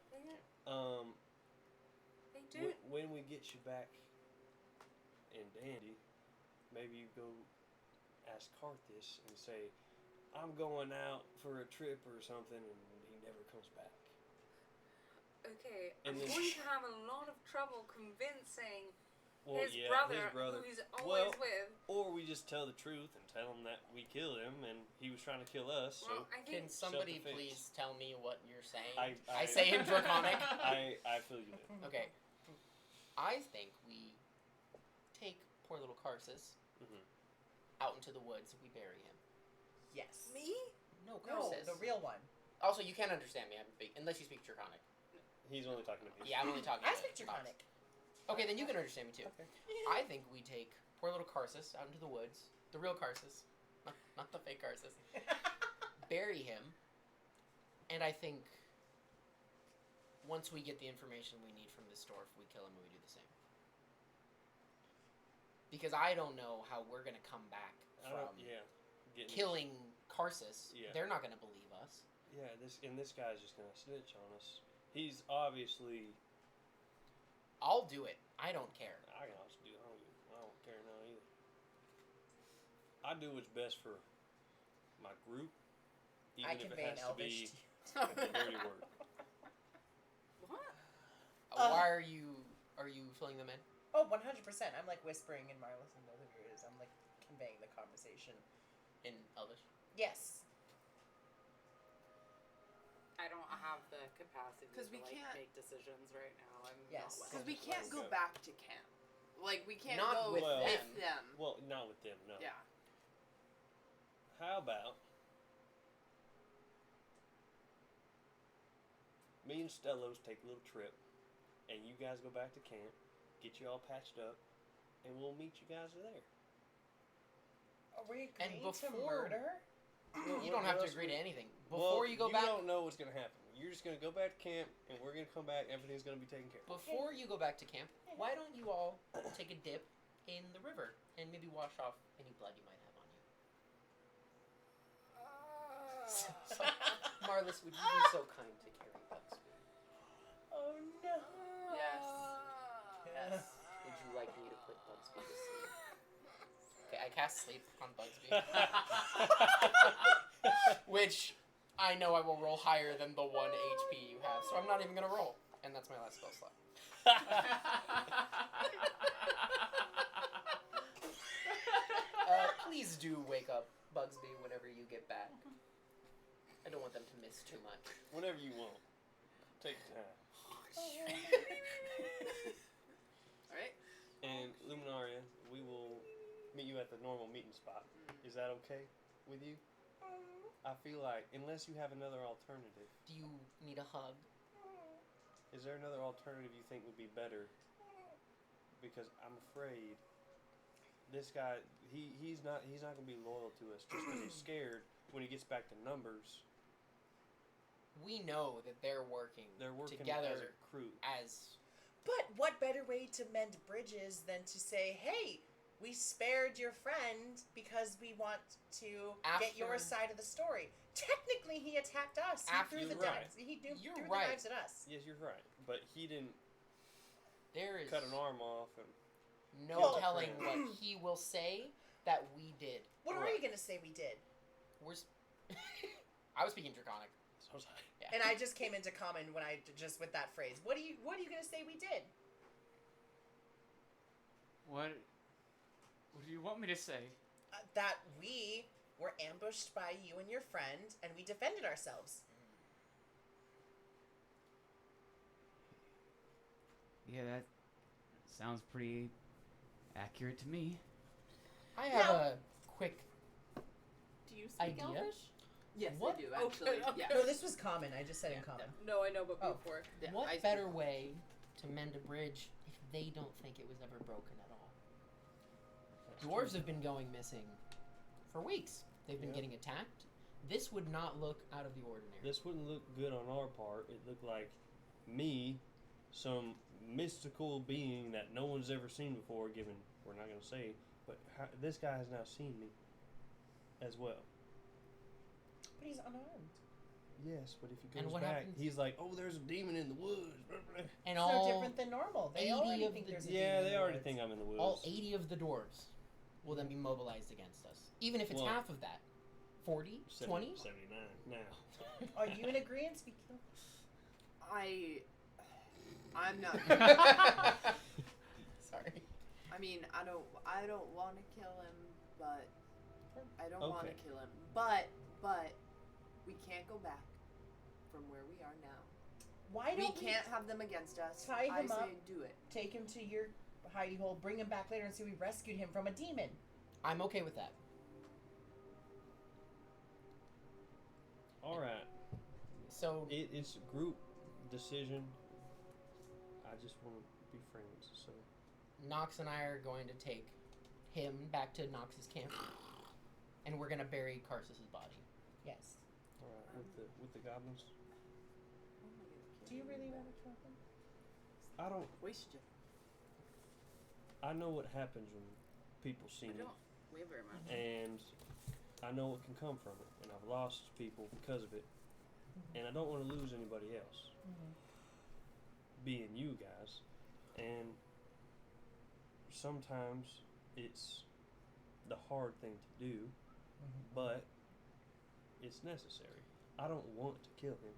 They do. When we get you back in Dandy, maybe you go ask Karthus and say, I'm going out for a trip or something, and he never comes back. Okay, And I'm then- going to have a lot of trouble convincing Well, his yeah, brother, his brother. who he's always Well, with. Or we just tell the truth and tell him that we killed him and he was trying to kill us. Well, So I Can think somebody Self-defense. please tell me what you're saying? I say in Draconic. I feel you. Then. Okay. I think we take poor little Karsus Mhm. out into the woods. We bury him. Yes. Me? No, No, Karsus. the real one. Also, you can't understand me. Unless you speak Draconic. He's only talking to me. Yeah, I'm only talking. I to speak Fox. Draconic. Okay, then you can understand me too. Okay. I think we take poor little Karsus out into the woods. The real Karsus, not the fake Karsus. Bury him, and I think once we get the information we need from this dwarf, we kill him and we do the same. Because I don't know how we're gonna come back from Getting, killing Karsus. Yeah. They're not gonna believe us. Yeah, this guy's just gonna snitch on us. He's obviously. I'll do it. I don't care. I can also do. I don't care now either. I do what's best for my group, even I if it convey an has to be elvish to you. a dirty word. what? Why are you filling them in? Oh, 100%. I'm like whispering in Marlis and both of your ears. I'm like conveying the conversation. In Elvish? Yes. I don't have the capacity 'Cause to we like can't- make decisions right now. I'm Yes. not Because we well. can't go back to camp. Like, we can't Not go with with them. them. Well, not with them, no. Yeah. How about me and Stellos take a little trip, and you guys go back to camp, get you all patched up, and we'll meet you guys there. Are we And agreeing to before- murder? You don't have to agree to anything. Before you go you back, don't know what's gonna happen. You're just gonna go back to camp, and we're gonna come back. Everything's gonna be taken care of. before you go back to camp, why don't you all take a dip in the river and maybe wash off any blood you might have on you? Marlis, would you be so kind to carry Bugsby? Oh no. Yes. Yes. Would you like me to put Bugsby to sleep? Okay, I cast sleep on Bugsby, which I know I will roll higher than the 1 HP you have, so I'm not even gonna roll, and that's my last spell slot. Please do wake up Bugsby whenever you get back. I don't want them to miss too much. Whenever you want. Take your time. Alright. And Luminaria, we will meet you at the normal meeting spot. Is that okay with you? I feel like, unless you have another alternative, Do you need a hug? is there another alternative you think would be better? Because I'm afraid this guy, he's not gonna be loyal to us just because he's scared when he gets back to numbers. We know that they're working together as a crew. as But what better way to mend bridges than to say, hey, we spared your friend because we want to get your After- side of the story. Technically, he attacked us. He After- threw the You're right. knives. He threw You're the right. knives at us. Yes, you're right. But he didn't there is cut an arm off and no Kill a telling friend. what he will say that we did. What are Right. you going to say we did? We're I was speaking Draconic. so was I. Yeah. And I just came into common when I just with that phrase. What are you going to say we did? What do you want me to say? That we were ambushed by you and your friend, and we defended ourselves. Yeah, that sounds pretty accurate to me. I have Now- a quick Do you speak Idea? Elvish? Yes, What? I do, actually. Okay, Yes. No, this was common. I just said in common. No, I know, but Oh. before. Yeah, what I speak- better way to mend a bridge if they don't think it was ever broken at all? Dwarves have been going missing for weeks. They've been Yeah. getting attacked. This would not look out of the ordinary. This wouldn't look good on our part. It looked like me, some mystical being that no one's ever seen before, given we're not going to say, but this guy has now seen me as well. But he's unarmed. Yes, but if he And goes what back, happens- he's like, oh, there's a demon in the woods. Blah, blah. And It's all no different than normal. They 80 already of think the- there's a Yeah, demon in they the already woods. think I'm in the woods. all 80 of the dwarves will then be mobilized against us. Even if it's Well- half of that. 40? 20? 79 now. Are you in agreement? I'm not. Sorry. I mean, I don't want to kill him, but I don't want to Okay. kill him. But we can't go back from where we are now. Why We don't we can't have them against us. tie I him say up? do it. take him to your hidey hole, bring him back later, and say we rescued him from a demon? I'm okay with that. All right. So, It's a group decision. I just want to be friends. So Nox and I are going to take him back to Nox's camp. And we're going to bury Karsus's body. Yes. all right, with the goblins. Do you really want to kill him? I don't. Waste you. I know what happens when people see We me, don't. We very much. and I know what can come from it. And I've lost people because of it, and I don't want to lose anybody else. Being you guys, and sometimes it's the hard thing to do, but it's necessary. I don't want to kill him.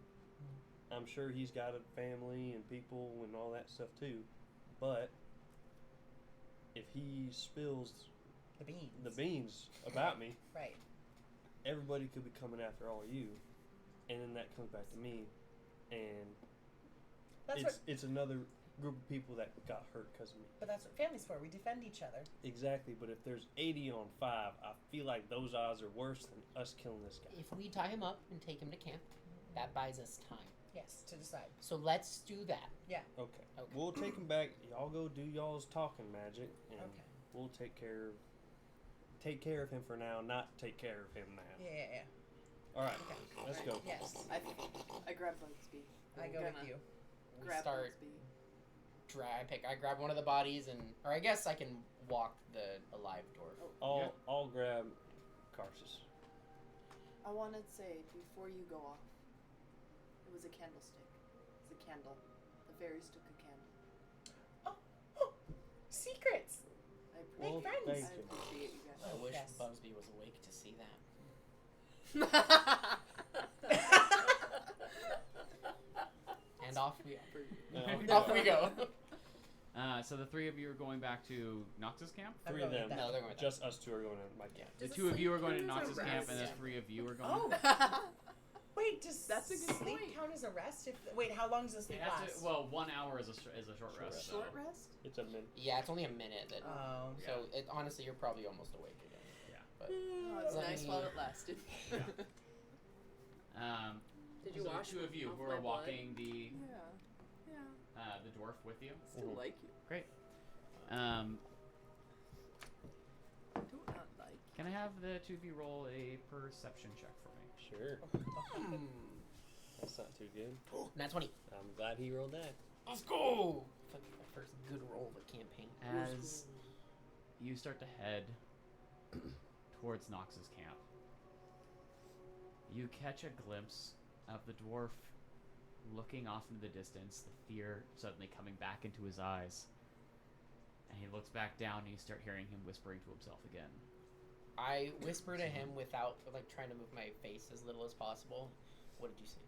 I'm sure he's got a family and people and all that stuff too, but if he spills The beans. the beans about me, Right. everybody could be coming after all you, and then that comes back to me, and That's it's another group of people that got hurt because of me. But that's what family's for. We defend each other. Exactly, but if there's 80 on 5, I feel like those odds are worse than us killing this guy. If we tie him up and take him to camp, that buys us time. Yes, to decide. So let's do that. Okay. Okay. We'll take him back. Y'all go do y'all's talking magic, and Okay. we'll take care of him for now, not take care of him now. Yeah. All right, Okay. let's go. Yes. I grab Bugsby. I go with you. We Grab start Bugsby. I grab one of the bodies or I guess I can walk the alive dwarf. I'll grab Karsus. I want to say before you go off, it was a candlestick. It's a candle. The fairies took a candle. Oh, secrets. I Make appreciate, friends. thank I you. appreciate you guys. I wish yes. Busby was awake to see that. And off we off we go. So the three of you are going back to Nox's camp? I'm 3 of going them. with that. No, they're going with Just us 2 are going to my camp. The Does it two of you are sleep going to count as a Nox's camp, and the rest? 3 of you are going. Oh, wait. Does That's a good sleep point. count as a rest? Wait, how long does the sleep It has last? to, well, 1 hour is a short rest. Short so. rest? It's a minute. Yeah, it's only a minute. That, Oh. So honestly, you're probably almost awake again. But Oh, it's Let nice me- while it lasted. Did you so wash the two of you off who my are blood? walking Yeah. the dwarf with you. Still like you. Um, I do not like can I have the two of you roll a perception check for me? Sure. That's not too good. Nat 20. I'm glad he rolled that. Let's go! Fucking my first good roll of the campaign. As you start to head towards Nox's camp, you catch a glimpse of the dwarf looking off into the distance, the fear suddenly coming back into his eyes. And he looks back down and you start hearing him whispering to himself again. I whisper to him without trying to move my face as little as possible. What did you see?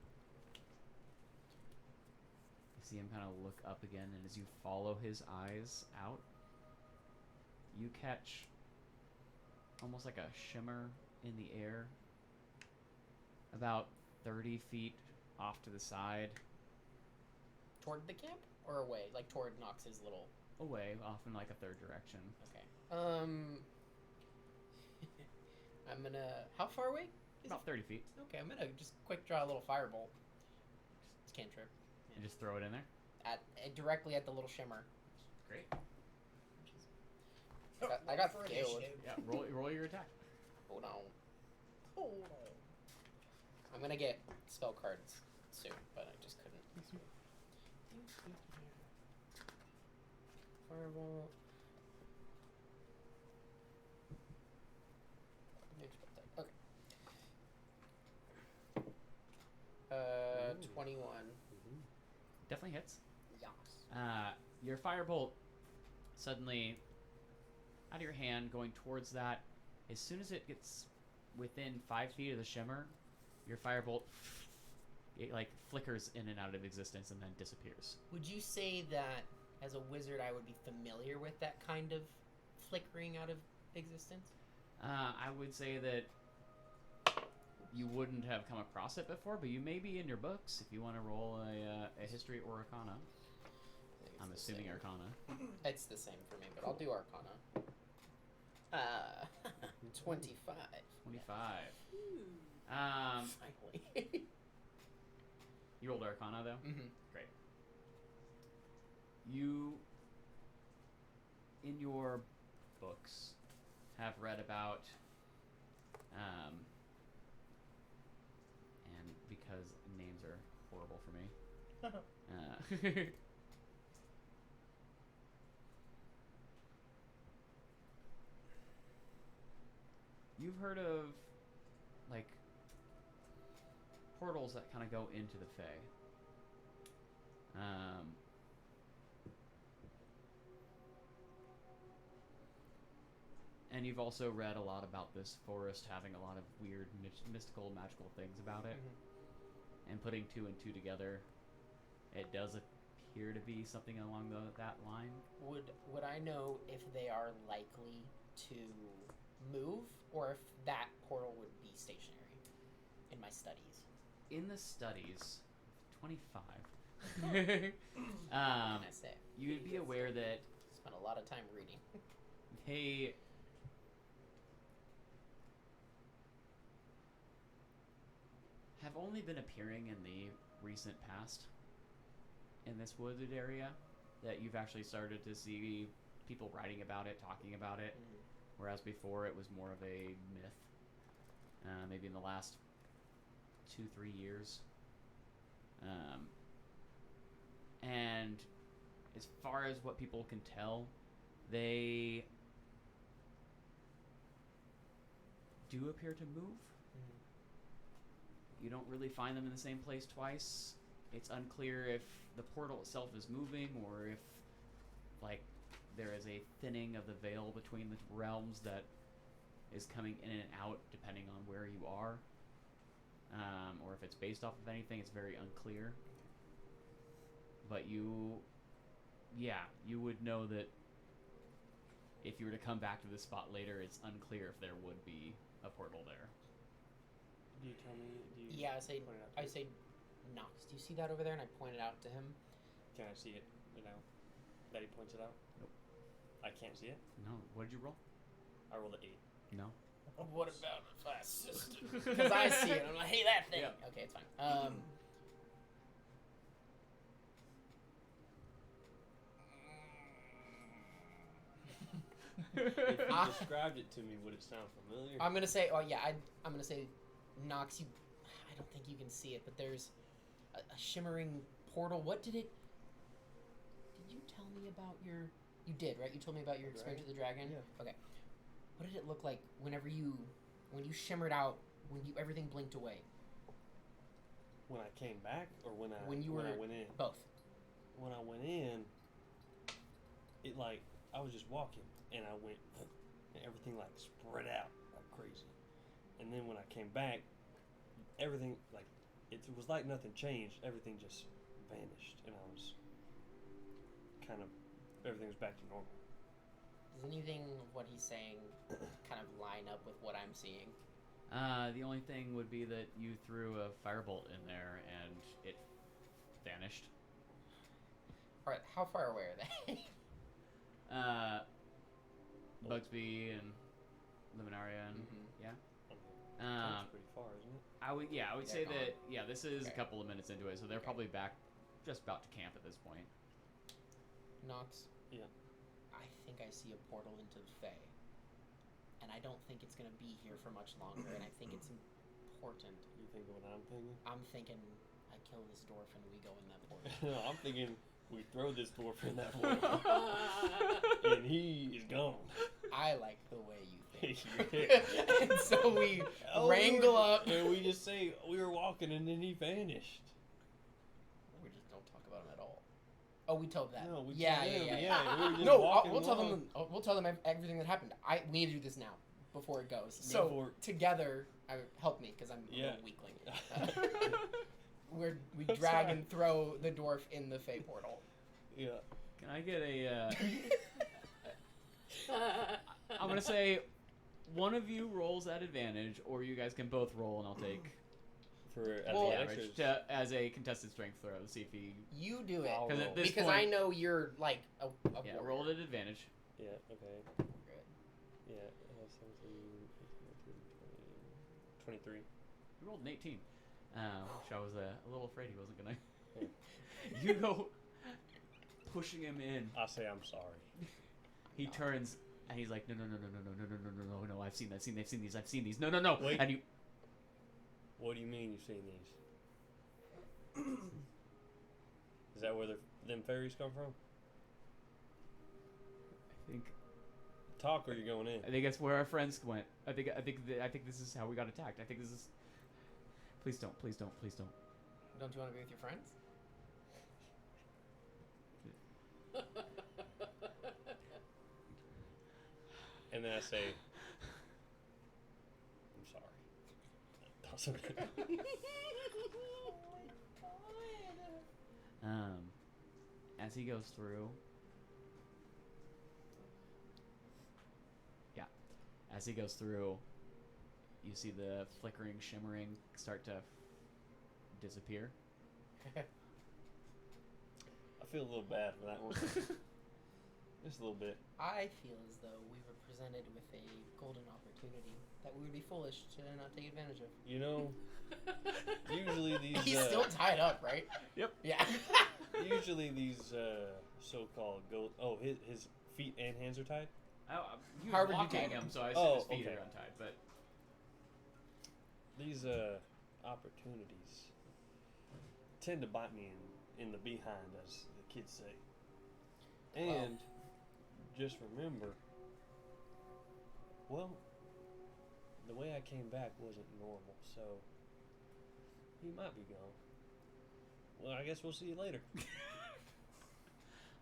You see him kind of look up again, and as you follow his eyes out, you catch almost like a shimmer in the air about 30 feet off to the side, Toward the camp or away? Like toward Nox's little. away, off in like a third direction. Okay. I'm gonna. How far away? Is About 30 feet. Okay, I'm gonna just quick draw a little firebolt. Just cantrip. And just throw it in there. Directly at the little shimmer. Great. I got For skilled. initiative. Yeah, roll your attack. Hold on. Hold I'm gonna get spell cards soon, but I just couldn't. Firebolt. Okay. 21. Definitely hits. Yes. Your firebolt suddenly out of your hand, going towards that. As soon as it gets within 5 feet of the shimmer, your firebolt it like flickers in and out of existence and then disappears. Would you say that as a wizard I would be familiar with that kind of flickering out of existence? I would say that you wouldn't have come across it before, but you may be in your books if you want to roll a history or arcana. I'm assuming arcana. It's the same for me, but I'll do arcana. 25. 25. Finally. You rolled arcana though? Mm-hmm. Great. You, in your books, have read about, and because names are horrible for me, you've heard of, like, portals that kind of go into the Fae. And you've also read a lot about this forest having a lot of weird, mystical, magical things about it. Mm-hmm. And putting 2 and 2 together, it does appear to be something along that line. Would I know if they are likely to move, or if that portal would be stationary in my studies? In the studies, 25. What can I say? You'd be aware that Spent a lot of time reading. they have only been appearing in the recent past in this wooded area, that you've actually started to see people writing about it, talking about it, whereas before it was more of a myth. Maybe in the last 2-3 years. And as far as what people can tell, they do appear to move. You don't really find them in the same place twice. It's unclear if the portal itself is moving, or if, like, there is a thinning of the veil between the realms that is coming in and out depending on where you are. Or if it's based off of anything, it's very unclear. But you would know that if you were to come back to this spot later, it's unclear if there would be a portal there. Do you tell me? Yeah, point it out to I me? say, Knox, do you see that over there? And I pointed out to him. Can I see it? That he points it out. Nope. I can't see it. No, what did you roll? I rolled an 8. No. What about if I assisted? Because I see it. I'm like, hey, that thing. Yeah. Okay, it's fine. If you described it to me, would it sound familiar? I'm gonna say, I'm gonna say, Knox. I don't think you can see it, but there's a shimmering portal. What did it? Did you tell me about your? You did, right? You told me about your experience with the dragon. Yeah. Okay. What did it look like when you shimmered out? Everything blinked away. When I came back, or when I When I went in? Both. When I went in, it like I was just walking, and I went, and everything like spread out like crazy. And then when I came back, everything like it was like nothing changed. Everything just vanished, and I was kind of everything was back to normal. Does anything of what he's saying kind of line up with what I'm seeing? The only thing would be that you threw a firebolt in there and it vanished. All right, how far away are they? Bugsby and Luminaria and yeah. That's pretty far, isn't it? I would They're say gone. that this is a Okay. couple of minutes into it, so they're Okay. probably back, just about to camp at this point. Knox. Yeah. I think I see a portal into the Fae. And I don't think it's going to be here for much longer, and I think it's important. You think what I'm thinking? I'm thinking I kill this dwarf and we go in that portal. No, I'm thinking we throw this dwarf in that portal, and he is gone. I like the way you think. Yeah. And so we Oh, wrangle up. and we just say we were walking, and then he vanished. We just don't talk about him at all. Oh, we told them. No, we yeah. told them, Yeah. we were just No, walking we'll tell along. them. We'll tell them everything that happened. We need to do this now before it goes. So Before- together, help me because I'm a Yeah. little weakling. We drag and throw the dwarf in the Fey portal. Yeah. Can I get a? I'm gonna say, one of you rolls at advantage, or you guys can both roll, and I'll take For Well, advantage. as a contested strength throw to see if he. You do it I'll 'Cause roll. at this because point, I know you're like a Yeah, warrior. roll at advantage. Yeah. Okay. Good. Yeah. 17, 18, 23. You rolled an 18. Which I was a little afraid he wasn't gonna. You go pushing him in. I say I'm sorry. He turns and he's like, no, I've seen these. No. Wait. And you. What do you mean you've seen these? Is that where them fairies come from? Talk or you're going in. I think that's where our friends went. I think this is how we got attacked. I think this is. Please don't. Don't you want to be with your friends? And then I say, I'm sorry. That's okay. As he goes through. Yeah. As he goes through, you see the flickering, shimmering start to disappear. I feel a little bad for that one. Just a little bit. I feel as though we were presented with a golden opportunity that we would be foolish to not take advantage of. You know, usually these. He's still tied up, right? Yep. Yeah. Usually these so-called gold. Oh, his feet and hands are tied. He was Harvard, you walking tied him, him. so I assume Oh, his feet okay. are untied. But These opportunities tend to bite me in the behind, as the kids say. And just remember, well, the way I came back wasn't normal, so he might be gone. Well, I guess we'll see you later.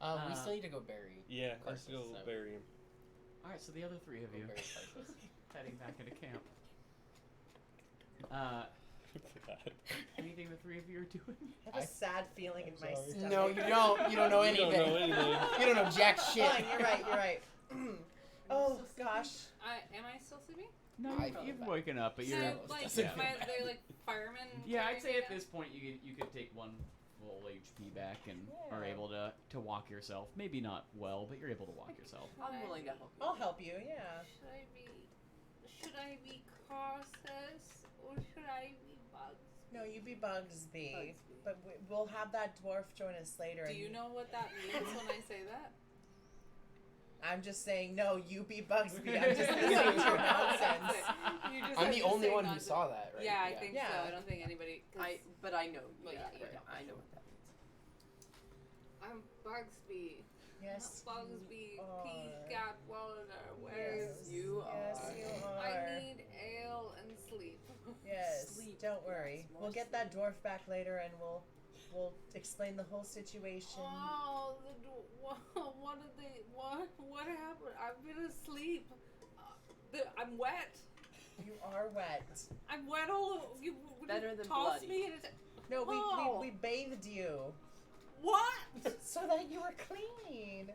We still need to go bury. Yeah, let's Carcass, go so- bury him. all right, so the other three of Go you bury Carcass. heading back into camp. Anything the three of you are doing? I have a sad feeling in my sorry. stomach. No, you don't. You don't know You anything. don't know anything. You don't know jack shit. Fine, you're right. Oh gosh. Am I still sleeping? No, I you've feel woken up, but So, you're. like, doesn't feel my, bad. they're like firemen. Yeah, I'd say carrying at me this point you could take one full HP back and are Yeah. able to walk yourself. Maybe not well, but you're able to walk yourself. I'm willing to help you. I'll help you. Yeah. Should I be cautious or should I be bugs? No, you be Bugsby. Bugsby. But we'll have that dwarf join us later. Do and you know what that means when I say that? I'm just saying, no, you be Bugsby. I'm just listening to your nonsense. You just I'm have the to only say one who not to- saw that, right? Yeah, I think so. Yeah. I don't think anybody. But I know. Well, yeah, you right. don't. I know what that means. I'm Bugsby. Yes. Bugsby, are. Peacock, Wallander. Yes. Where's You Yes, are. you I are. need ale and sleep. Yes. Sleep. Don't worry. Yes, more We'll get that dwarf back later, and we'll explain the whole situation. Oh, what did they? What happened? I've been asleep. I'm wet. You are wet. I'm wet all over. You Better than tossed bloody. me and No, Oh. we bathed you what? so that you were clean.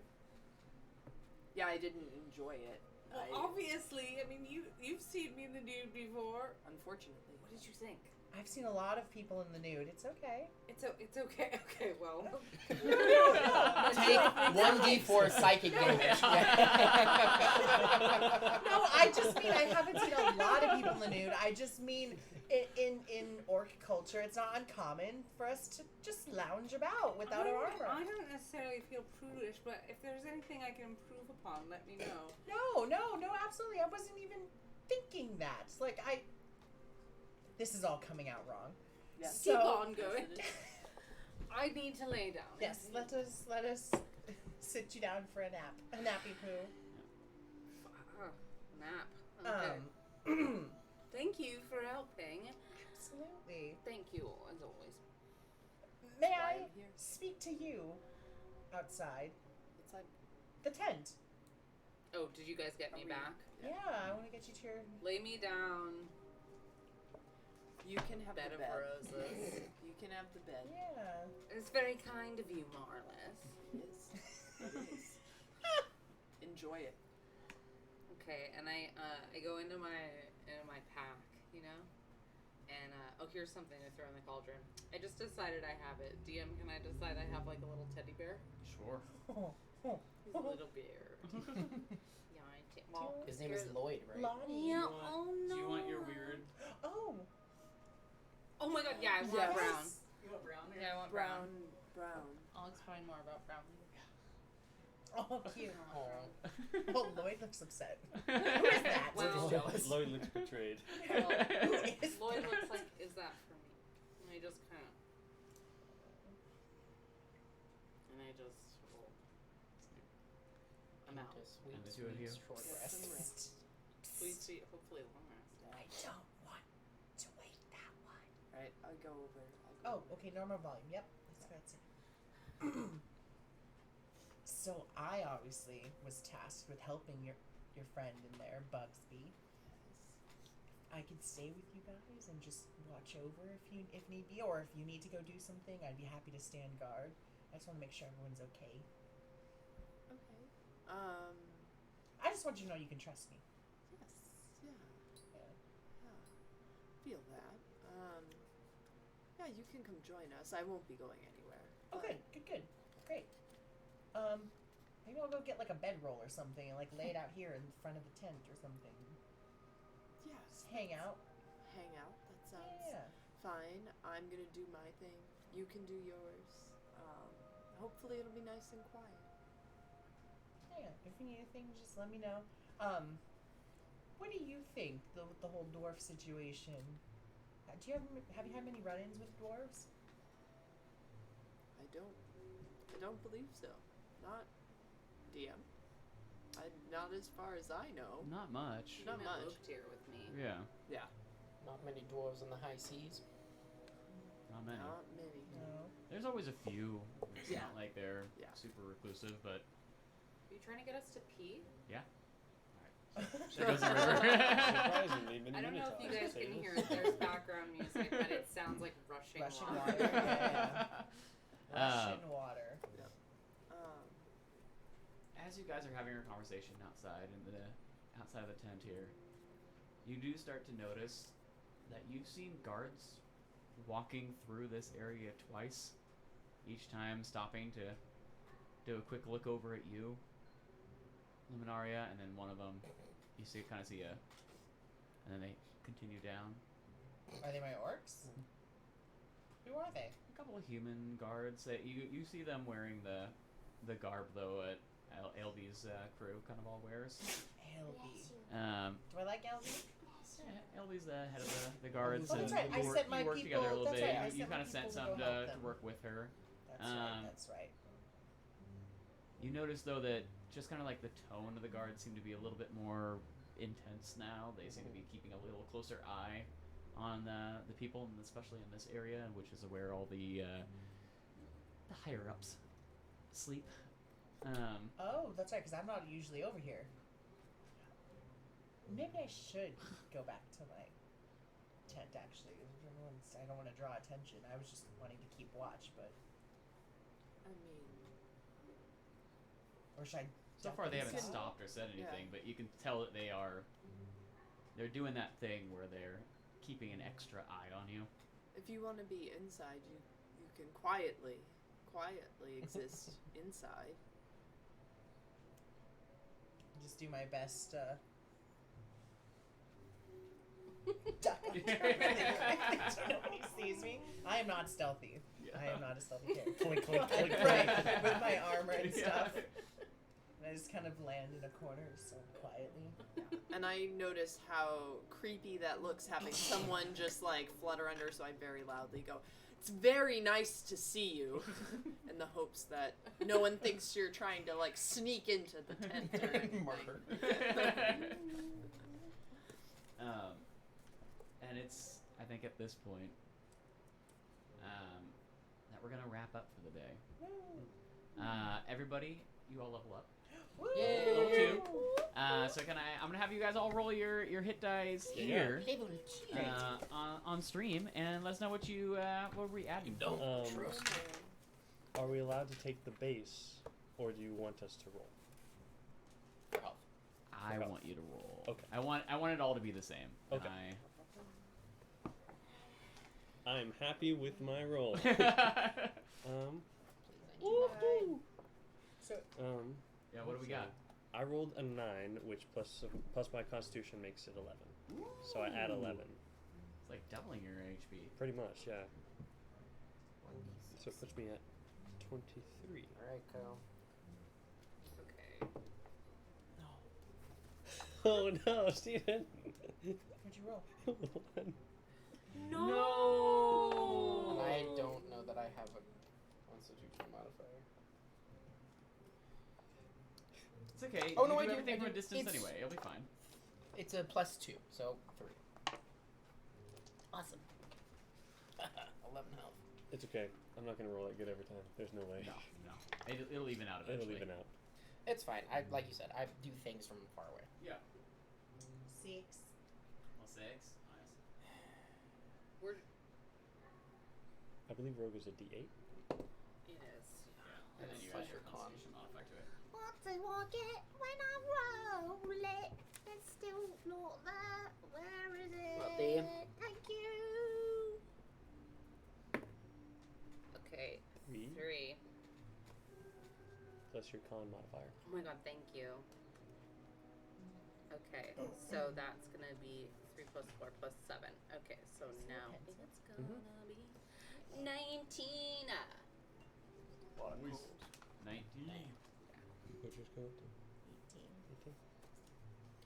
Yeah, I didn't enjoy it. Well, obviously, I mean, you've seen me in the nude before. Unfortunately. What did you think? I've seen a lot of people in the nude. It's okay. It's okay. Okay, well. Take 1d4 psychic damage. No, I just mean I haven't seen a lot of people in the nude. I just mean in orc culture, it's not uncommon for us to just lounge about without our armor. I don't necessarily feel prudish, but if there's anything I can improve upon, let me know. No, absolutely. I wasn't even thinking that. Like this is all coming out wrong. Yeah. So- Keep on going. I need to lay down. Yes, let us sit you down for a nap, a nappy poo. Nap. Okay. Thank you for helping. Absolutely. Thank you, as always. May Why I I'm here. speak to you? outside It's like the tent. Oh, did you guys get me we- back? Yeah, I want to get you to your. Lay me down. you can have Bed the of bed. roses. You can have the bed. Yeah. It's very kind of you, Marlis. It is. It is. Enjoy it. Okay, and I go into my pack, you know, and here's something to throw in the cauldron. I just decided I have it. DM, can I decide I have like a little teddy bear? Sure. He's a little bear. Yeah, well, His name is Lloyd, right? Lonnie. yeah. Do you want- Oh no. Do you want your weird? Oh. Oh my god, yeah, I want Yes. brown. You want brown? Yeah, I want brown. Brown. I'll explain more about brown later. Oh, cute. I want Aw. Oh, Lloyd looks upset. brown. Who is that? Well- Just jealous. Lloyd looks betrayed. Well, Who is Lloyd that? looks like, is that for me? And I just kind of. And I just. Well, I'm out. And the two of you? Short Get some rest. Sweet, sweet, hopefully long rest. I don't want to wait that one. Right. I'll go over. Oh, okay, normal volume. Yep, that's it. So I obviously was tasked with helping your friend in there, Bugsby. I could stay with you guys and just watch over if need be, or if you need to go do something, I'd be happy to stand guard. I just want to make sure everyone's okay. Okay. I just want you to know you can trust me. Yes. Yeah. Yeah. Yeah. Feel that. Yeah, you can come join us. I won't be going anywhere. Oh, good, great. Maybe I'll go get like a bedroll or something and like lay it out here in front of the tent or something. Yes. Just hang out. Hang out. That sounds Yeah. fine. I'm gonna do my thing. You can do yours. Hopefully it'll be nice and quiet. Yeah. If you need anything, just let me know. What do you think with the whole dwarf situation? Have you had many run-ins with dwarves? I don't believe so. Not DM. Not as far as I know. Not much. Not much. Looked here with me. Yeah, Yeah. Not many dwarves in the high seas. not many. Not many. No. There's always a few. It's Yeah. not like they're Yeah. super reclusive, but Are you trying to get us to pee? there goes the river. Surprisingly, many I don't know if you guys Minotaurs say can this. hear it. There's background music, but it sounds like rushing Rushing water. water. Yeah. Russian water. As you guys are having your conversation outside outside of the tent here, you do start to notice that you've seen guards walking through this area twice, each time stopping to do a quick look over at you, Luminaria, and then one of them you kind of see and then they continue down. Are they my orcs? Who are they? A couple of human guards that you see them wearing the garb though at Elby's crew kind of all wears. Elby. Do I like Elby? Yeah, Elby's the head of the guards, Oh, and that's right. I you sent my work people- together a little that's bit. right. I You sent my kind of sent people to some go help to them. work with her. That's right. You notice though that just kind of like the tone of the guards seem to be a little bit more intense now. They seem to be keeping a little closer eye on the people, and especially in this area, which is where all the higher ups sleep. Oh, that's right, because I'm not usually over here. Maybe I should go back to my tent, actually. I don't want to draw attention. I was just wanting to keep watch, but... I mean, Or should I... So far, they duck haven't inside? stopped or said Yeah. anything, but you can tell that they're doing that thing where they're keeping an extra eye on you. if you want to be inside, you can quietly exist inside. Just do my best, duck so nobody sees me. I am not stealthy. Yeah. I am not a stealthy character. Click, click, I click, run click. with my armor and Yeah. stuff. And I just kind of land in a corner so quietly. And I notice how creepy that looks having someone just like flutter under, so I very loudly go, "It's very nice to see you," in the hopes that no one thinks you're trying to like sneak into the tent or anything. Murder. And it's, I think at this point, that we're going to wrap up for the day. Everybody, you all level up. Yay! Level 2. So I'm gonna have you guys all roll your hit dice here Level two. on stream, and let us know what what we adding. Trust me. Are we allowed to take the base, or do you want us to roll? For health. I want you to roll. Okay. I want it all to be the same. and Okay. I'm happy with my roll. Please, Woohoo! So Yeah. What do we got? I rolled a 9, which plus my Constitution makes it 11. So I add 11. It's like doubling your HP. Pretty much, yeah. 1d6. So it puts me at 23. Alright, Kyle. Okay. Oh no, Steven! what'd you roll? One. No. I don't know that I have a Constitution modifier. It's okay. Oh, you no, do I do, everything I from a do. distance It's- anyway. It'll be fine. It's a +2, so 3. Awesome. 11 health. It's okay. I'm not gonna roll that good every time. There's no way. No. It'll even out eventually. It'll even out. It's fine. I like you said, I do things from far away. Yeah. 6. Well, 6. Nice. We're. I believe Rogue is a D8. It is. Yeah. And then you Plus add your your con. Constitution modifier to it. What do I get when I roll it? It's still not there. Where is it? Well, there. Thank you. Okay. 3 3. plus your con modifier. Oh my god, thank you. Okay, so that's gonna be 3 plus 4 plus 7. Okay, so now it's gonna be 19. A lot of Nice. gold. 19. Which is go up to 18. 18.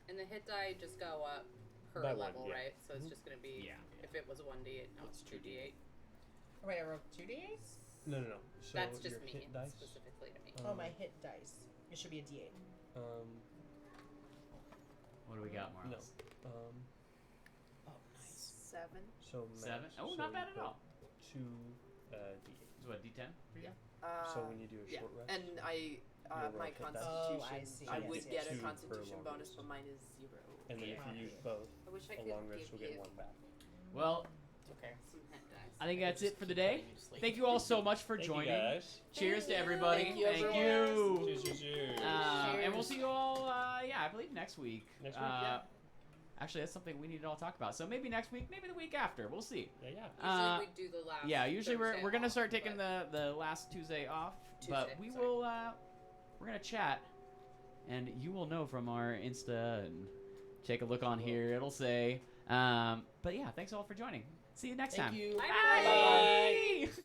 And the hit die just go up per By one, level, yeah. right? So it's just gonna be, Yeah. if it was a 1d8, now it's 2d8. Oh, wait, I rolled 2d8s? No. So That's just your me, hit dice. specifically to me. Oh, my hit dice. It should be a d8. What do we got, No. Marlos? Oh, nice. 7. So 7? max- Oh, so not bad you at all. put 2 D8. So what, D10 for you? So when you do a Yeah, short rest, and I roll my hit dice. Constitution. Oh, I see. I Yes, would yes, get yes. a 2 per Constitution long bonus, rest. but mine is 0. and then Yeah. if you use both, I wish I a could long rest give will get you 1 back. Well, It's okay. some hit dice. I think can that's just it for the keep day. putting you to sleep. Thank you all so much for Thank joining. you guys. Cheers to everybody. Thank you, Thank everyone. you. Cheers. And we'll see you all, I believe next week. Next week, yeah. Actually, that's something we need to all talk about. So maybe next week, maybe the week after. We'll see. Yeah. Usually we do the last. Yeah, usually Thursday we're gonna off, start taking but- the last Tuesday off, but Tuesday, we sorry. will we're gonna chat, and you will know from our Insta and take a look on here. It'll say, but yeah, thanks all for joining. See you next Thank time. you. Bye, Bye. Bye.